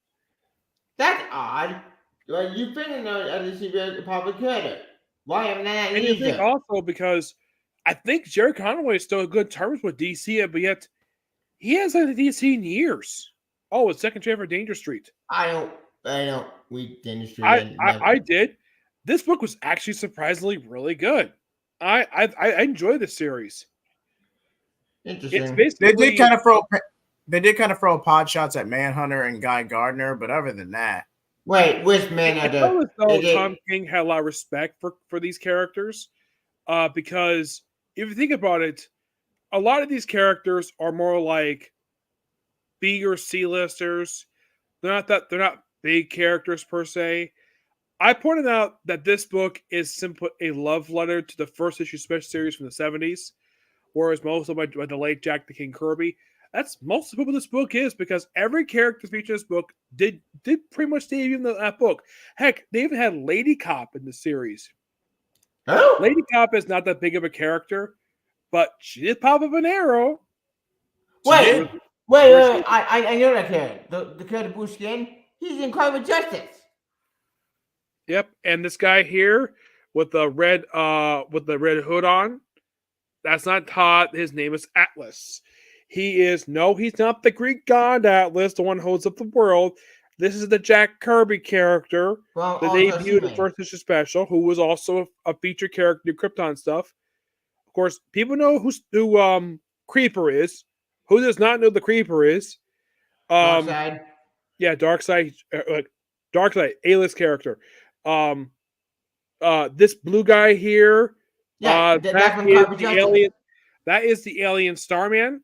That's odd. Well, you've been in the CBS public credit. Why haven't I And you think also because I think Jerry Conway is still in good terms with DC, but yet he hasn't had DC in years. Oh, it's second trade for Danger Street. I don't read Danger Street. I did. This book was actually surprisingly really good. I enjoyed this series. Interesting. It's basically They did kind of throw pod shots at Manhunter and Guy Gardner, but other than that, wait, which I Manhunter? felt as though Tom King had a lot of respect for these characters, because if you think about it, a lot of these characters are more like B or C listers. They're not big characters per se. I pointed out that this book is simply a love letter to the first issue special series from the 70s, whereas most of by the late Jack the King Kirby. That's most of what this book is because every character featured in this book did pretty much debut in that book. Heck, they even had Lady Cop in the series. Oh? Lady Cop is not that big of a character, but she did pop up an arrow. Wait, I know that character. The character Bruce Skin. He's in Crime and Justice. Yep, and this guy here with the red hood on, that's not Todd. His name is Atlas. He's not the Greek god Atlas, the one who holds up the world. This is the Jack Kirby character, the debut of the first issue special, who was also a featured character in Krypton stuff. Of course, people know who Creeper is. Who does not know the Creeper is? Darkseid. Yeah, Darkseid, A-list character. This blue guy here. Yeah, that is the alien Starman,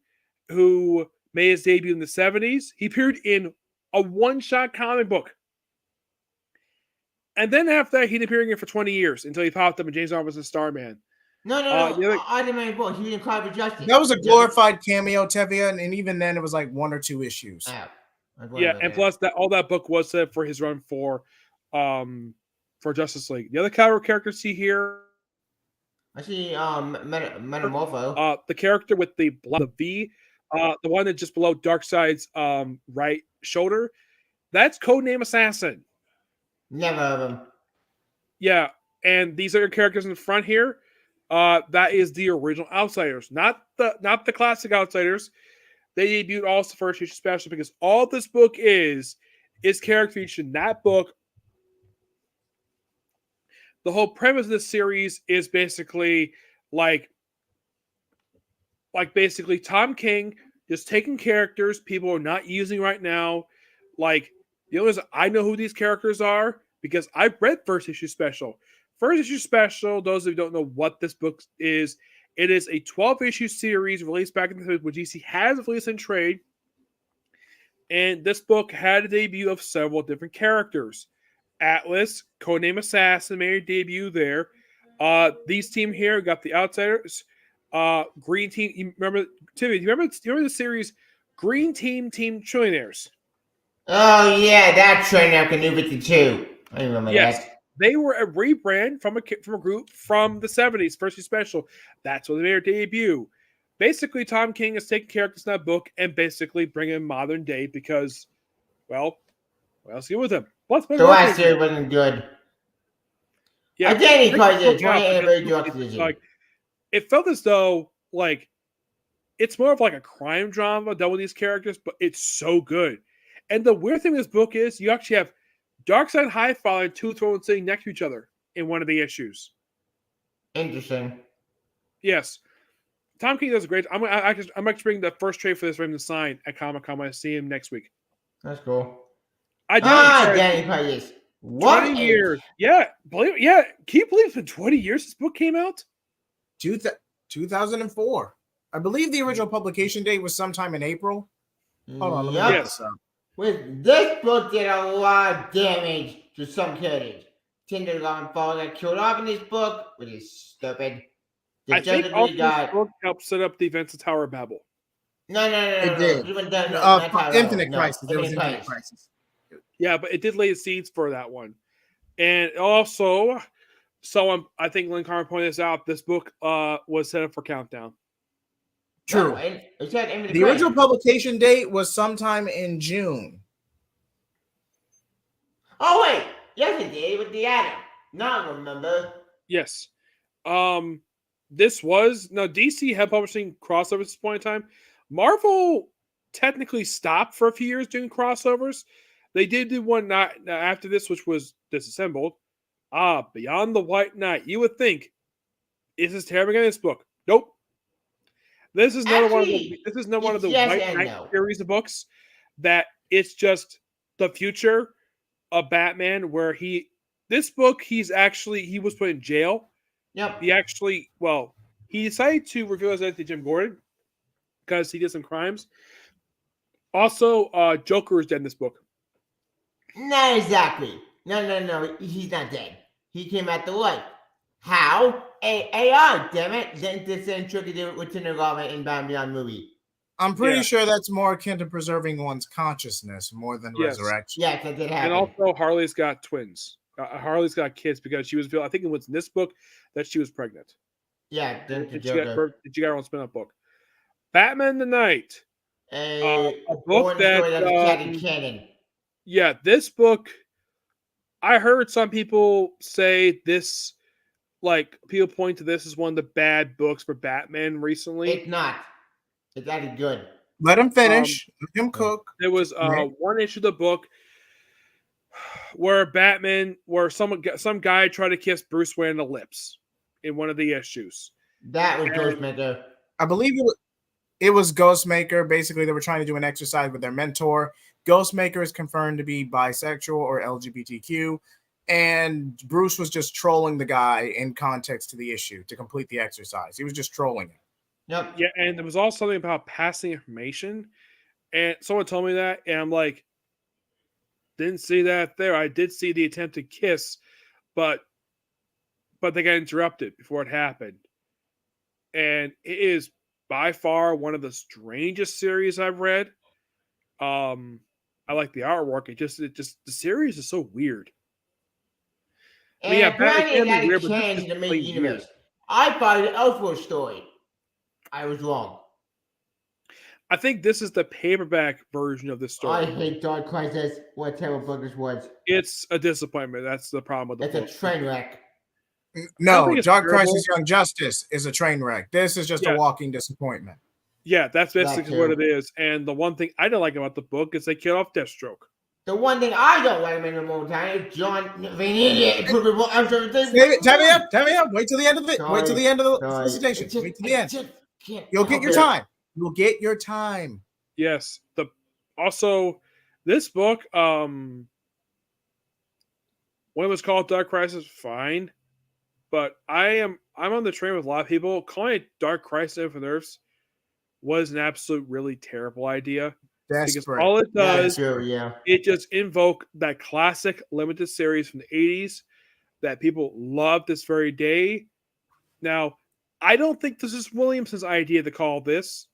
who made his debut in the 70s. He appeared in a one-shot comic book. And then after that, he'd been appearing in for 20 years until he popped up in James Robinson's Starman. No. I didn't mean book. He was in Crime and Justice. That was a glorified cameo, Tevia, and even then it was like 1 or 2 issues. Yeah, and plus all that book was set for his run for Justice League. The other character see here. I see Metamorpho. The character with the V, the one that just below Darkseid's right shoulder. That's Codename Assassin. Never heard of him. Yeah, and these other characters in the front here, that is the original Outsiders, not the classic Outsiders. They debuted also first issue special because all this book is character featured in that book. The whole premise of this series is basically like basically Tom King just taking characters people are not using right now. Like the only reason I know who these characters are because I've read first issue special. First issue special, those of you who don't know what this book is, it is a 12-issue series released back in the 70s, which DC has released in trade. And this book had a debut of several different characters. Atlas, Codename Assassin, made a debut there. These team here got the Outsiders. Green Team, you remember, Timmy, do you remember the series Green Team Trillionaires? Oh, yeah, that Trillionaire can do 52. I remember that. They were a rebrand from a group from the 70s, first issue special. That's what they made their debut. Basically, Tom King is taking characters in that book and basically bringing modern day because, well, what else do you do with them? The last series wasn't good. Yeah, I think because the 20th edition. Like, it felt as though like it's more of like a crime drama done with these characters, but it's so good. And the weird thing with this book is you actually have Darkseid, Highfire, and Two Thrones sitting next to each other in one of the issues. Interesting. Yes. Tom King does a great. I'm actually bringing the first trade for this for him to sign at Comic-Con. I see him next week. That's cool. Danny Payes. 20 years. Yeah. Can you believe it's been 20 years this book came out? 2004. I believe the original publication date was sometime in April. Hold on, let me Yep. look this up. With this book did a lot of damage to some characters. Tinderlong Fall got killed off in this book, which is stupid. The I think Jessica also Green got this book helped set up the events of Tower of Babel. no. It did. Even done, no, not Tower Infinite no, Crisis. There was Infinite Infinite Crisis. Crisis. Yeah, but it did lay the seeds for that one. And also, someone, I think Lynn Carmen pointed this out, this book was set up for Countdown. True. No, it said Infinite The original Crisis. publication date was sometime in June. Oh wait, yes it did with the Atom. Now I remember. Yes. This was, now DC had publishing crossovers at this point in time. Marvel technically stopped for a few years doing crossovers. They did do one not after this, which was disassembled. Beyond the White Knight. You would think, is this terrible again? This book? Nope. This is another one of the. This is another one of the yes White and Knight no. series of books that it's just the future of Batman. Where this book, he was put in jail. Yep. He decided to reveal his identity to Jim Gordon because he did some crimes. Also, Joker is dead in this book. Not exactly. No. He's not dead. He came out to life. How? AI, damn it. Then this then trick to do it with Tindergarten in Batman Beyond movie. I'm pretty sure that's more akin to preserving one's consciousness more than resurrection. Yes, that did happen. And also, Harley's got twins. Harley's got kids because she was. I think it was in this book that she was pregnant. Yeah, She got her own spin-off book. Batman the Knight. A book that canon. Yeah, this book. I heard some people say this. Like, people point to this as one of the bad books for Batman recently. It's not. It's actually good. Let him finish. Let him cook. There was one issue of the book where some guy tried to kiss Bruce Wayne on the lips in one of the issues. That was Ghostmaker. I believe it was Ghostmaker. Basically, they were trying to do an exercise with their mentor. Ghostmaker is confirmed to be bisexual or LGBTQ. And Bruce was just trolling the guy in context to the issue to complete the exercise. He was just trolling it. Yep. Yeah, and there was also something about passing information. And someone told me that, and I'm like, didn't see that there. I did see the attempted kiss, but they got interrupted before it happened. And it is by far one of the strangest series I've read. I like the artwork. It just the series is so weird. And apparently it got a change in the main universe. I thought it was an Elseworld story. I was wrong. I think this is the paperback version of this story. I hate Dark Crisis. What terrible book this was. It's a disappointment. That's the problem with the book. It's a train wreck. No, Dark Crisis Young Justice is a train wreck. This is just a walking disappointment. Yeah, that's basically what it is. And the one thing I don't like about the book is they kill off Deathstroke. The one thing I don't like in the more time is John Van Idiot. Tell me up. Wait till the end of it. Wait till the end of the solicitation. Wait till the end. You'll get your time. You'll get your time. Yes. Also, this book, when it was called Dark Crisis, fine. But I'm on the train with a lot of people. Calling it Dark Crisis Infinite Earths was an absolute really terrible idea. Because all it does, it just invoke that classic limited series from the 80s that people love this very day. Now, I don't think this is Williamson's idea to call this,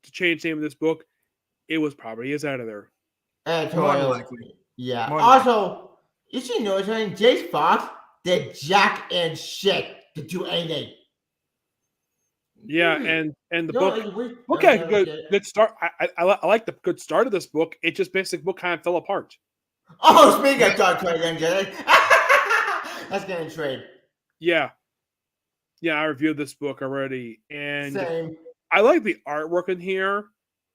to change the name of this book. It was probably his editor. Yeah. Also, you should know something. Jace Fox did jack and shit to do anything. Yeah, and the book had a good start. I like the good start of this book. It just basically book kind of fell apart. Oh, speaking of Dark Crisis, that's getting trade. Yeah, I reviewed this book already, and Same. I like the artwork in here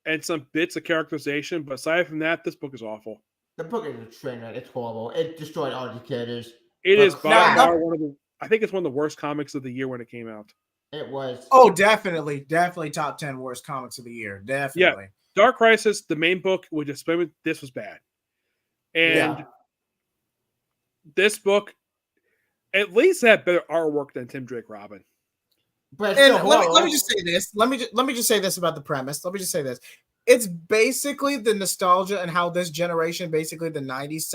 and some bits of characterization. But aside from that, this book is awful. The book is a train wreck. It's horrible. It destroyed all the characters. It is by far one of the. I think it's one of the worst comics of the year when it came out. It was. Oh, definitely top 10 worst comics of the year. Definitely. Yeah. Dark Crisis, the main book, would explain this was bad. And this book at least had better artwork than Tim Drake Robin. but it's And still let me horrible. just say this. Let me just say this about the premise. Let me just say this. It's basically the nostalgia and how this generation, basically the '90s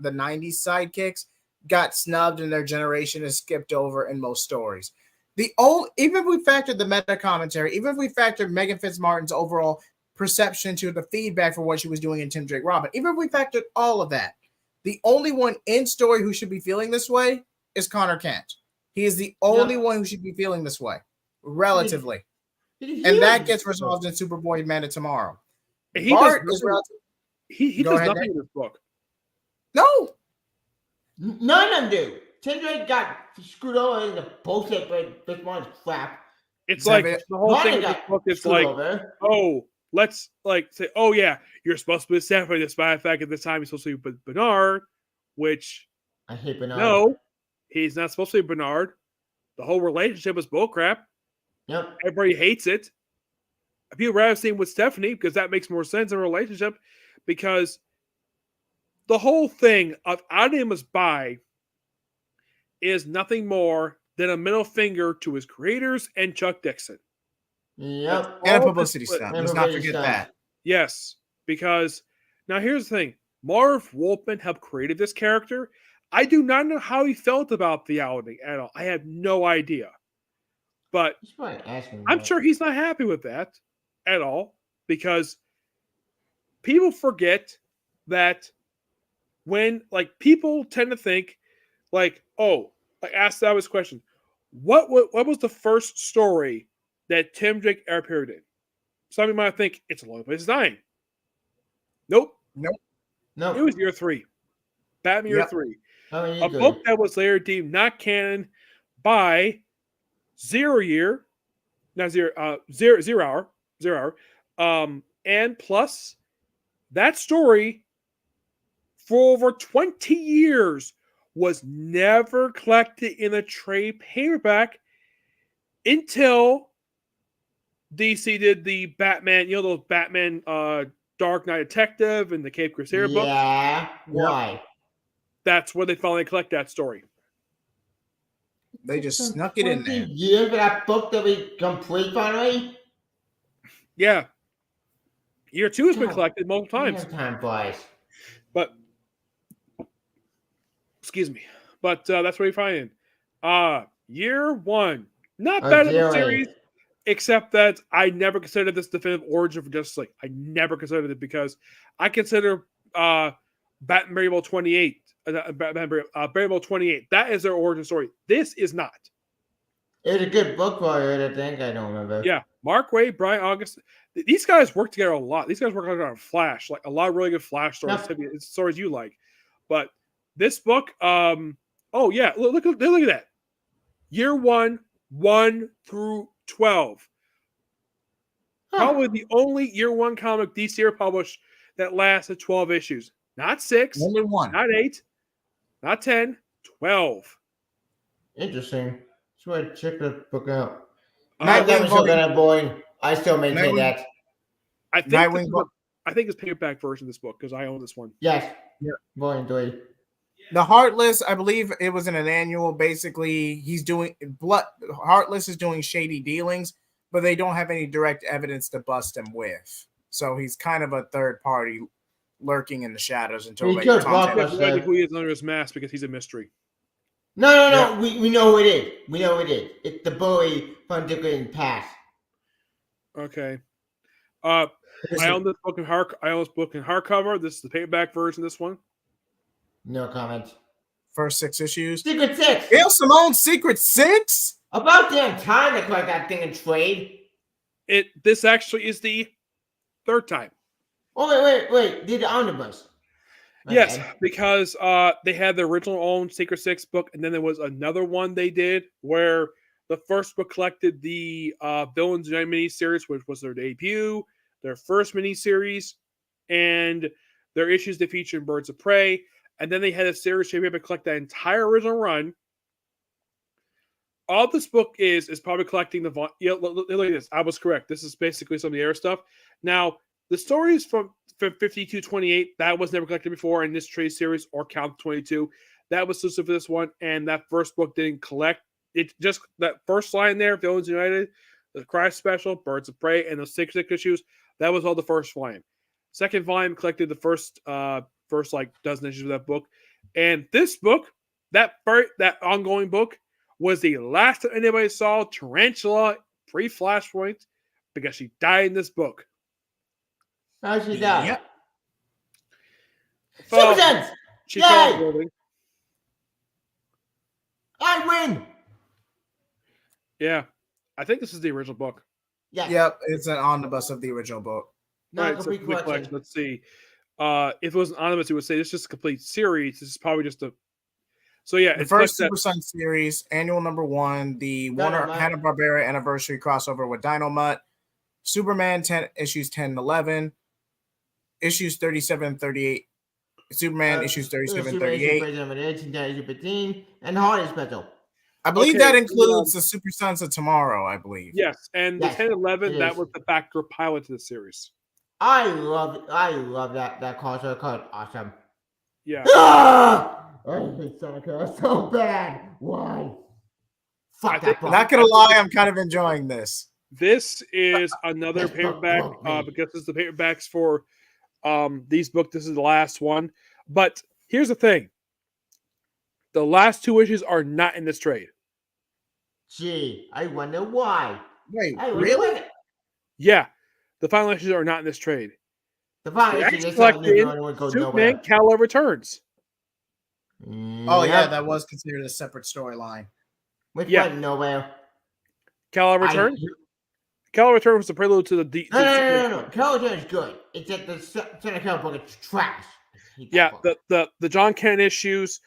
the '90s sidekicks, got snubbed and their generation is skipped over in most stories. Even if we factored the meta commentary, even if we factored Megan Fitzmartin's overall perception to the feedback for what she was doing in Tim Drake Robin, even if we factored all of that, the only one in story who should be feeling this way is Connor Kent. He is the only one who should be feeling this way, relatively. And that gets resolved in Superboy Man tomorrow. He Bart does is relative. he Go does ahead, nothing Nick. in this book. No, None of them do. Tindray got screwed over in the bullshit, but this one's crap. It's like Xavier- the whole thing Ronnie with this got book is screwed like, over. oh, let's like say, oh yeah, you're supposed to be Stephanie, despite the fact at this time he's supposed to be Bernard, which I hate Bernard. no, he's not supposed to be Bernard. The whole relationship is bullcrap. Yep. Everybody hates it. People rather see him with Stephanie because that makes more sense in a relationship. Because the whole thing of outing him as bi is nothing more than a middle finger to his creators and Chuck Dixon. Yep. and a all publicity this- stunt. and Let's not publicity forget stunt. that. Yes, because now here's the thing. Marv Wolfman helped created this character. I do not know how he felt about the outing at all. I have no idea. But You should probably ask him I'm that. sure he's not happy with that at all because people forget that when like people tend to think like, oh, like ask that was question. What was the first story that Tim Drake ever appeared in? Some people might think it's A Lonely Place is Dying. Nope. No. It was year 3. Batman year Yep. 3. I mean, A book that was later deemed not canon by Zero Hour. And plus that story for over 20 years was never collected in a trade paperback until DC did the Batman, those Batman Dark Knight Detective and the Cape Crusader book. Yeah. Why? That's where they finally collect that story. They just snuck it in 20 there. years for that book that we complete finally? Yeah. Year 2 has been God, collected multiple times. Time flies. But excuse me. But that's where you find it. Year 1. Not bad of a series, except that I never considered this definitive origin for Justice League. I never considered it because I consider Batman Barry 28. Barry 28. That is their origin story. This is not. It was a good book for it, I think. I don't remember. Yeah. Mark Waid, Brian August. These guys work together a lot. These guys work on Flash, like a lot of really good Flash stories. Yep. It's stories you like. But this book, oh yeah, look at that. Year 1 through 12. Probably the only year 1 comic DC ever published that lasted 12 issues. Not 6, Only one. not 8, not 10, 12. Interesting. So I check that book out. Nightwing I've never volume- got that boy. I still maintain Nightwing- that. I think Nightwing this book. I think it's paperback version of this book because I own this one. Yes. Yeah. Volume 3. The Heartless, I believe it was in an annual. Basically, he's doing Heartless is doing shady dealings, but they don't have any direct evidence to bust him with. So he's kind of a third party lurking in the shadows until He they could contact block I him. have no idea who he is under his mask because he's a mystery. No. We know who it is. We know who it is. It's the bully from Dickens Pass. Okay. I own this book in hardcover. This is the paperback version of this one. No comment. First 6 issues. Secret 6. Gail Simone's Secret 6? About damn time to collect that thing in trade. This actually is the 3rd time. Oh, wait. Did the omnibus. My Yes, bad. because they had the original own Secret 6 book, and then there was another one they did where the first book collected the Villains Unite miniseries, which was their debut, their first miniseries, and their issues that featured Birds of Prey. And then they had a series to be able to collect that entire original run. All this book is probably collecting the... look at this. I was correct. This is basically some of the air stuff. Now, the stories from 5228, that was never collected before in this trade series or Count 22. That was exclusive for this one, and that first book didn't collect it just that first line there, Villains United, the Cry Special, Birds of Prey, and those 6 issues. That was all the first volume. Second volume collected the first like dozen issues of that book, and this book, that ongoing book, was the last that anybody saw Tarantula pre-Flashpoint because she died in this book. How she die? Yep. Well, Solcitions! she fell off Yay! the building. I win! Yeah, I think this is the original book. Yes. Yep, it's an omnibus of the original book. Not Right, a so complete complete collection. collection. Let's see. If it was an omnibus, it would say this is just a complete series. This is probably just a. So yeah, The it's first like Super Sun series, annual number 1, the Warner Dynamite. Hanna-Barbera anniversary crossover with Dynomutt, Superman 10 issues 10 and 11, issues 37 and 38, Superman issues 37 and 38. And Hardy Special. I believe Okay, that and, includes the Super Sons of Tomorrow, I believe. yes, and Yes, the 10-11 it that is. was the backdoor pilot to the series. I love that crossover card. Awesome. Yeah, Ah! I hate Seneca so bad. Why? Fuck that book. Not gonna lie, I'm kind of enjoying this. this is another This book paperback broke me. because this is the paperbacks for these books. This is the last one, but here's the thing: the last 2 issues are not in this trade. Gee, I wonder why. Wait, I wonder really? why. Yeah, the final issues are not in this trade. The final The issue X is Collected, would go Superman, nowhere. Kal-El returns. Oh yeah, that was considered a separate storyline. Which yeah. went nowhere. Kal-El return. Kal-El return was the prelude to the. No. Kelly is good. It's that the Seneca book is trash. I hate that Yeah, book. the John Kent issues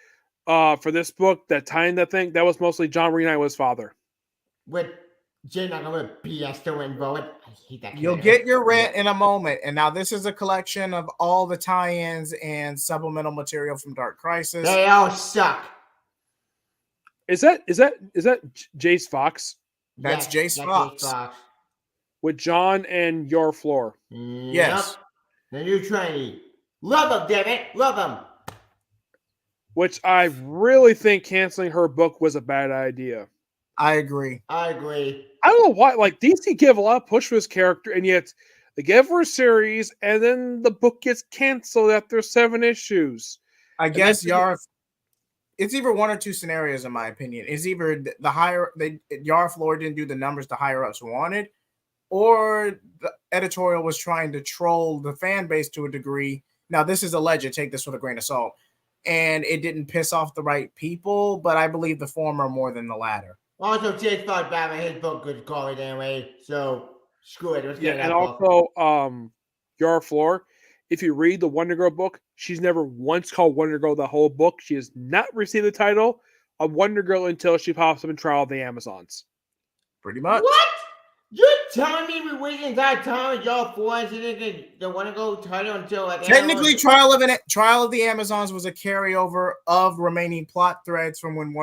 for this book that tie in that thing, that was mostly John Renaud's father. With Jay Nakamura BS still involved. I hate that. You'll character. get your rant in a moment. And now this is a collection of all the tie-ins and supplemental material from Dark Crisis. They all suck. Is that Jace Fox That's Yes, Jace Fox. Fox. with John and your floor? Yes. Yep. The new trainee. Love him, damn it. Love him. Which I really think canceling her book was a bad idea. I agree. I agree. I don't know why. Like DC gave a lot of push for this character, and yet they give her a series, and then the book gets canceled after 7 issues. I guess then- Yara. It's either one or two scenarios, in my opinion. It's either the higher Yara Floor didn't do the numbers the higher ups wanted, or the editorial was trying to troll the fan base to a degree. Now, this is alleged. Take this with a grain of salt, and it didn't piss off the right people. But I believe the former more than the latter. Also, Jay thought Batman, his book good garbage anyway, so screw it. Let's Yeah, get and that book. also Yara Floor, if you read the Wonder Girl book, she's never once called Wonder Girl the whole book. She has not received the title of Wonder Girl until she pops up in Trial of the Amazons. Pretty much. What? You're telling me we waited that time and y'all four didn't get the Wonder Girl title until like Technically, Trial of the Amazons was a carryover of remaining plot threads from when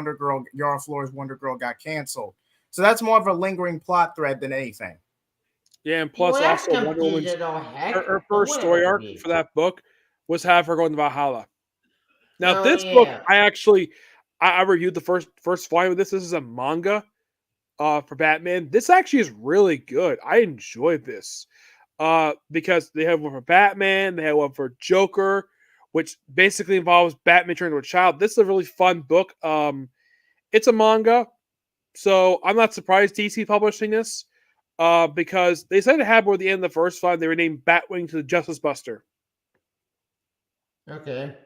Yara Floor's Wonder Girl got canceled. So that's more of a lingering plot thread than anything. Yeah, and plus also Wonder Woman's her first story arc for that book was have her going to Valhalla. Now this book, I reviewed the first volume of this. This is a manga for Batman. This actually is really good. I enjoyed this because they have one for Batman, they have one for Joker, which basically involves Batman turning into a child. This is a really fun book. It's a manga, so I'm not surprised DC publishing this. Because they said it happened at the end of the first volume. They renamed Batwing to the Justice Buster. Okay.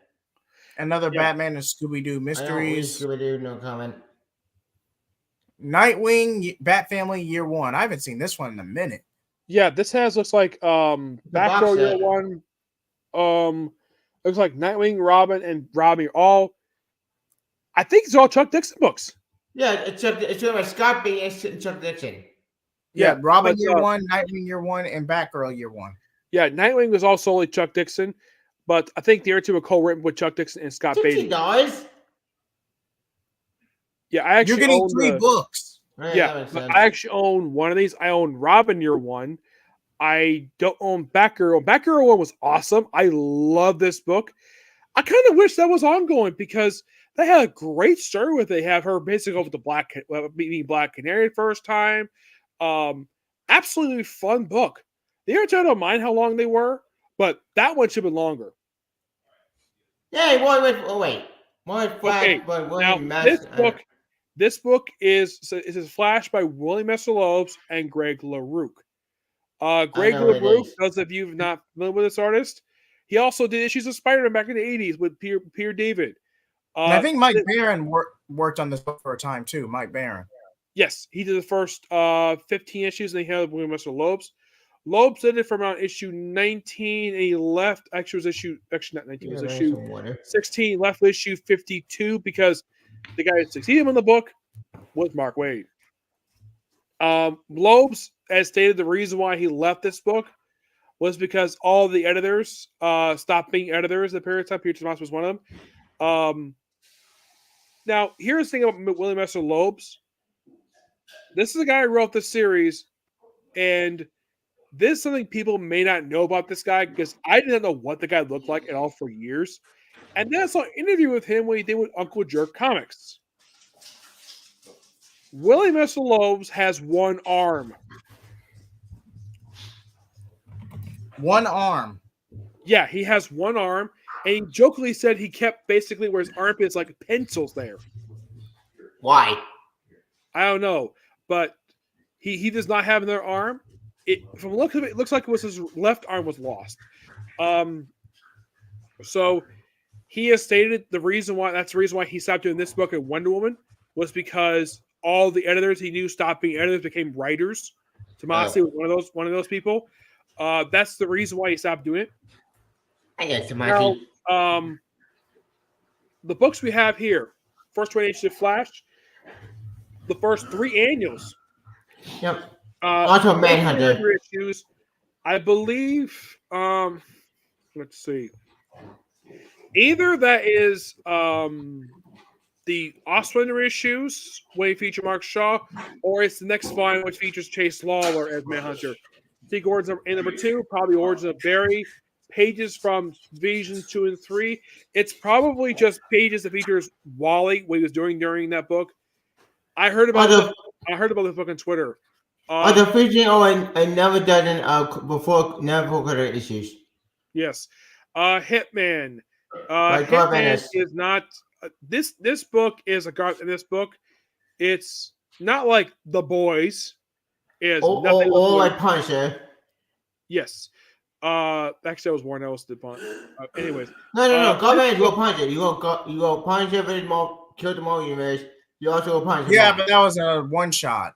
Another Batman and Scooby-Doo mysteries. Scooby-Doo, no comment. Nightwing, Bat Family Year 1. I haven't seen this one in a minute. Yeah, this looks like Batgirl Year 1. Looks like Nightwing, Robin, and Robin are all. I think it's all Chuck Dixon books. Yeah, it's by Scott B. and Chuck Dixon. Yeah, Robin Year 1, Nightwing Year 1, and Batgirl Year 1. Yeah, Nightwing was all solely Chuck Dixon, but I think the other two were co-written with Chuck Dixon and Scott Beatty. $60. Yeah, I actually You're getting 3 books. Yeah, but I actually own one of these. I own Robin Year 1. I don't own Batgirl. Batgirl 1 was awesome. I love this book. I kind of wish that was ongoing because They had a great story with it. They have her basically over the meeting Black Canary first time. Absolutely fun book. The other two I don't mind how long they were, but that one should have been longer. Yeah, wait. One Flash, Okay, but now this book is Flash by William S. Lopes and Greg LaRouche. Greg know what it LaRouche, is. those of you not familiar with this artist, he also did issues of Spider-Man back in the 80s with Peter David. And I think Mike Barron worked on this book for a time too. Mike Barron. Yes, he did the first 15 issues, and he had William S. Lopes. Lopes did it from around issue 19, and he left. Actually, it was not 19. It was issue 16. Left with issue 52 because the guy that succeeded him in the book was Mark Waid. Lopes, as stated, the reason why he left this book was because all the editors stopped being editors at the period of time. Peter Tomas was one of them. Now, here's the thing about William S. Lopes. This is the guy who wrote the series, and this is something people may not know about this guy because I didn't know what the guy looked like at all for years. And then I saw an interview with him when he did with Uncle Jerk Comics. William S. Lopes has one arm. One arm. Yeah, he has one arm, and he jokingly said he kept basically where his armpits like pencils there. Why? I don't know, but he does not have another arm. From the look of it looks like it was his left arm was lost. So he has stated that's the reason why he stopped doing this book and Wonder Woman was because all the editors he knew stopped being editors, became writers. Tomasi was one of those people. That's the reason why he stopped doing it. I guess Tomasi. Now, the books we have here, first 20 issues of Flash, the first 3 annuals. Yep. Also Manhunter issues. I believe. Let's see. Either that is the Oswender issues, when he features Mark Shaw, or it's the next volume, which features Chase Lawler as Manhunter. I think Origins in number 2, probably Origins of Barry. Pages from Divisions 2 and 3. It's probably just pages that features Wally, what he was doing during that book. I heard about this book on Twitter. The featuring and never done before color issues. Yes. Hitman. Hitman is not this book is in this book. It's not like The Boys. Is nothing like Punisher. Yes. Actually, that was Warren Ellis did Punisher. Anyways. No. Go Punisher. You go Punisher, kill the more universe. You also go Punisher. Yeah, but that was a one shot.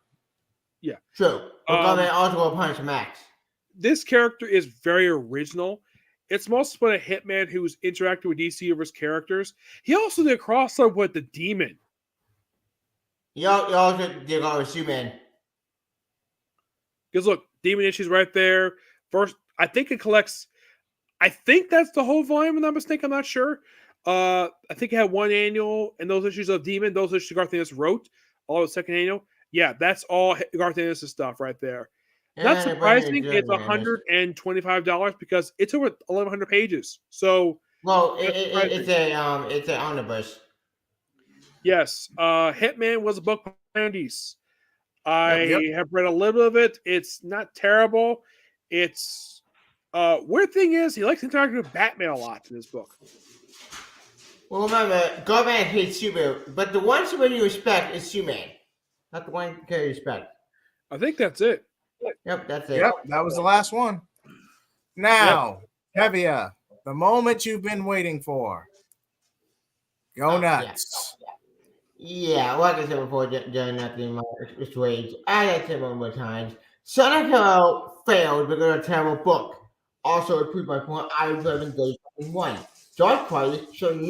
Yeah. True. But also go Punisher Max. This character is very original. It's mostly about a hitman who's interacting with DC Universe characters. He also did a crossover with the Demon. You also did go with Superman. Because look, Demon issues right there. First, I think it collects. I think that's the whole volume. If I'm not mistaken, I'm not sure. I think it had one annual, and those issues of Demon, those issues Garth Ennis wrote, all the second annual. Yeah, that's all Garth Ennis' stuff right there. Not surprising, it's $125 because it's over 1,100 pages. So, it's an omnibus. Yes, Hitman was a book by Andes. I have read a little of it. It's not terrible. It's weird thing is he likes interacting with Batman a lot in this book. Well, remember, Garman hates Superman, but the one Superman you respect is Superman, not the one you respect. I think that's it. Yep, that's it. Yep, that was the last one. Now, Hevia, the moment you've been waiting for. Go nuts. Yeah, like I said before, during nothing my rage, I had to one more time. Sonic Hero failed because of a terrible book. Also, it proved my point. I was 11 days in one. George Party should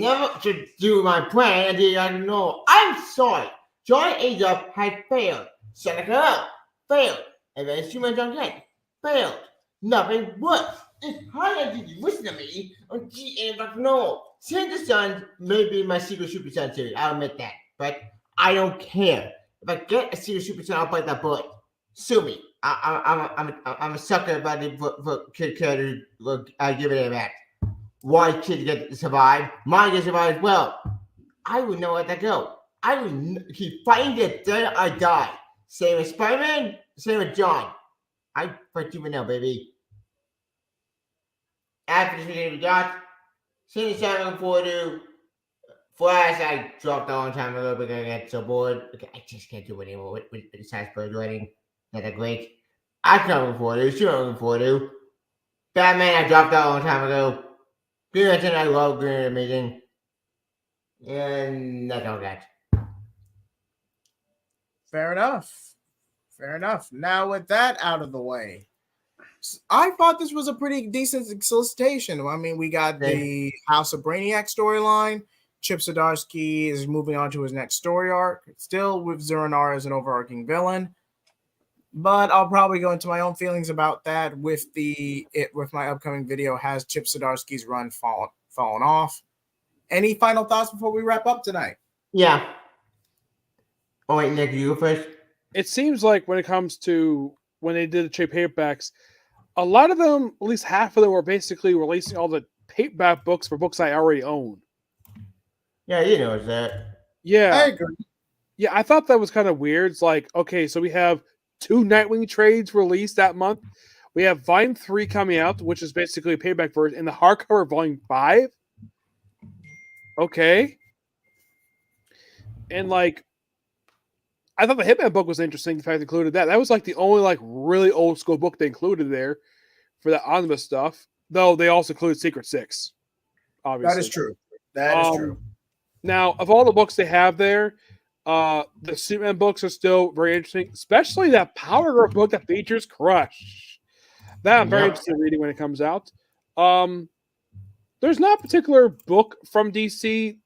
do my plan until I know. I'm sorry. John Age Up had failed. Sonic Hero failed. And then Superman John Kent failed. Nothing works. It's hard to listen to me on GM No. Send the Sun may be my Secret Super Sun series. I'll admit that. But I don't care. If I get a Secret Super Sun, I'll bite that bullet. Sue me. I'm a sucker about it for kid characters. I give it a back. Why kids get to survive? Mine get survive as well. I would know where to go. I would keep fighting it, then I die. Same with Spider-Man, same with John. I fight you now, baby. After this video we got, seen the channel for you. Flash, I dropped a long time ago because I get so bored. I just can't do it anymore with the science bird writing. Not that great. I can't look forward to. She don't look forward to. Batman, I dropped out a long time ago. Green Lantern, I love Green Lantern Amazing. And that's all that. Fair enough. Fair enough. Now with that out of the way, I thought this was a pretty decent solicitation. I mean, we got the House of Brainiac storyline. Chip Zdarsky is moving on to his next story arc, still with Zur-En-Arrh as an overarching villain. But I'll probably go into my own feelings about that with my upcoming video. Has Chip Zdarsky's run fallen off? Any final thoughts before we wrap up tonight? Yeah. Oh wait, Nick, you go first. It seems like when it comes to when they did the trade paperbacks, a lot of them, at least half of them, were basically releasing all the paperback books for books I already own. Yeah, you know that. Yeah. I agree. Yeah, I thought that was kind of weird. It's like, okay, so we have 2 Nightwing trades released that month. We have Volume 3 coming out, which is basically a paperback version, and the hardcover Volume 5. Okay. And like, I thought the Hitman book was interesting. The fact they included that. That was like the only like really old school book they included there for the omnibus stuff. Though they also included Secret Six. Obviously, That is true. That is true. Now, of all the books they have there, the Superman books are still very interesting, especially that Power Girl book that features Crush. That I'm very interested in reading when it comes out. There's not a particular book from DC.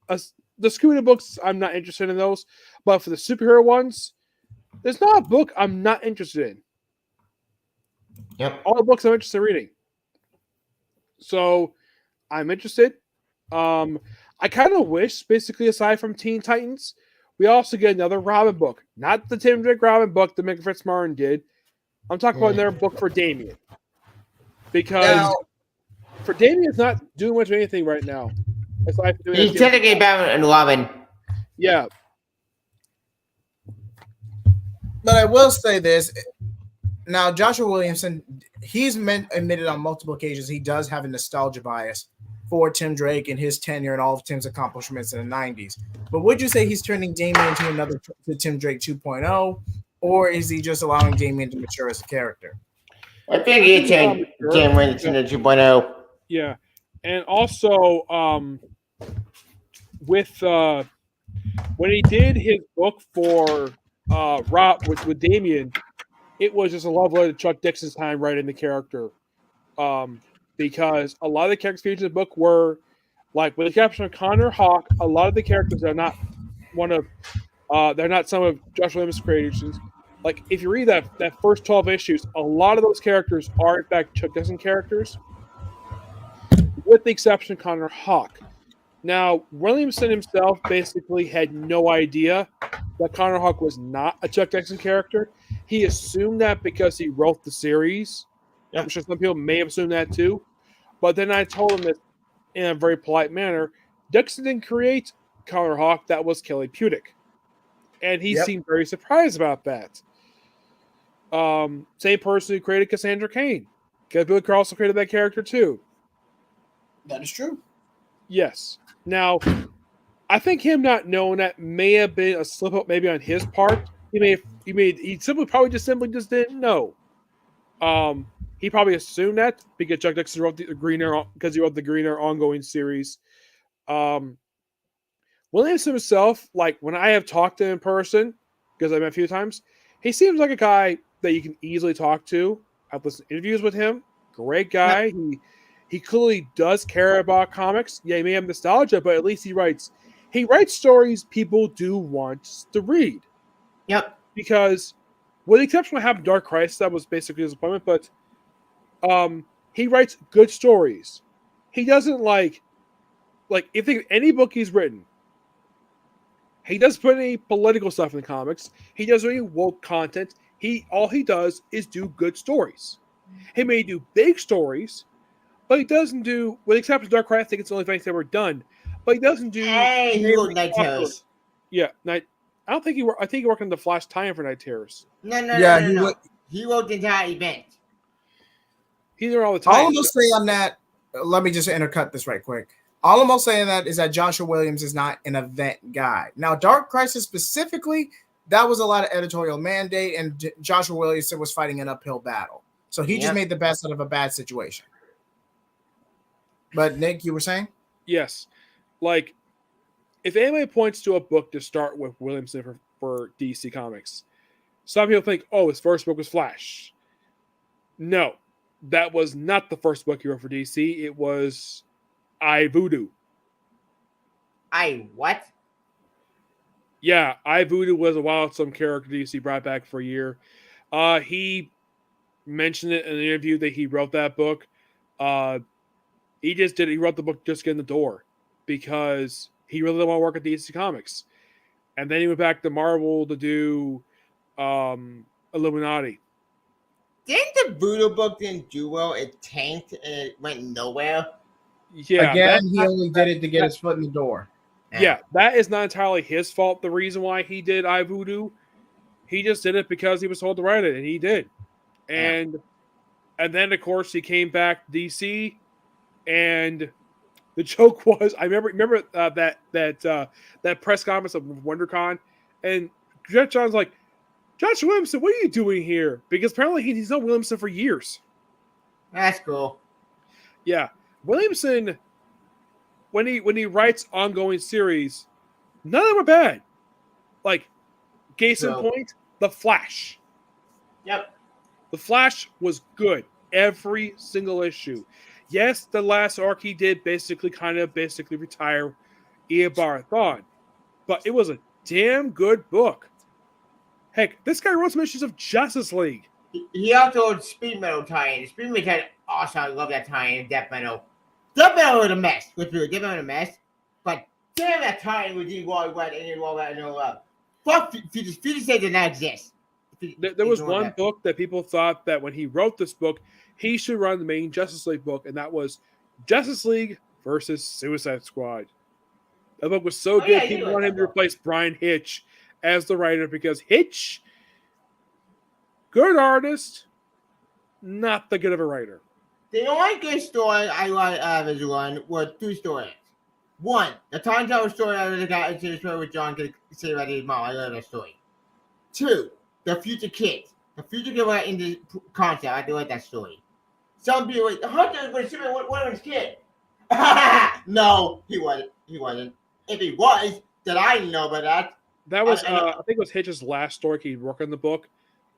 The Scooter books, I'm not interested in those. But for the superhero ones, there's not a book I'm not interested in. Yep. All the books I'm interested in reading. So, I'm interested. I kind of wish, basically, aside from Teen Titans, we also get another Robin book. Not the Tim Drake Robin book that Mick Fitzmartin did. I'm talking about another book for Damian. Because for Damian's not doing much of anything right now. Aside from doing He's technically Batman and Robin. Yeah. But I will say this. Now, Joshua Williamson, he's admitted on multiple occasions he does have a nostalgia bias for Tim Drake and his tenure and all of Tim's accomplishments in the 90s. But would you say he's turning Damian into another Tim Drake 2.0, or is he just allowing Damian to mature as a character? I think he turned Damian into 2.0. Yeah. And also, with when he did his book for Rob with Damian, it was just a love letter to Chuck Dixon's time writing the character. Because a lot of the characters featured in the book were, like, with the exception of Connor Hawke, a lot of the characters are not they're not some of Joshua Williams' creations. Like, if you read that first 12 issues, a lot of those characters are, in fact, Chuck Dixon characters, with the exception of Connor Hawke. Now, Williamson himself basically had no idea that Connor Hawke was not a Chuck Dixon character. He assumed that because he wrote the series. Yeah. I'm sure some people may have assumed that too. But then I told him that in a very polite manner, Dixon didn't create Connor Hawke. That was Kelly Pudick. And he seemed very surprised about that. Same person who created Cassandra Cain. Kelly Pudick also created that character too. That is true. Yes. Now, I think him not knowing that may have been a slip up maybe on his part. He simply just didn't know. He probably assumed that because Chuck Dixon wrote the Green Arrow ongoing series. Williamson himself, like when I have talked to him in person, because I've met a few times, he seems like a guy that you can easily talk to. I've listened to interviews with him. Great guy. Yeah. He clearly does care about comics. Yeah, he may have nostalgia, but at least he writes stories people do want to read. Yep. Because, with the exception of having Dark Crisis, that was basically his appointment, but he writes good stories. He doesn't like if you think of any book he's written, he doesn't put any political stuff in the comics. He doesn't do any woke content. All he does is do good stories. He may do big stories, but he doesn't do, with the exception of Dark Crisis, I think it's the only thing that's ever done. but he doesn't do. Hey, he wrote Daily Night Stalker. Terrors. Yeah, Night. I don't think he. I think he worked on the Flash tie-in for Night Terrors. No. He would. He wrote the entire event. He's there all the All time. I'm gonna say on that, let me just intercut this right quick. All I'm gonna say on that is that Joshua Williams is not an event guy. Now, Dark Crisis specifically, that was a lot of editorial mandate, and Joshua Williams was fighting an uphill battle. So he just made the best out of a bad situation. But Nick, you were saying? Yes, like if anybody points to a book to start with Williamson for DC Comics, some people think, "Oh, his first book was Flash." No, that was not the first book he wrote for DC. It was I Voodoo. I what? Yeah, I Voodoo was a wildsome character DC brought back for a year. He mentioned it in an interview that he wrote that book. He just did. He wrote the book just to get in the door because he really didn't want to work at DC Comics, and then he went back to Marvel to do Illuminati. Didn't the Voodoo book didn't do well? It tanked and it went nowhere. Yeah, Again, he only did it to get his foot in the door. Yeah, that is not entirely his fault. The reason why he did I Voodoo, he just did it because he was told to write it, and he did. And then of course he came back to DC, and the joke was, I remember that press conference of WonderCon, and Jeff John's like, "Josh Williamson, what are you doing here?" Because apparently he's known Williamson for years. That's cool. Yeah, Williamson, when he writes ongoing series, none of them are bad. Like, case in point, The Flash. Yep. The Flash was good every single issue. Yes, the last arc he did basically retire Eobard Thawne, but it was a damn good book. Heck, this guy wrote some issues of Justice League. He also wrote Speed Metal tie-in. Speed Metal tie-in, awesome. I love that tie-in. Death Metal. Death Metal was a mess. Death Metal was a mess. But damn, that tie-in with Dean Wall Wet and Wall Wet and all that. Fuck, Future State did not exist. There was one book that people thought that when he wrote this book, he should run the main Justice League book, and that was Justice League versus Suicide Squad. That book was so good, people wanted him to replace Brian Hitch as the writer because Hitch, good artist, not that good of a writer. The only good story I liked out of this one were two stories. One, the Time Travel story I really got into the story with John could say about his mom. I love that story. Two, the Future Kids. The Future Kids were in the concept. I do like that story. Some people like, Hunter was shooting one of his kids. No, he wasn't. He wasn't. If he was, then I didn't know about that. That was, I think it was Hitch's last story he worked on the book.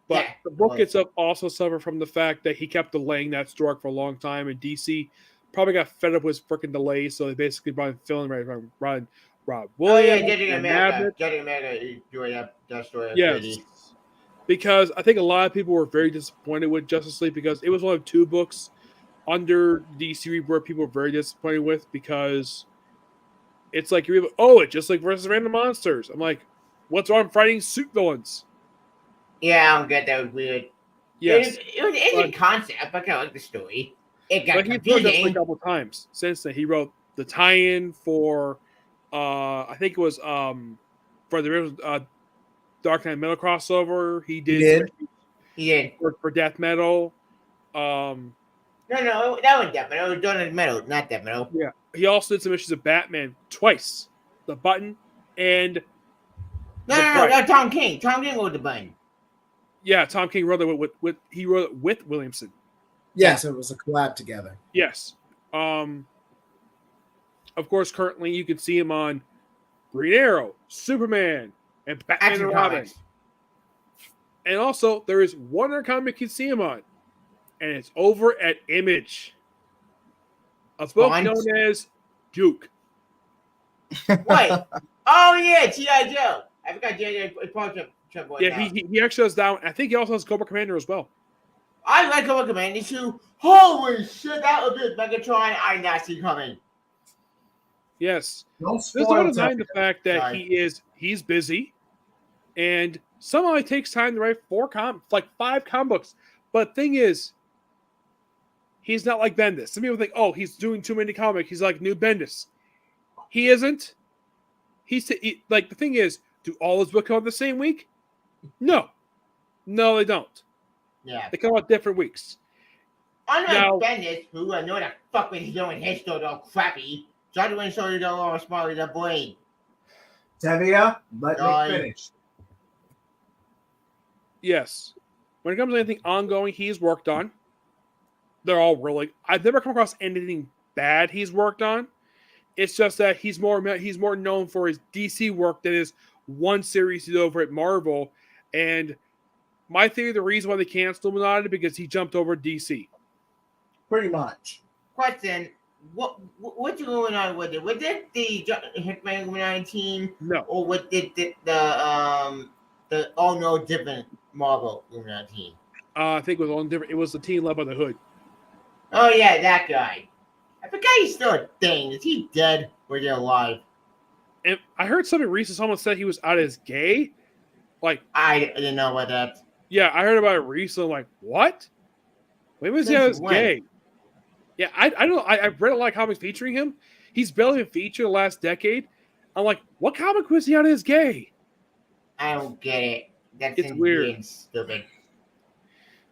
But the book itself also suffered from the fact that he kept delaying that story for a long time, and DC probably got fed up with freaking delays, so they basically brought in Phil and Rob Williams. Getting America doing that story. Yes. Crazy. Because I think a lot of people were very disappointed with Justice League because it was one of two books under DC where people were very disappointed with because it's like it's just like versus random monsters. I'm like, what's wrong fighting suit villains? Yeah, I don't get that. Was weird. Yes, it was a concept. I kind of like the story. It got confusing. But he wrote a couple times since then. He wrote the tie-in for, I think it was for the Dark Knight Metal crossover. He did for Death Metal. No, that was Death Metal. It was Dark Metal, not Death Metal. Yeah, he also did some issues of Batman twice. The Button and no, Tom King. Tom King wrote the Button. Yeah, Tom King wrote it he wrote it with Williamson. Yes, it was a collab together. Yes. Of course, currently you can see him on Green Arrow, Superman, and Batman and Robin. And also, there is one other comic you can see him on, and it's over at Image. A book known as Duke. Wait. Oh, yeah, G.I. Joe. I forgot G.I. Joe. Yeah, he actually has that one. I think he also has Cobra Commander as well. I like Cobra Commander too. Holy shit, that would be Megatron I did not see coming. Yes. There's no denying the fact that he's busy, and somehow it takes time to write 5 comic books. But the thing is, he's not like Bendis. Some people think, oh, he's doing too many comics. He's like new Bendis. He isn't. Like the thing is, do all his books come out the same week? No, they don't. Yeah. They come out different weeks. Unlike Now- Bendis, who I know what the fuck was doing his story all crappy, started when story all smaller than Blade. Tevia, let me Sorry. finish. Yes, when it comes to anything ongoing he's worked on, they're all really. I've never come across anything bad he's worked on. It's just that he's more known for his DC work than his one series he's over at Marvel. And my theory, the reason why they canceled him on it, because he jumped over DC. Pretty much. Question: what's going on with it? Was it the Hickman Illuminati team, No, or was it the all no different Marvel Illuminati team? I think it was on different. It was the team led by the Hood. Oh yeah, that guy. I forgot he's still a thing. Is he dead or is he alive? And I heard something recently. Someone said he was out as gay. Like, I didn't know about that. yeah, I heard about it recently. Like, what? When was he out as Since when? gay? Yeah, I don't know. I've read a lot of comics featuring him. He's barely been featured the last decade. I'm like, what comic was he out as gay? I don't get it. That's It's weird. Stupid.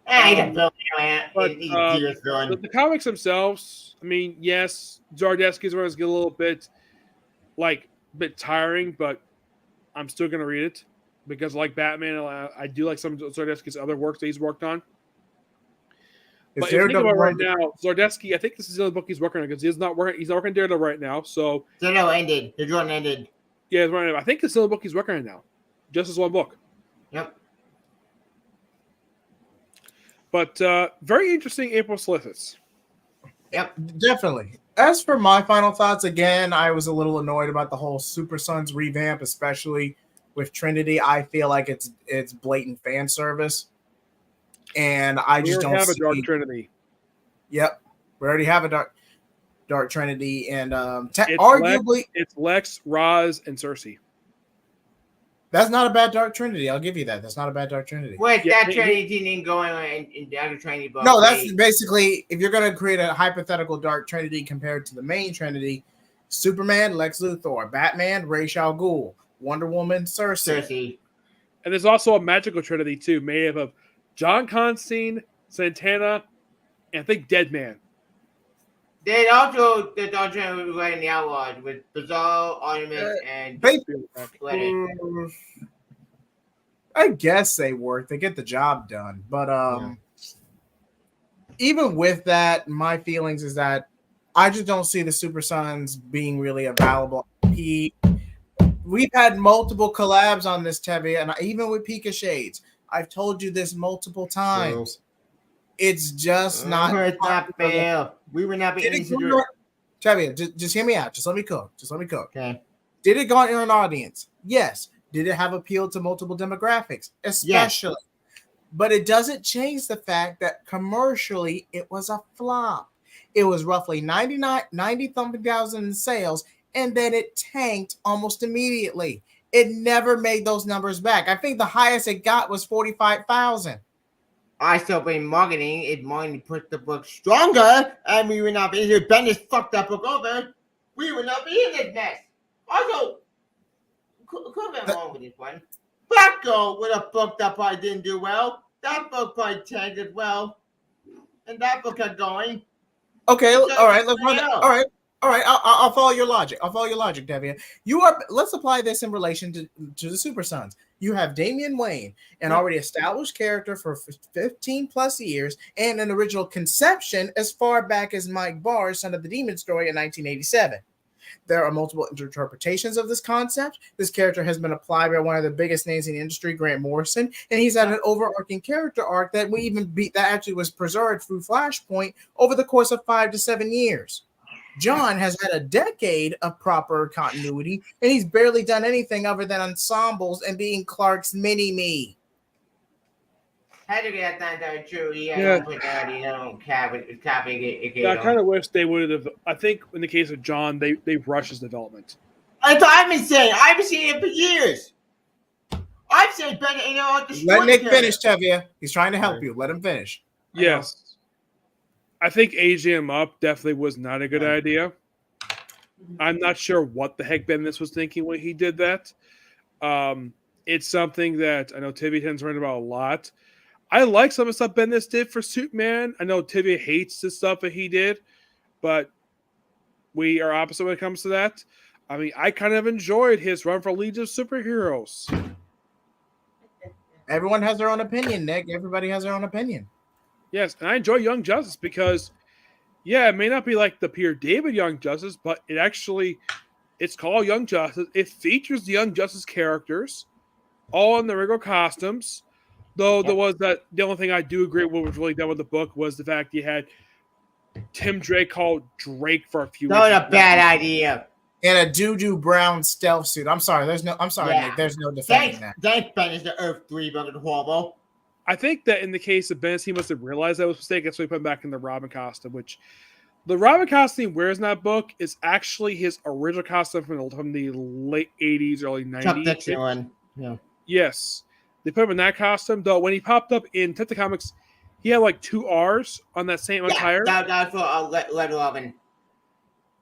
He's a villain. but, He's a serious villain. The comics themselves, I mean, yes, Zardesky's ones get a little bit, bit tiring, but I'm still going to read it because, like Batman, I do like some of Zardesky's other works that he's worked on. But if you think about it right now, Zardesky, I think this is the other book he's working on because he's not working on Daredevil right now. So Daredevil ended. The run ended. Yeah, it's right now. I think this is the other book he's working on now. Just as one book. Yep. But very interesting April solicits. Yep. Definitely. As for my final thoughts, again, I was a little annoyed about the whole Super Sons revamp, especially with Trinity. I feel like it's blatant fan service, and I just don't have see a Dark Trinity. Yep, we already have a Dark Trinity, and It's arguably it's Lex, Roz, and Cersei. that's not a bad Dark Trinity. I'll give you that. That's not a bad Dark Trinity. Wait, Yeah, that Trinity didn't go in the other Trinity book. No, that's basically if you're going to create a hypothetical Dark Trinity compared to the main Trinity: Superman, Lex Luthor; Batman, Ra's al Ghul; Wonder Woman, Cersei. And there's also a magical Trinity too, made up of John Constantine, Santana, and I think Deadman. Then also the Dark Trinity was in the Outlaws with Bizarro, Artemis, and Leonard. I guess they work. They get the job done. But even with that, my feelings is that I just don't see the Super Sons being really a valuable IP. We've had multiple collabs on this, Tevi, and even with Pika Shades. I've told you this multiple times. It's just not. It's not fair. We would not be easy to do. Tevi, just hear me out. Just let me cook. Okay. Did it garner an audience? Yes. Did it have appeal to multiple demographics? Especially. Yes. But it doesn't change the fact that commercially it was a flop. It was roughly 90-something thousand in sales, and then it tanked almost immediately. It never made those numbers back. I think the highest it got was 45,000. I still blame marketing. If marketing put the book stronger, and we would not be here. Bendis fucked that book over. We would not be in this mess. Also, could have been wrong with this one. Black Gold with a book that probably didn't do well. That book probably tanked as well, and that book kept going. Okay, all right. Let's run. All right. I'll follow your logic. Devia. Let's apply this in relation to the Super Sons. You have Damian Wayne, an already established character for 15 plus years, and an original conception as far back as Mike Barr's Son of the Demon story in 1987. There are multiple interpretations of this concept. This character has been applied by one of the biggest names in the industry, Grant Morrison, and he's had an overarching character arc that actually was preserved through Flashpoint over the course of 5 to 7 years. John has had a decade of proper continuity, and he's barely done anything other than ensembles and being Clark's mini-me. Had to get that true. Yeah. I kind of wish they would have. I think in the case of John, they rushed his development. That's what I've been saying. I've been saying it for years. I've said better. Let Nick finish, Tevia. He's trying to help you. Let him finish. Yes. I think aging him up definitely was not a good idea. I'm not sure what the heck Bendis was thinking when he did that. It's something that I know Tivy tends to write about a lot. I like some of the stuff Bendis did for Superman. I know Tivy hates the stuff that he did, but we are opposite when it comes to that. I mean, I kind of enjoyed his run for Legion of Superheroes. Everyone has their own opinion, Nick. Everybody has their own opinion. Yes, and I enjoy Young Justice because, yeah, it may not be like the Peter David Young Justice, but it's called Young Justice. It features the Young Justice characters, all in the regular costumes. Though there was the only thing I do agree with what was really done with the book was the fact you had Tim Drake called Drake for a few. Not a bad idea. And a doo-doo brown stealth suit. I'm sorry, Nick. There's no defending that. Thanks, Bendis, the Earth 3 fucking horrible. I think that in the case of Bendis, he must have realized that was a mistake. That's why he put him back in the Robin costume, which the Robin costume he wears in that book is actually his original costume from the late 80s, early 90s. Chuck Dixon one. Yeah. Yes. They put him in that costume, though when he popped up in Detective Comics, he had like 2 R's on that same attire. That's for Red Robin.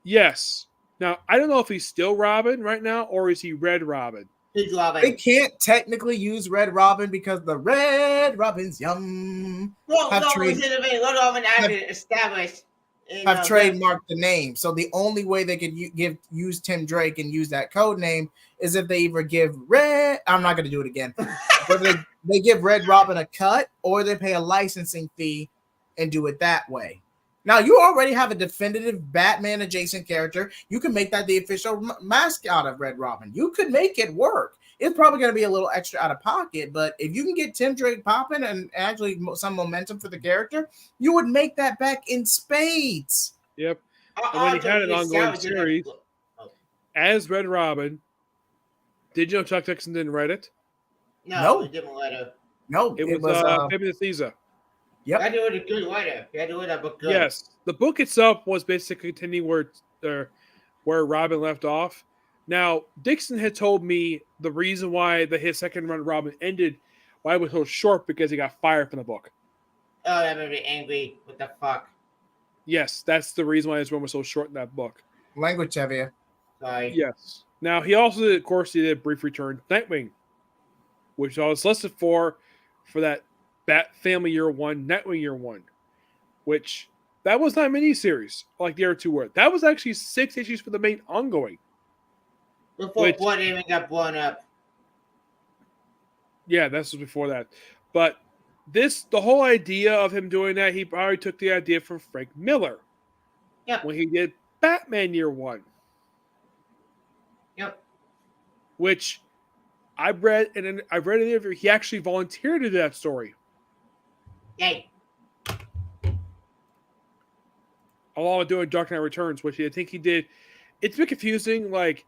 Yes. Now, I don't know if he's still Robin right now or is he Red Robin. He's Robin. They can't technically use Red Robin because the Red Robin's yum. Well, Red Robin actually established. Have trademarked the name. So the only way they could use Tim Drake and use that code name is if they either give Red. I'm not going to do it again. Whether they give Red Robin a cut or they pay a licensing fee and do it that way. Now you already have a definitive Batman adjacent character. You can make that the official mascot of Red Robin. You could make it work. It's probably going to be a little extra out of pocket, but if you can get Tim Drake popping and actually some momentum for the character, you would make that back in spades. Yep. And when he had an ongoing series as Red Robin, did you know Chuck Dixon didn't write it? No, he didn't write it. No, it was Fabian Caesar. Yep. He had to write a good writer. He had to write that book good. Yes. The book itself was basically continuing where Robin left off. Now, Dixon had told me the reason why his second run Robin ended, why it was so short, because he got fired from the book. Oh, that made me angry. What the fuck? Yes, that's the reason why his run was so short in that book. Language heavier. Sorry. Yes. Now, he also did, of course, he did a brief return to Nightwing, which I was listed for that Bat Family Year 1, Nightwing Year 1, which that was not a miniseries like the other two were. That was actually 6 issues for the main ongoing. Before Blood even got blown up. Yeah, this was before that. But the whole idea of him doing that, he probably took the idea from Frank Miller. Yep. When he did Batman Year 1. Yep. Which I've read in an interview, he actually volunteered to do that story. Yay. Along with doing Dark Knight Returns, which I think he did. It's a bit confusing, like,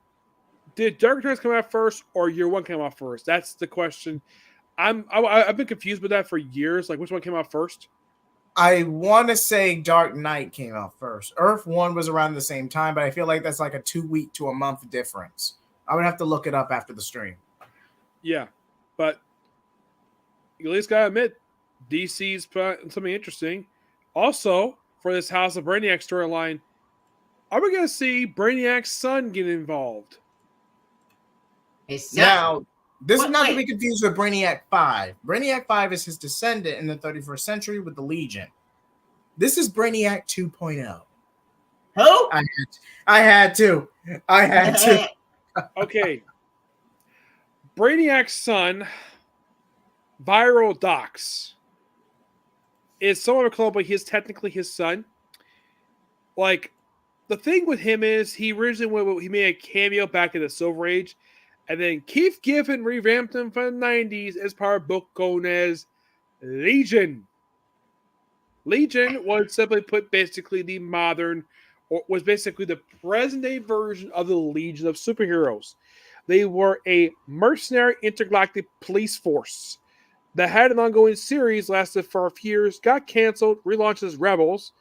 did Dark Returns come out first or Year 1 come out first? That's the question. I've been confused with that for years. Like, which one came out first? I want to say Dark Knight came out first. Earth 1 was around the same time, but I feel like that's like a 2-week to a month difference. I would have to look it up after the stream. Yeah, but you at least gotta admit, DC's put something interesting. Also, for this House of Brainiac storyline, are we gonna see Brainiac's son get involved? Now, this is not to be confused with Brainiac 5. Brainiac 5 is his descendant in the 31st century with the Legion. This is Brainiac 2.0. Who? I had to. Okay. Brainiac's son, Viral Dox, is somewhat of a clone, but he's technically his son. Like, the thing with him is he originally made a cameo back in the Silver Age, and then Keith Giffen revamped him for the 90s as part of a book known as Legion. Legion was simply put basically the modern, or was basically the present-day version of the Legion of Superheroes. They were a mercenary intergalactic police force that had an ongoing series, lasted for a few years, got canceled, relaunched as Rebels,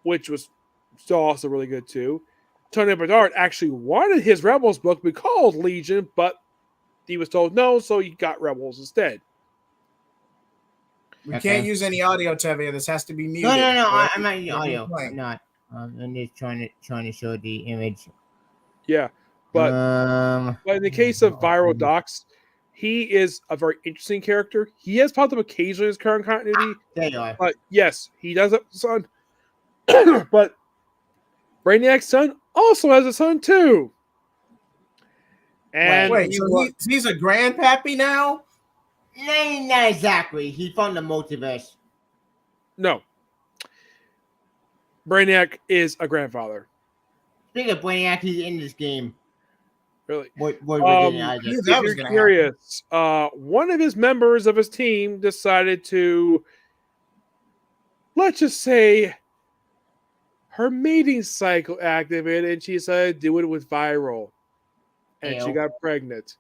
which was still also really good too. Tony Bedard actually wanted his Rebels book to be called Legion, but he was told no, so he got Rebels instead. We can't use any audio, Tevia. This has to be muted. No. I'm not using audio. I'm not. I'm just trying to show the image. Yeah, but in the case of Viral Docs, he is a very interesting character. He has popped up occasionally in his current continuity, there you are. but yes, he does have a son. But Brainiac's son also has a son too. And Wait, so he's a grandpappy now? Not exactly. He found the multiverse. No. Brainiac is a grandfather. Speaking of Brainiac, he's in this game. Really? What if you're curious, one of his members of his team decided to, let's just say, her mating cycle activated, and she decided to do it with Viral. And she got pregnant.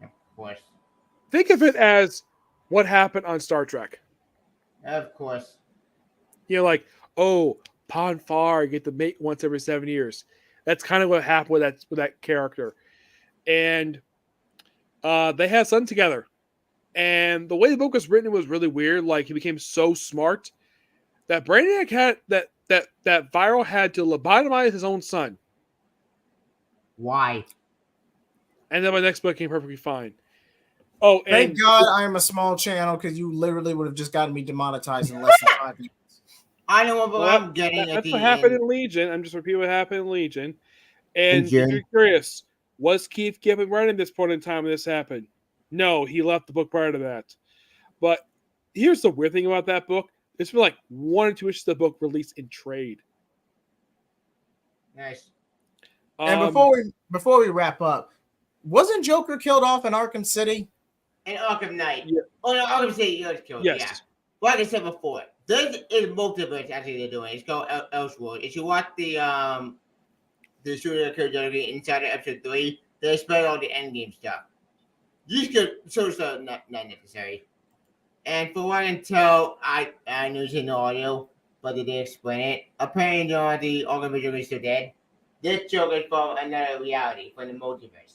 Of course. Think of it as what happened on Star Trek. Of course. You know, like, oh, Pon farr get to mate once every 7 years. That's kind of what happened with that character. And they had a son together. And the way the book was written was really weird. Like, he became so smart that Brainiac had that Viral had to lobotomize his own son. Why? And then my next book came perfectly fine. Oh, thank God I am a small channel, because you literally would have just gotten me demonetized in less than 5 years. I know what I'm getting. That's what happened in Legion. I'm just repeating what happened in Legion. And if you're curious, was Keith Giffen right at this point in time when this happened? No, he left the book prior to that. But here's the weird thing about that book. There's been like 1 or 2 issues of the book released in trade. Nice. And before we wrap up, wasn't Joker killed off in Arkham City? In Arkham Knight. Yeah. Oh no, Arkham City he was killed. Yes. Yeah. Like I said before, this is multiverse actually they're doing. It's called Elseworld. If you watch the shooting that occurred inside of episode 3, they explain all the endgame stuff. These shows are not necessary. And for what I can tell, I knew it's in the audio, but they didn't explain it. Apparently, the Arkham Joker is still dead. This Joker is from another reality, from the multiverse.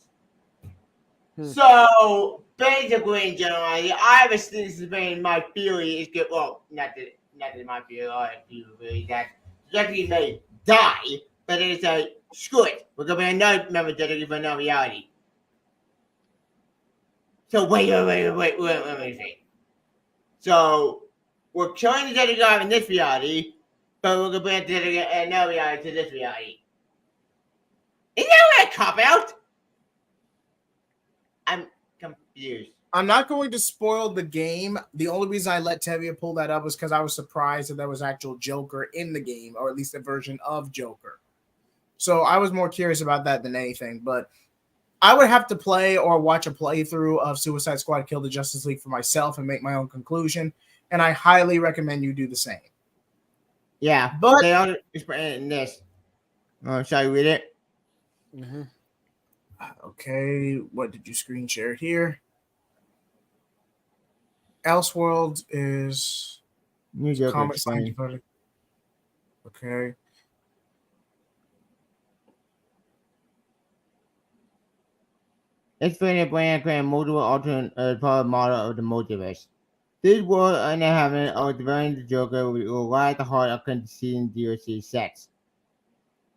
So basically, in general, I have a suspicion my theory is good. Well, not that my theory, really, that Jeffrey may die, but it's a screw it. We're gonna be another member Jeffrey for another reality. So wait. So we're killing the Jeffrey guy in this reality, but we're gonna bring another reality to this reality. Is that a cop out? I'm confused. I'm not going to spoil the game. The only reason I let Tevia pull that up was because I was surprised that there was actual Joker in the game, or at least a version of Joker. So I was more curious about that than anything. But I would have to play or watch a playthrough of Suicide Squad Kill the Justice League for myself and make my own conclusion. And I highly recommend you do the same. Yeah, but they are explaining this. Shall I read it? Mm-hmm. Okay, what did you screen share here? Elseworld is New Joker comic explained. scientific. Okay. Explaining a brand creating multiple alternate model of the multiverse. This world uninhabited of developing the Joker will lie at the heart of conceding DLC sets.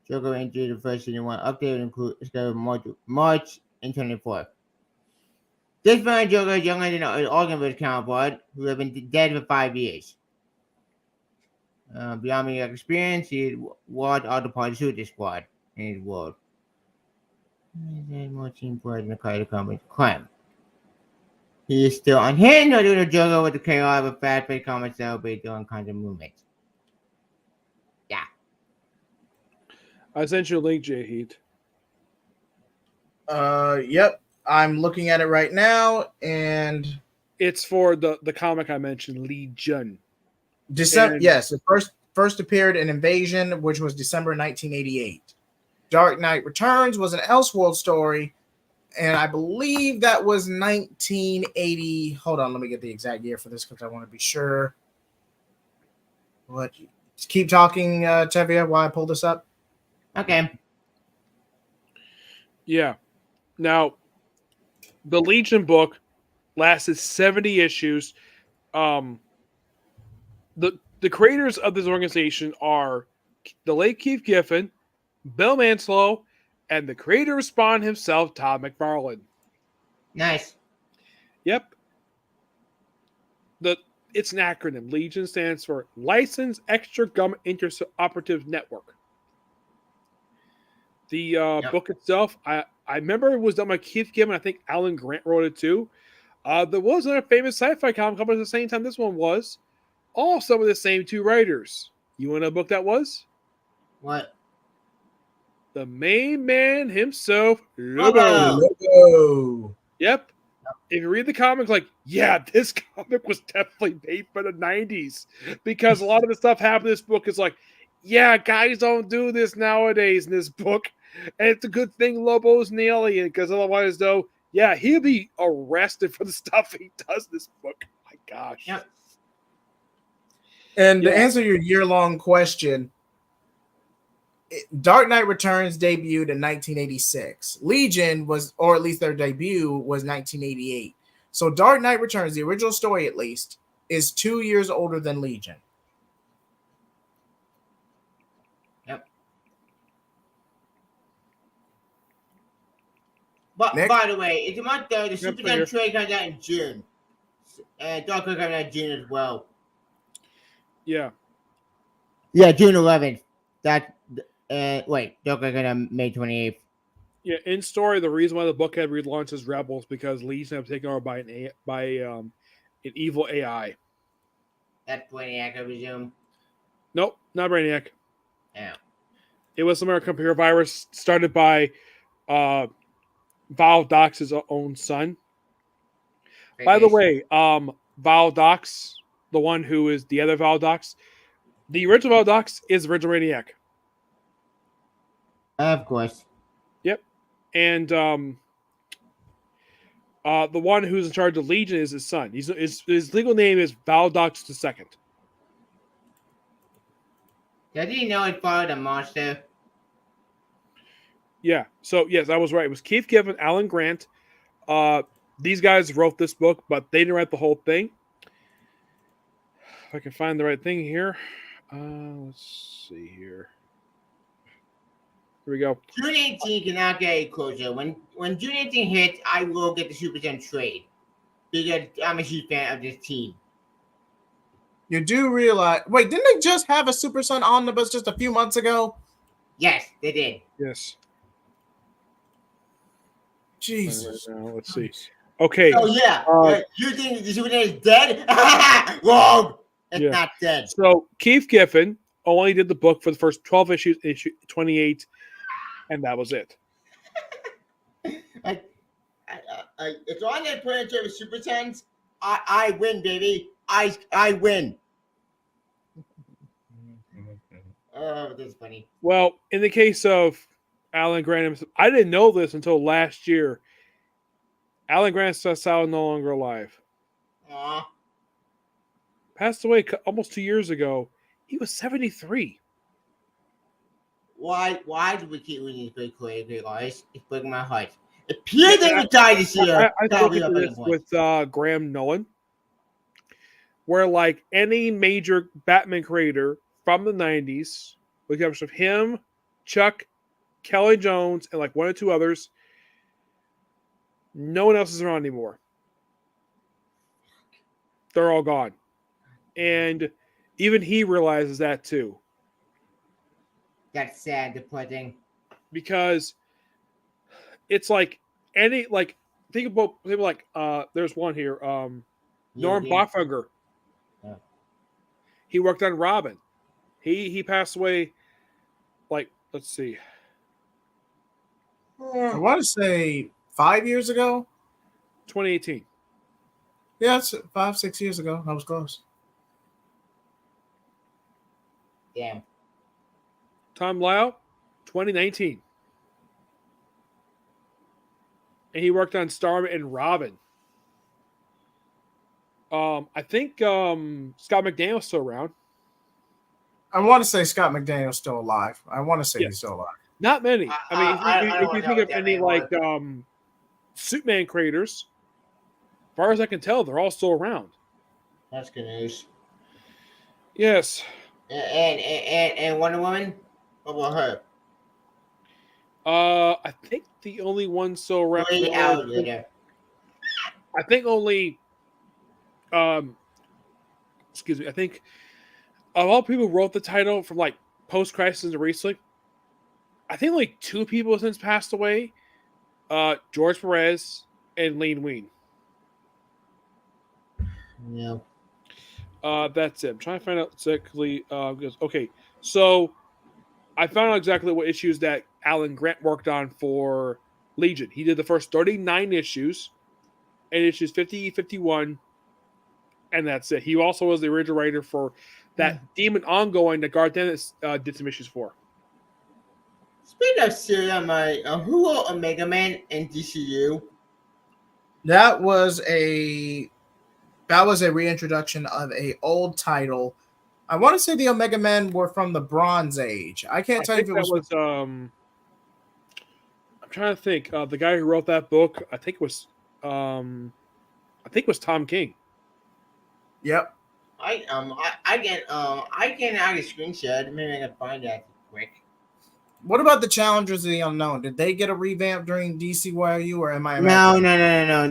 Joker entered the first season 1 update will include March in 24. This variant Joker is younger than an Arkham counterpart who have been dead for 5 years. Beyond his experience, he watched all the parties with the squad in his world. More team players in the company crime. He is still unhinged or doing a Joker with the chaos of a fast-paced comic celebrate doing kinds of movements. Yeah. I sent you a link, Jay Heat. Yep. I'm looking at it right now, and it's for the comic I mentioned, Legion. December. Yes, it first appeared in Invasion, which was December 1988. Dark Knight Returns was an Elseworld story, and I believe that was 1980. Hold on, let me get the exact year for this because I want to be sure. What? Keep talking, Tevia, while I pull this up. Okay. Yeah. Now, the Legion book lasted 70 issues. The creators of this organization are the late Keith Giffen, Bill Manslow, and the creator of Spawn himself, Todd McFarlane. Nice. Yep. It's an acronym. Legion stands for Licensed Extra Government Interoperative Network. The book itself, I remember it was done by Keith Giffen. I think Alan Grant wrote it too. There was another famous sci-fi comic company at the same time this one was. All some of the same two writers. You want to know what book that was? What? The main man himself, Lobo. Lobo. Yep. If you read the comics, like, yeah, this comic was definitely made for the 90s. Because a lot of the stuff happened in this book is like, yeah, guys don't do this nowadays in this book. And it's a good thing Lobo's an alien, because otherwise, though, yeah, he'll be arrested for the stuff he does in this book. My gosh. Yep. And to answer your year-long question, Dark Knight Returns debuted in 1986. Legion was, or at least their debut was 1988. So Dark Knight Returns, the original story at least, is 2 years older than Legion. Yep. But Nick? by the way, if you want the Super Gen trade comes out in June. Dark Knight comes out in June as well. Yeah. Yeah, June 11th. That wait, Dark Knight comes out May 28th. Yeah, in story, the reason why the book had relaunched as Rebels because Legion have taken over by an evil AI. That's Brainiac, I presume. Nope, not Brainiac. Yeah. It was some other computer virus started by Val Dox's own son. By the way, Val Dox, the one who is the other Val Dox, the original Val Dox is the original Brainiac. Of course. Yep. And the one who's in charge of Legion is his son. His legal name is Val Dox II. Did he know he followed a monster? Yeah. So, yes, I was right. It was Keith Giffen, Alan Grant. These guys wrote this book, but they didn't write the whole thing. If I can find the right thing here. Let's see here. Here we go. June 18 cannot get a closure. When June 18 hits, I will get the Super Gen trade. Because I'm a huge fan of this team. You do realize... Wait, didn't they just have a Super Son Omnibus just a few months ago? Yes, they did. Yes. Jesus. Right now, let's see. Okay. Oh, yeah. You think the Super Gen is dead? Wrong. It's not dead. So Keith Giffen only did the book for the first 12 issues, issue 28, and that was it. It's on that planetary with Super Sons. I win, baby. I win. Oh, that's funny. Well, in the case of Alan Grant, I didn't know this until last year. Alan Grant's no longer alive. Aw. Passed away almost 2 years ago. He was 73. Why do we keep reading these great guys? It's breaking my heart. If Pierre didn't die this year, I spoke into this with Graham Nolan, where like any major Batman creator from the 90s, with the exception of him, Chuck, Kelly Jones, and like one or two others, no one else is around anymore. They're all gone. And even he realizes that too. That's sad, depressing. Because it's like any like think about people like there's one here, Norm Bachfinger. Yeah. He worked on Robin. He passed away like let's see. I want to say 5 years ago. 2018. Yeah, it's 5-6 years ago. I was close. Damn. Tom Lau, 2019. And he worked on Starman and Robin. I think Scott McDaniel's still around. I want to say Scott McDaniel's still alive. I want to say Yes. he's still alive. Not many. I mean, if you think of any like anymore. Superman creators, as far as I can tell, they're all still around. That's good news. Yes. And Wonder Woman. What about her? I think the only one so around. 3 hours later. I think only. Excuse me. I think of all people who wrote the title from like post crisis to recently, I think like 2 people since passed away. George Perez and Lean Ween. Yeah. That's it. I'm trying to find out exactly. Okay, so I found out exactly what issues that Alan Grant worked on for Legion. He did the first 39 issues, and issues 50, 51, and that's it. He also was the original writer for that Demon ongoing that Garth Dennis did some issues for. Speaking of serial, who wrote Omega Man in DCU? That was a reintroduction of a old title. I want to say the Omega Men were from the Bronze Age. I can't tell you if it was. I'm trying to think. The guy who wrote that book, I think was Tom King. Yep. I can add a screenshot. Maybe I can find that quick. What about the Challengers of the Unknown? Did they get a revamp during DCYU or am I? No.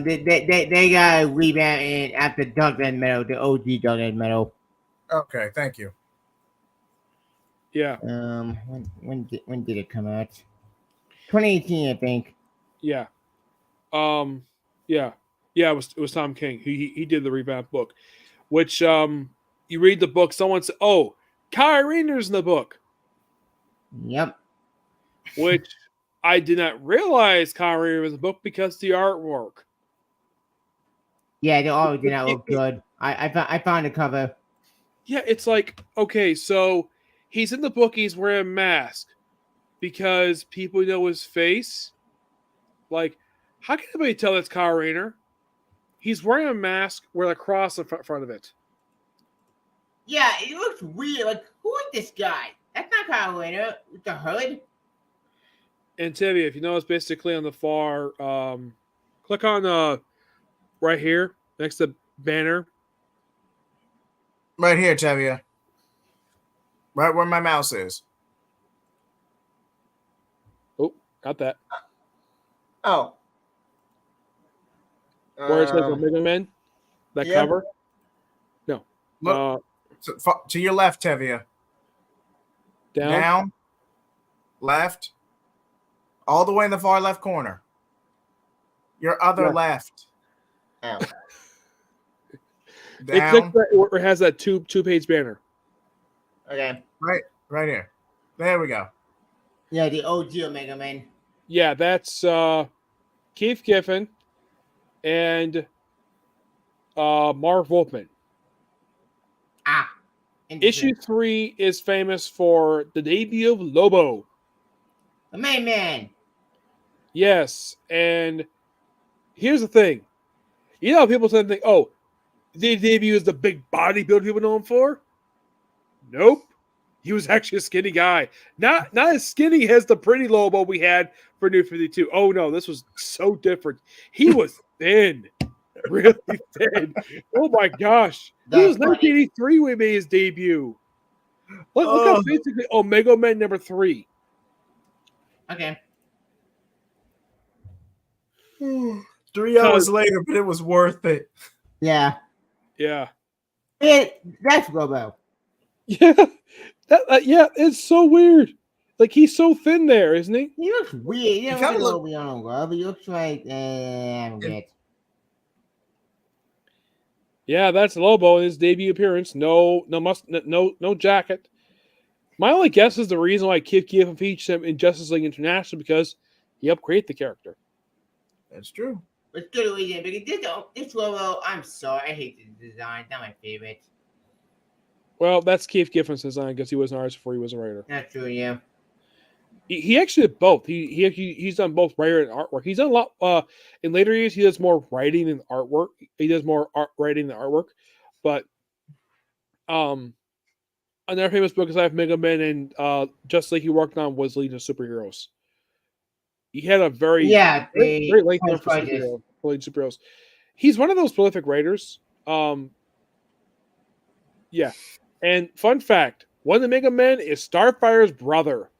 They got a revamp in after Dark Red Metal, the OG Dark Red Metal. Okay, thank you. Yeah. When did it come out? 2018, I think. Yeah. Yeah. It was Tom King. He did the revamp book, which you read the book. Someone said, "Oh, Kyle Rayner's in the book." Yep. Which I did not realize Kyle Rayner was in the book because the artwork. Yeah, the art did not look good. I found the cover. Yeah, it's like, okay, so he's in the book. He's wearing a mask because people know his face. Like, how can anybody tell that's Kyle Rayner? He's wearing a mask with a cross in front of it. Yeah, it looks weird. Like, who is this guy? That's not Kyle Rayner with the hood. And Tibby, if you notice, basically on the far, click on right here next to banner. Right here, Tevia. Right where my mouse is. Oh, got that. Oh. Where it says Omega Men, that cover. No. Look to your left, Tevia. Down. Left. All the way in the far left corner. Your other left. Oh. Down. It has that two-page banner. Okay. Right here. There we go. Yeah, the OG Omega Man. Yeah, that's Keith Giffen and Mark Wolfman. Issue 3 is famous for the debut of Lobo. The main man. Yes, and here's the thing. You know, people tend to think, oh, the debut is the big bodybuilder people know him for. Nope. He was actually a skinny guy. Not as skinny as the pretty Lobo we had for New 52. Oh, no, this was so different. He was thin. Really thin. Oh, my gosh. It was 1983 when he made his debut. Look up basically Omega Man number 3. Okay. 3 hours later, but it was worth it. Yeah. Yeah. That's Robo. Yeah. Yeah, it's so weird. Like, he's so thin there, isn't he? He looks weird. He kinda looks weird. He looks like I don't get. Yeah, that's Lobo in his debut appearance. No jacket. My only guess is the reason why Keith Giffen featured him in Justice League International because he helped create the character. That's true. It's good reason because this Lobo, I'm sorry, I hate the design. It's not my favorite. Well, that's Keith Giffen's design because he was an artist before he was a writer. That's true, yeah. He actually did both. He's done both writer and artwork. He's done a lot. In later years, he does more writing than artwork. He does more writing than artwork. But another famous book aside from Mega Man and Justice League he worked on was Legion of Superheroes. He had a very lengthy run for superheroes. He's one of those prolific writers. Yeah. And fun fact, One of the Mega Men is Starfire's brother.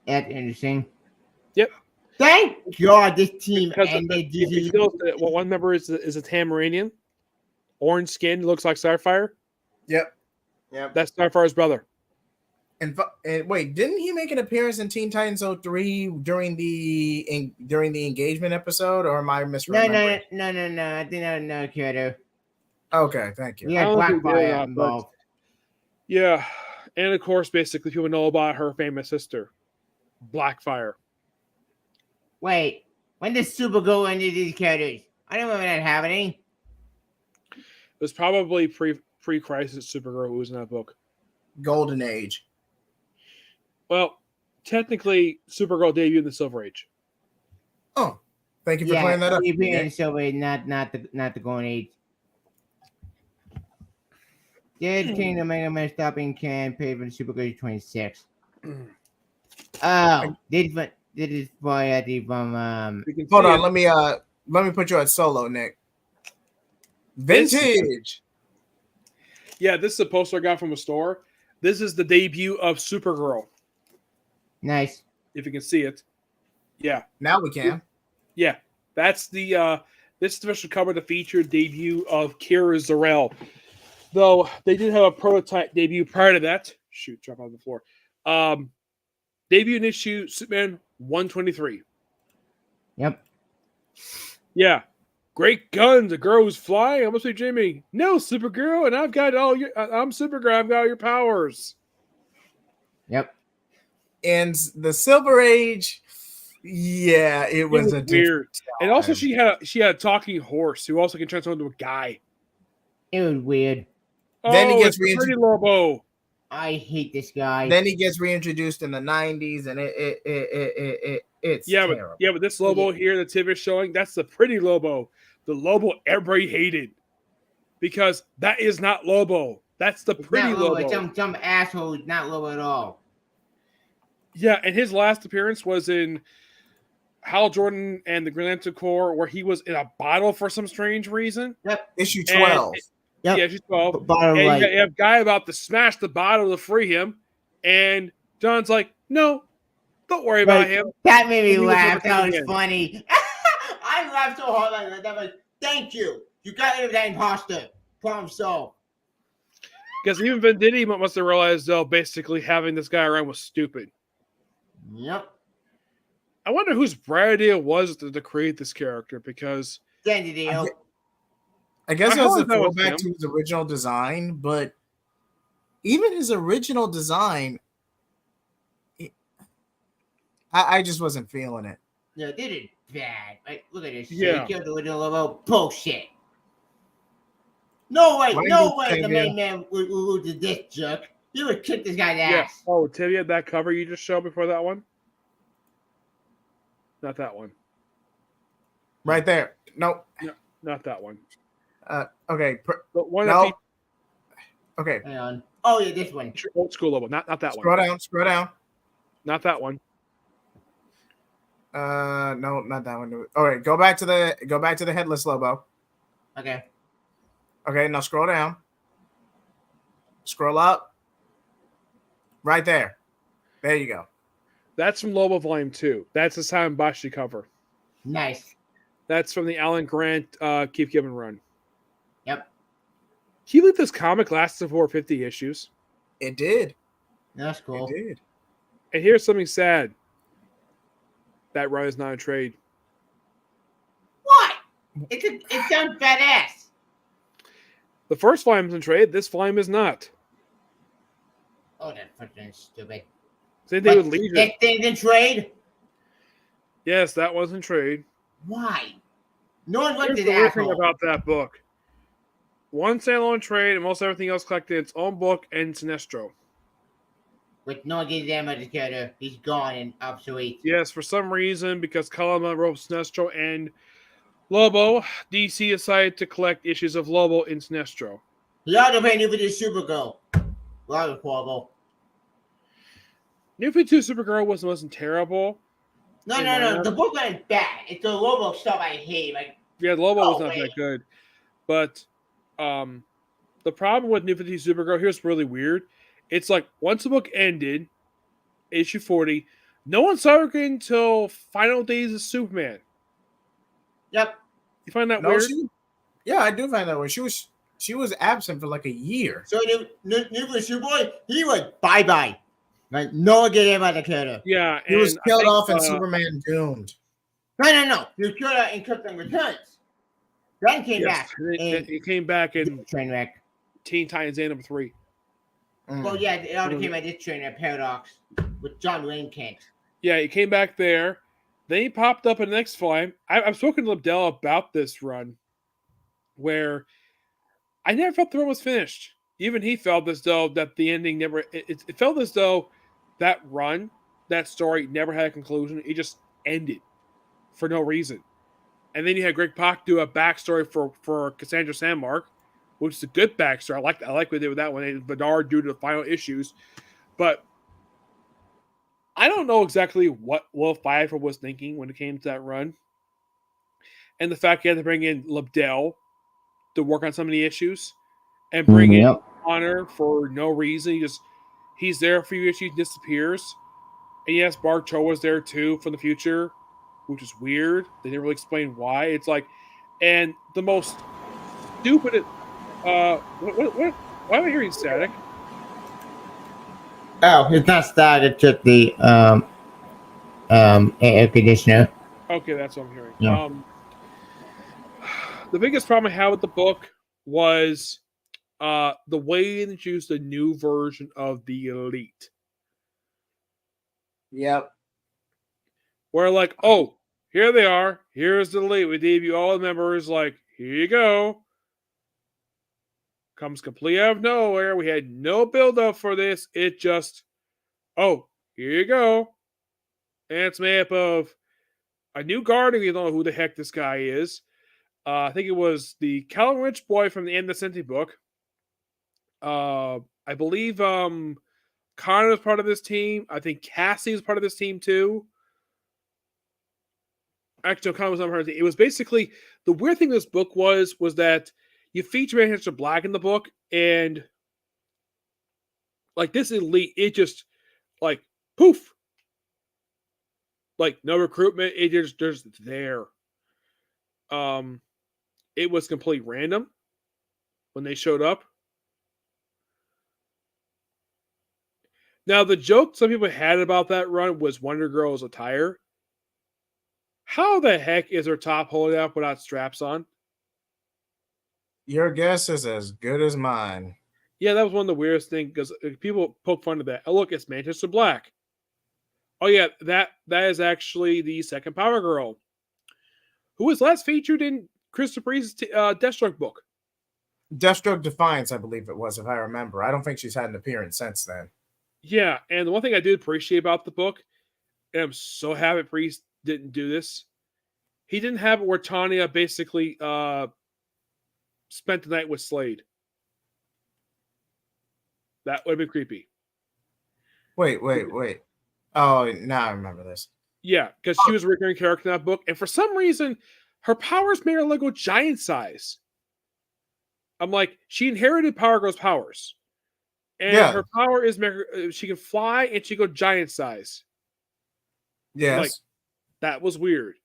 That's interesting. Yep. Thank God this team Because ended. if you notice that one member is a Tamaranian, orange skin, looks like Starfire. Yep. That's Starfire's brother. And wait, didn't he make an appearance in Teen Titans 03 during the engagement episode, or am I misremembering? No. I think no, Kyoto. Okay, thank you. We had Blackfire involved. Yeah, and of course, basically, people know about her famous sister, Blackfire. Wait, when did Supergirl end these characters? I don't remember that happening. It was probably pre-crisis Supergirl who was in that book. Golden Age. Well, technically, Supergirl debuted in the Silver Age. Oh, thank you for clearing that up. Yeah, Silver Age, not the Golden Age. Did Kingdom Mega Man stopping can pay for the Supergirl 26? Oh, did it for the from Hold on, let me put you at solo, Nick. Vintage. Yeah, this is a poster I got from a store. This is the debut of Supergirl. Nice. If you can see it. Yeah. Now we can. Yeah. That's the this special cover to feature debut of Kira Zor-El. Though they did have a prototype debut prior to that. Shoot, drop on the floor. Debut in issue Superman 123. Yep. Yeah. Great guns, a girl who's flying. I must be Jimmy. No, Supergirl, and I've got all your I'm Supergirl, I've got all your powers. Yep. And the Silver Age, yeah, it was a weird. And also she had a talking horse who also can transform into a guy. It was weird. Then he gets reintroduced. Lobo. I hate this guy. Then he gets reintroduced in the 90s, and it's terrible. But this Lobo here that Tim is showing, that's the pretty Lobo. The Lobo everybody hated. Because that is not Lobo. That's the pretty Lobo. Some asshole is not Lobo at all. Yeah, and his last appearance was in Hal Jordan and the Green Lantern Corps, where he was in a bottle for some strange reason. Yep. Issue 12. Yeah, issue 12. And you have a guy about to smash the bottle to free him, and John's like, no, don't worry about him. That made me laugh. That was funny. I laughed so hard like that. I'm like, thank you. You got rid of that imposter. Problem solved. Because even Venditti must have realized, though, basically having this guy around was stupid. Yep. I wonder whose bright idea was to create this character, because I guess it was a throwback to his original design, but even his original design, I just wasn't feeling it. No, they did bad. Like, look at this shit. Yeah. He killed the original Lobo. Bullshit. No way. The main man who did this jerk. He would kick this guy's ass. Oh, Tim, you had that cover you just showed before that one? Not that one. Right there. Nope. No, not that one. Okay. Okay. Hang on. Oh, yeah, this one. Old school Lobo. Not that one. Scroll down. Not that one. No, not that one. All right, go back to the headless Lobo. Okay. Okay, now scroll down. Scroll up. Right there. There you go. That's from Lobo Volume 2. That's the Simon Bashi cover. Nice. That's from the Alan Grant Keep Giving run. Yep. Can you believe this comic lasted for 50 issues? It did. That's cool. It did. And here's something sad. That run is not a trade. What? It sounds badass. The first volume is in trade. This volume is not. Oh, that's fucking stupid. Same thing with Legion. That thing's in trade? Yes, that was in trade. Why? No one looked Here's at the weird thing asshole. about that book. One standalone trade, and most everything else collected its own book and Sinestro. With no one gives a damn about the character, he's gone and obsolete. Yes, for some reason, because Kalama wrote Sinestro and Lobo, DC decided to collect issues of Lobo in Sinestro. He ought to pay New 52 Supergirl. Well, that was horrible. New 52 Supergirl wasn't terrible. No. The book wasn't bad. It's the Lobo stuff I hate. Like, yeah, the Lobo was not that good. But the problem with New 50 Supergirl here is really weird. It's like once the book ended, issue 40, no one saw her again until Final Days of Superman. Yep. You find that No, weird? yeah, I do find that weird. She was absent for like a year. So Nuclear Superboy, he was bye-bye. Like, no one get him out of Canada. Yeah, He was and killed I think, off in Superman Doomed. No. He was killed out in Krypton Returns. Then came yes, back. he came back in Train wreck. Teen Titans and number 3. Well, yeah, it all came out this train at Paradox with John Wayne Kent. Yeah, he came back there. Then he popped up in the next volume. I've spoken to Liddell about this run, where I never felt the run was finished. Even he felt as though that the ending never. It felt as though that run, that story, never had a conclusion. It just ended for no reason. And then you had Greg Pak do a backstory for Cassandra Sandmark, which is a good backstory. I like what they did with that one. And Bernard due to the final issues, but I don't know exactly what Will Pfeiffer was thinking when it came to that run, and the fact he had to bring in Liddell to work on some of the issues, and bring in Connor for no reason. He's there for a few issues, disappears, and yes, Bart Cho was there too from the future, which is weird. They didn't really explain why. It's like, and the most stupid. What? Why am I hearing static? Oh, it's not started. It's just the air conditioner. Okay, that's what I'm hearing. Yeah. The biggest problem I had with the book was the way they introduced the new version of the Elite. Yep. Where like, oh, here they are. Here's the Elite. We gave you all the members. Like, here you go. Comes completely out of nowhere. We had no build up for this. It just, oh, here you go. And it's made up of a new guardian. You don't know who the heck this guy is. I think it was the Calvin Rich boy from the End of the Century book. I believe Connor was part of this team. I think Cassie was part of this team too. Actually, no, Connor was not part of the team. It was basically, the weird thing this book was that you feature Manchester Black in the book, and like this Elite, it just like poof. Like no recruitment, it just there. It was completely random when they showed up. Now, the joke some people had about that run was Wonder Girl's attire. How the heck is her top holding up without straps on? Your guess is as good as mine. Yeah, that was one of the weirdest things because people poke fun of that. Oh, look, it's Manchester Black. Oh, yeah, that is actually the second Power Girl, who was last featured in Christopher Reeve's Deathstroke book. Deathstroke Defiance, I believe it was, if I remember. I don't think she's had an appearance since then. Yeah, and the one thing I do appreciate about the book, and I'm so happy Priest didn't do this, he didn't have it where Tanya basically spent the night with Slade. That would have been creepy. Wait. Oh, now I remember this. Yeah, because she was a recurring character in that book, and for some reason, her powers made her like go giant size. I'm like, she inherited Power Girl's powers. And her power is she can fly and she can go giant size. Yes. Like, that was weird.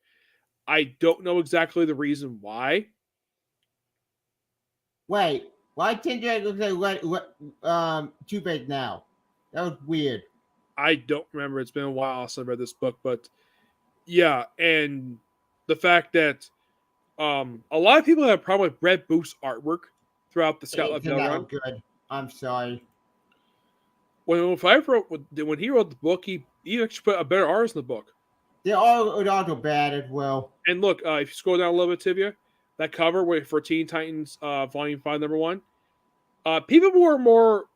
I don't know exactly the reason why. Wait, why Tinder looks like too big now? That was weird. I don't remember. It's been a while since I read this book, but yeah, and the fact that a lot of people have a problem with Brett Booth's artwork throughout the Scott Lobdell run. Good. I'm sorry. When he wrote the book, he actually put a better artist in the book. They're all bad as well. And look, if you scroll down a little bit, Tivia, that cover for Teen Titans Volume 5, Number 1, people were more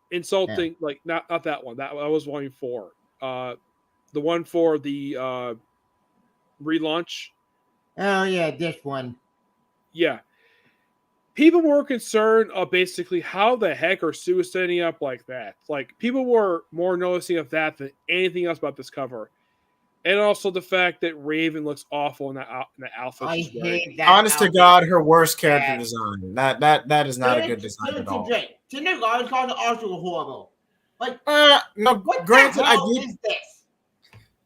insulting. Yeah. Like, not that one. That was Volume 4. The one for the relaunch. Oh, yeah, this one. Yeah. People were concerned of basically how the heck are Sue setting up like that. Like, people were more noticing of that than anything else about this cover. And also the fact that Raven looks awful in that outfit I she's wearing. hate that. Honest to outfit. God, her worst character Yeah. design. That is not a good design at all. Kindergarten called also horrible. Like, No, what granted, the hell is this?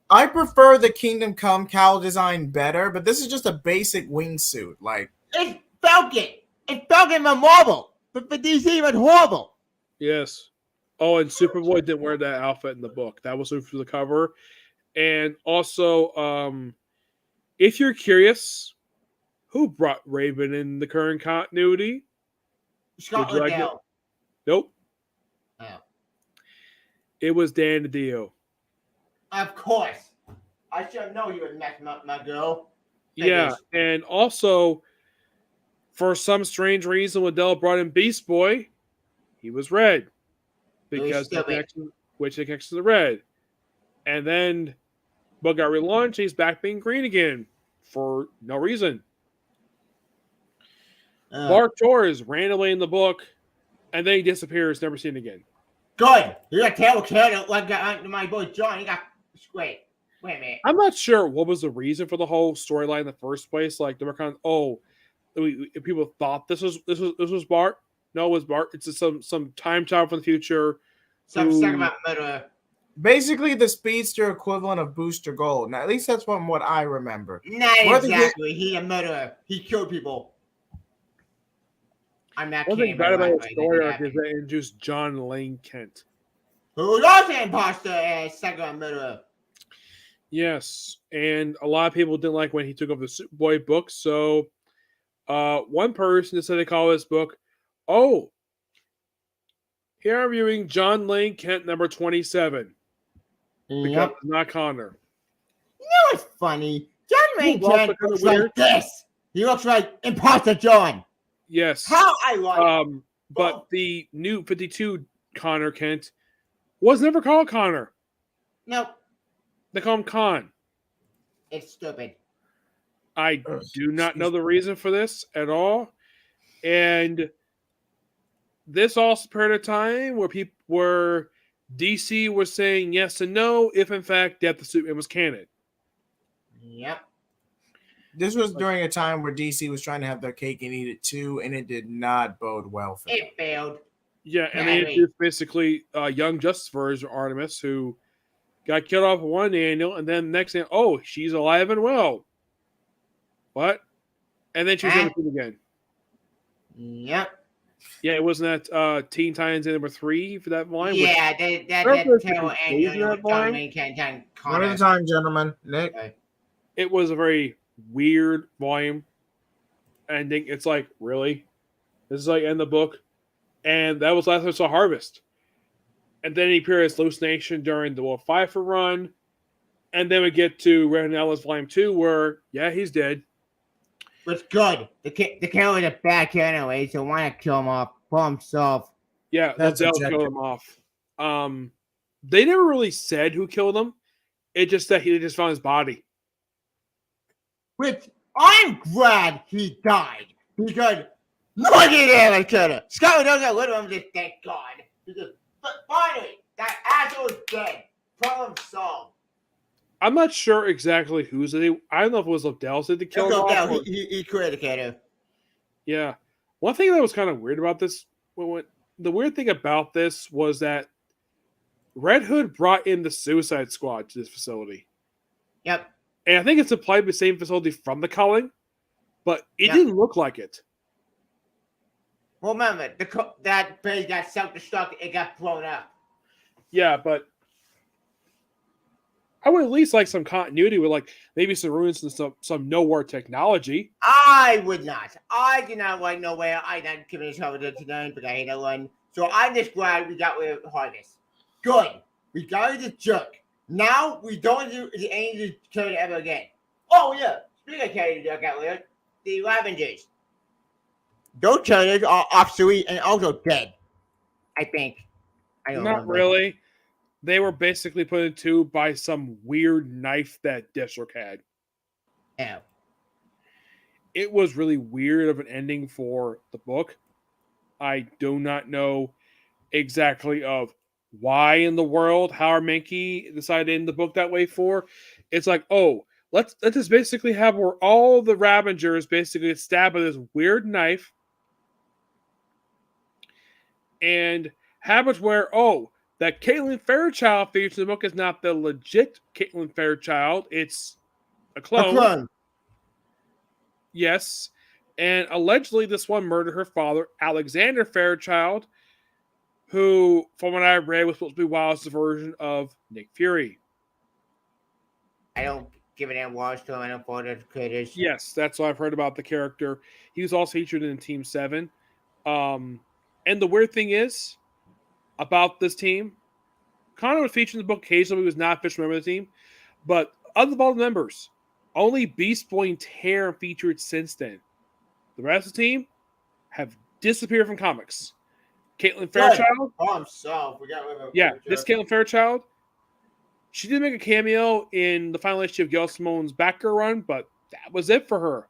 I prefer the Kingdom Come cowl design better, but this is just a basic wingsuit. Like, It's Falcon. It's Falcon from Marvel. But for DC, it's horrible. Yes. Oh, and Superboy didn't wear that outfit in the book. That was for the cover. And also, if you're curious, who brought Raven in the current continuity? Scott Would you like it? Liddell. Nope. Oh. It was Dan DiDio. Of course. I should know you would mess up my girl. Yeah, Figures. and also, for some strange reason, Liddell brought in Beast Boy. He was red because the connection, which the connection to the red. And then book got relaunched. He's back being green again for no reason. Bart Torres ran away in the book, and then he disappears, never seen again. Good. You got terrible character like my boy John. He got wait a minute. I'm not sure what was the reason for the whole storyline in the first place. Like they were kind of people thought this was Bart. No, it was Bart. It's just some time child from the future. Second about murder. basically the speedster equivalent of Booster Gold. Now, at least that's from what I remember. Not exactly. He's a murderer. He killed people. I'm not One kidding. thing bad about the story arc is that it introduced John Lane Kent, who was also an imposter and second murderer. Yes, and a lot of people didn't like when he took over the Superboy book. So, one person decided to call this book, "Oh, here I'm viewing John Lane Kent number 27." Because it's not Connor. You know what's funny? John Lane Kent looks like this. He looks like Imposter John. Yes. How ironic. But the new 52 Connor Kent was never called Connor. Nope. They call him Con. It's stupid. I do not know the reason for this at all. And this also period of time where DC was saying yes and no if in fact Death of Superman was canon. Yep. This was during a time where DC was trying to have their cake and eat it too, and it did not bode well for them. It failed. Yeah, and they introduced basically Young Justice version of Artemis, who got killed off one annual, and then next thing, oh, she's alive and well. What? And then she was never seen again. Yep. Yeah, it wasn't that Teen Titans number 3 for that line. Yeah, that terrible annual One at a time, gentlemen. Nick. Okay. It was a very weird volume ending. It's like, really? This is like end the book. And that was last time I saw Harvest. And then he appeared as Hallucination during the Wolf Pfeiffer run. And then we get to Reverend Ellis Volume 2 where, yeah, he's dead. It's good. The killer was a bad killer anyway, so why not kill him off for himself? Yeah, Liddell killed him off. They never really said who killed him. It just that they just found his body. Which I'm glad he died because look at that killer. Scott doesn't got rid of him. Just thank God. Because finally, that asshole is dead. Problem solved. I'm not sure exactly who's it. I don't know if it was Liddell that did kill him off. No, he created the killer. Yeah. One thing that was kind of weird about this, the weird thing about this was that Red Hood brought in the Suicide Squad to this facility. Yep. And I think it's applied to the same facility from the culling, but it didn't look like it. Well, remember, that base got self-destructed. It got blown up. Yeah, but I would at least like some continuity with like maybe some ruins and some nowhere technology. I would not. I do not like nowhere. I not giving this over to tonight, but I hate that one. So I'm just glad we got rid of Harvest. Good. We got rid of the jerk. Now we don't do the Angels character ever again. Oh yeah. Speaking of characters that got rid of, the Lavengers. Those characters are obsolete and also dead. I think. I don't Not really. They were basically put into by some weird knife that Deathstroke had. Yeah. It was really weird of an ending for the book. I do not know exactly of why in the world Howard Mankey decided to end the book that way for. It's like, oh, let's just basically have where all the Ravengers basically stab with this weird knife and have it where, oh, that Caitlin Fairchild featured in the book is not the legit Caitlin Fairchild. It's a A clone. clone. Yes. And allegedly this one murdered her father, Alexander Fairchild, who, from what I read, was supposed to be Wilde's version of Nick Fury. I don't give a damn watch to him. I don't follow the creators. Yes, that's what I've heard about the character. He was also featured in Team 7. And the weird thing is about this team, Connor was featured in the book occasionally. He was not official member of the team. But of all the members, only Beast Boy and Terran featured since then. The rest of the team have disappeared from comics. Caitlin Fairchild. Oh, I'm sorry. Forgot about This Caitlin Fairchild. She did make a cameo in the final issue of Gail Simone's Batgirl run, but that was it for her.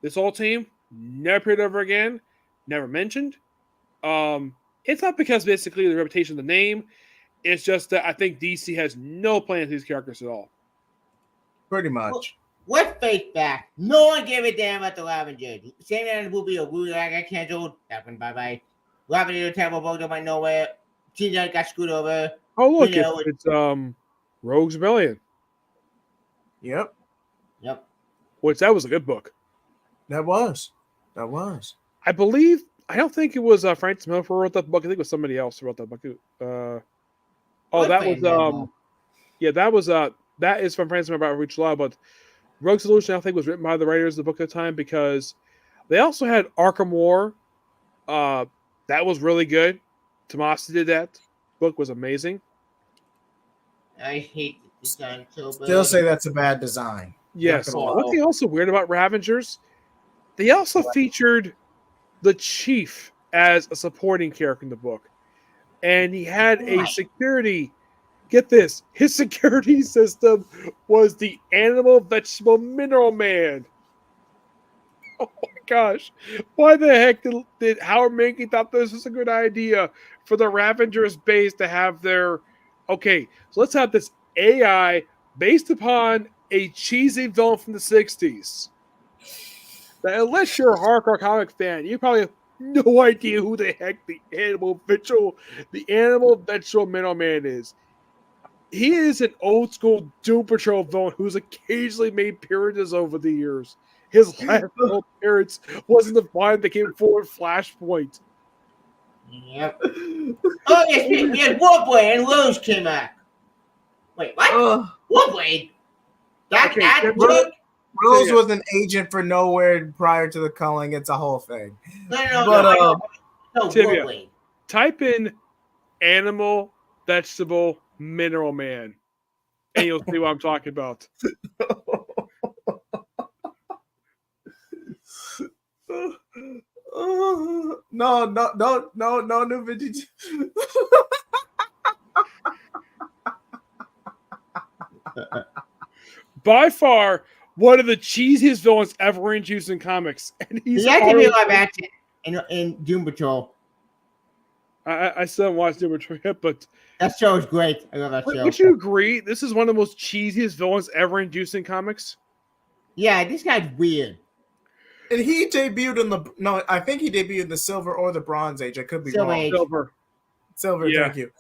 This whole team never appeared ever again, never mentioned. It's not because basically the reputation of the name. It's just that I think DC has no plans for these characters at all. Pretty much. What fake back? No one gave a damn about the Lavengers. Saying that it will be a movie that got canceled. Happened. Bye bye. Lavengers terrible boat up nowhere. nowhere. TJ got screwed over. Oh look, You know, it's Rogue's Rebellion. Yep. Yep. Which that was a good book. That was. I believe. I don't think it was Frank Miller who wrote that book. I think it was somebody else who wrote that book. That is from Francis Miller about Reach Law, but Rogue Solution I think was written by the writers of the book at the time because they also had Arkham War. That was really good. Tomasi did that. Book was amazing. I hate the design so bad. Still say that's a bad design. Yes. Not gonna One thing also weird about Ravengers, they also featured the Chief as a supporting character in the book. And he had a security. Get this. His security system was the Animal Vegetable Mineral Man. Oh my gosh. Why the heck did Howard Mankey thought this was a good idea for the Ravengers base to have their... Okay, so let's have this AI based upon a cheesy villain from the 60s. Now, unless you're a hardcore comic fan, you probably have no idea who the heck the Animal Vegetable Mineral Man is. He is an old school Doom Patrol villain who's occasionally made appearances over the years. His last appearance was in the fight that came forward Flashpoint. Yep. Oh, yes, we had Warblade and Rose came out. Wait, what? Warblade? That book? Rose was an agent for Nowhere prior to the culling. It's a whole thing. No, Tibia, Warblade. type in Animal Vegetable Mineral Man, and you'll see what I'm talking about. No, new vintage. By far, one of the cheesiest villains ever introduced in comics, and he's He had to be live action in Doom Patrol. I still haven't watched Doom Patrol yet, but That show is great. I love that show. would you agree this is one of the most cheesiest villains ever introduced in comics? Yeah, this guy's weird. And he debuted in I think he debuted in the Silver or the Bronze Age. I could be Silver wrong. Age. Silver, Yeah. thank you.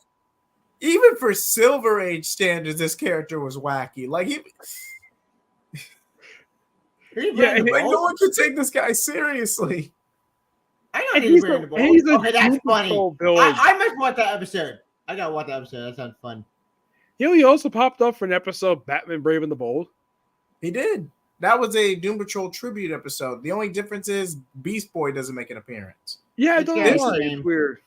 Even for Silver Age standards, this character was wacky. Like Yeah, like no one could take this guy seriously. I know And he's wearing the ball. he's a Okay, that's Doom funny. Patrol villain. I must watch that episode. I gotta watch that episode. That sounds fun. You know, he also popped up for an episode of Batman Brave and the Bold. He did. That was a Doom Patrol tribute episode. The only difference is Beast Boy doesn't make an appearance. Yeah, I It's don't got know why. his name. It's weird.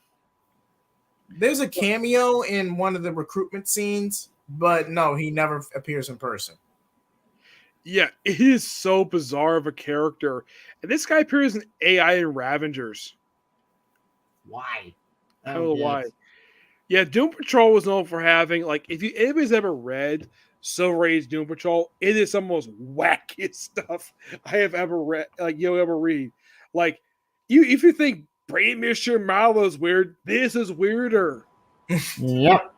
There's a cameo in one of the recruitment scenes, but no, he never appears in person. Yeah, it is so bizarre of a character. And this guy appears in AI and Ravengers. Why? I don't know why. Yeah, Doom Patrol was known for having, like, if anybody's ever read Silver Age Doom Patrol, it is some of the most wackiest stuff I have ever read, like, you'll ever read. Like, if you think Brain Mission Marlow is weird, this is weirder. Yep.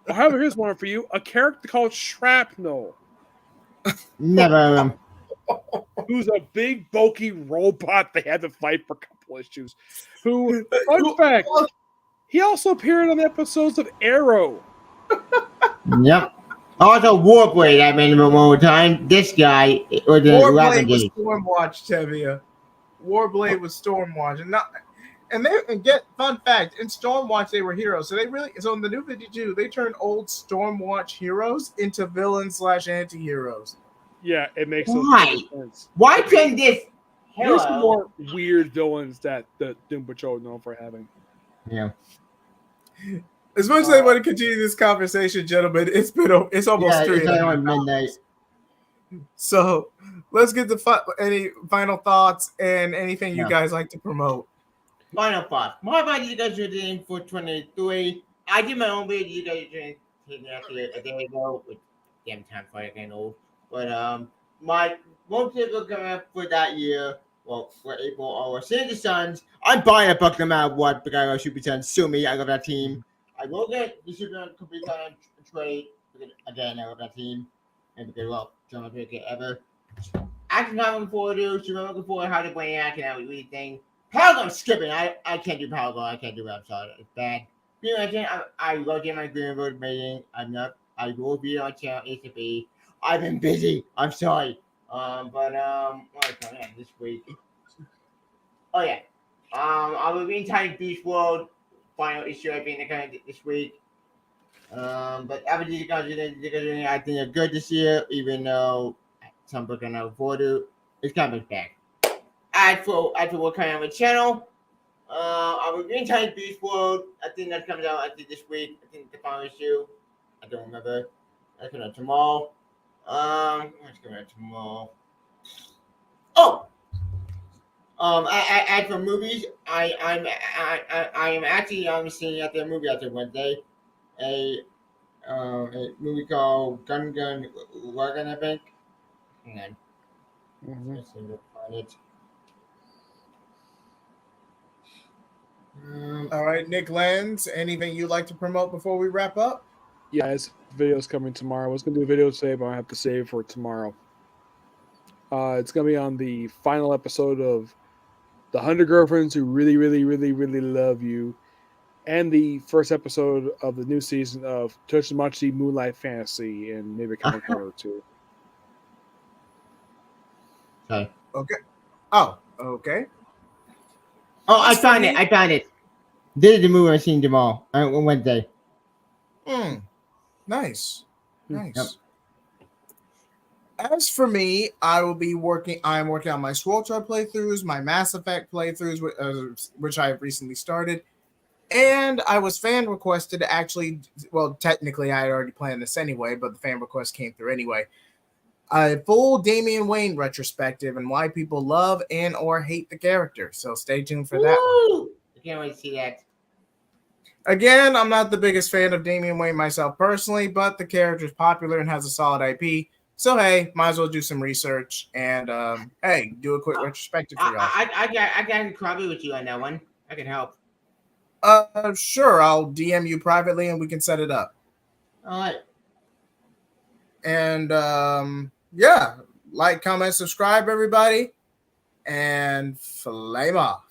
However, here's one for you: a character called Shrapnel, Never heard of him. who's a big, bulky robot they had to fight for a couple issues. Who, fun fact, he also appeared on episodes of Arrow. Yep. Also, Warblade, I mean, one more time. This guy was a Warblade was Ravagate. Stormwatch, Tevia. Warblade was Stormwatch, and get fun fact, in Stormwatch they were heroes. So in the new 52 they turned old Stormwatch heroes into villains / anti-heroes. Yeah, it makes Why? sense. Why can this? Here's some Hello. more weird villains that the Doom Patrol is known for having. Yeah. As much as I want to continue this conversation, gentlemen, it's almost Yeah, 3 it's a.m. only midnight. So let's get any final thoughts and anything you Yeah. guys like to promote. Final thought. What about you guys are doing for 23? I did my own video. You guys are taking after a day ago. With damn time for getting old. But my most people coming up for that year. Well, for April or Santa Sons. I'm buying a book no matter what. Because I Super Sons sue me. I love that team. I will get the Super Complete Time trade. Again, I love that team. And because well, John pick it ever. Action I'm looking forward to. Super looking forward to how to play action. How we read thing. Power skipping. I can't do power I can't do it. I'm sorry. It's bad. You know, I will get my green road meeting. I will be on channel ACB. I've been busy. I'm sorry. But what's going on this week? Oh yeah. I will be in Tiny Beach World final issue. I've been kind of this week. But everything guys doing, I think are good this year, even though some books are not forward to. It's coming back. As for what kind of a channel, I was in Tiny Beach World. I think that comes out this week. I think the final issue. I don't remember. That's coming out tomorrow. What's coming out tomorrow? Oh. As for movies, I am actually seeing at the movie after Wednesday. A movie called Gun Wagon, I think. Hang on. Let's see if I can find it. All right, Nick Lenz, anything you'd like to promote before we wrap up? Yeah, this video's coming tomorrow. I was going to do a video today, but I have to save it for tomorrow. It's going to be on the final episode of The 100 Girlfriends Who Really, Really, Really, Really Love You, and the first episode of the new season of Tochimachi Moonlight Fantasy, and maybe a comic book or two. Okay. Okay. Oh, okay. Oh, I found it. This is the movie I'm seeing tomorrow on Wednesday. Nice. Nice. Yep. As for me, I'm working on my Swoltar playthroughs, my Mass Effect playthroughs, which I have recently started. And I was fan requested to actually, well, technically I had already planned this anyway, but the fan request came through anyway. A full Damian Wayne retrospective and why people love and or hate the character. So stay tuned for that one. I can't wait to see that. Again, I'm not the biggest fan of Damian Wayne myself personally, but the character is popular and has a solid IP. So hey, might as well do some research and hey, do a quick retrospective for y'all. I got probably with you on that one. I can help. Sure, I'll DM you privately and we can set it up. All right. And yeah, like, comment, subscribe, everybody, and flame off.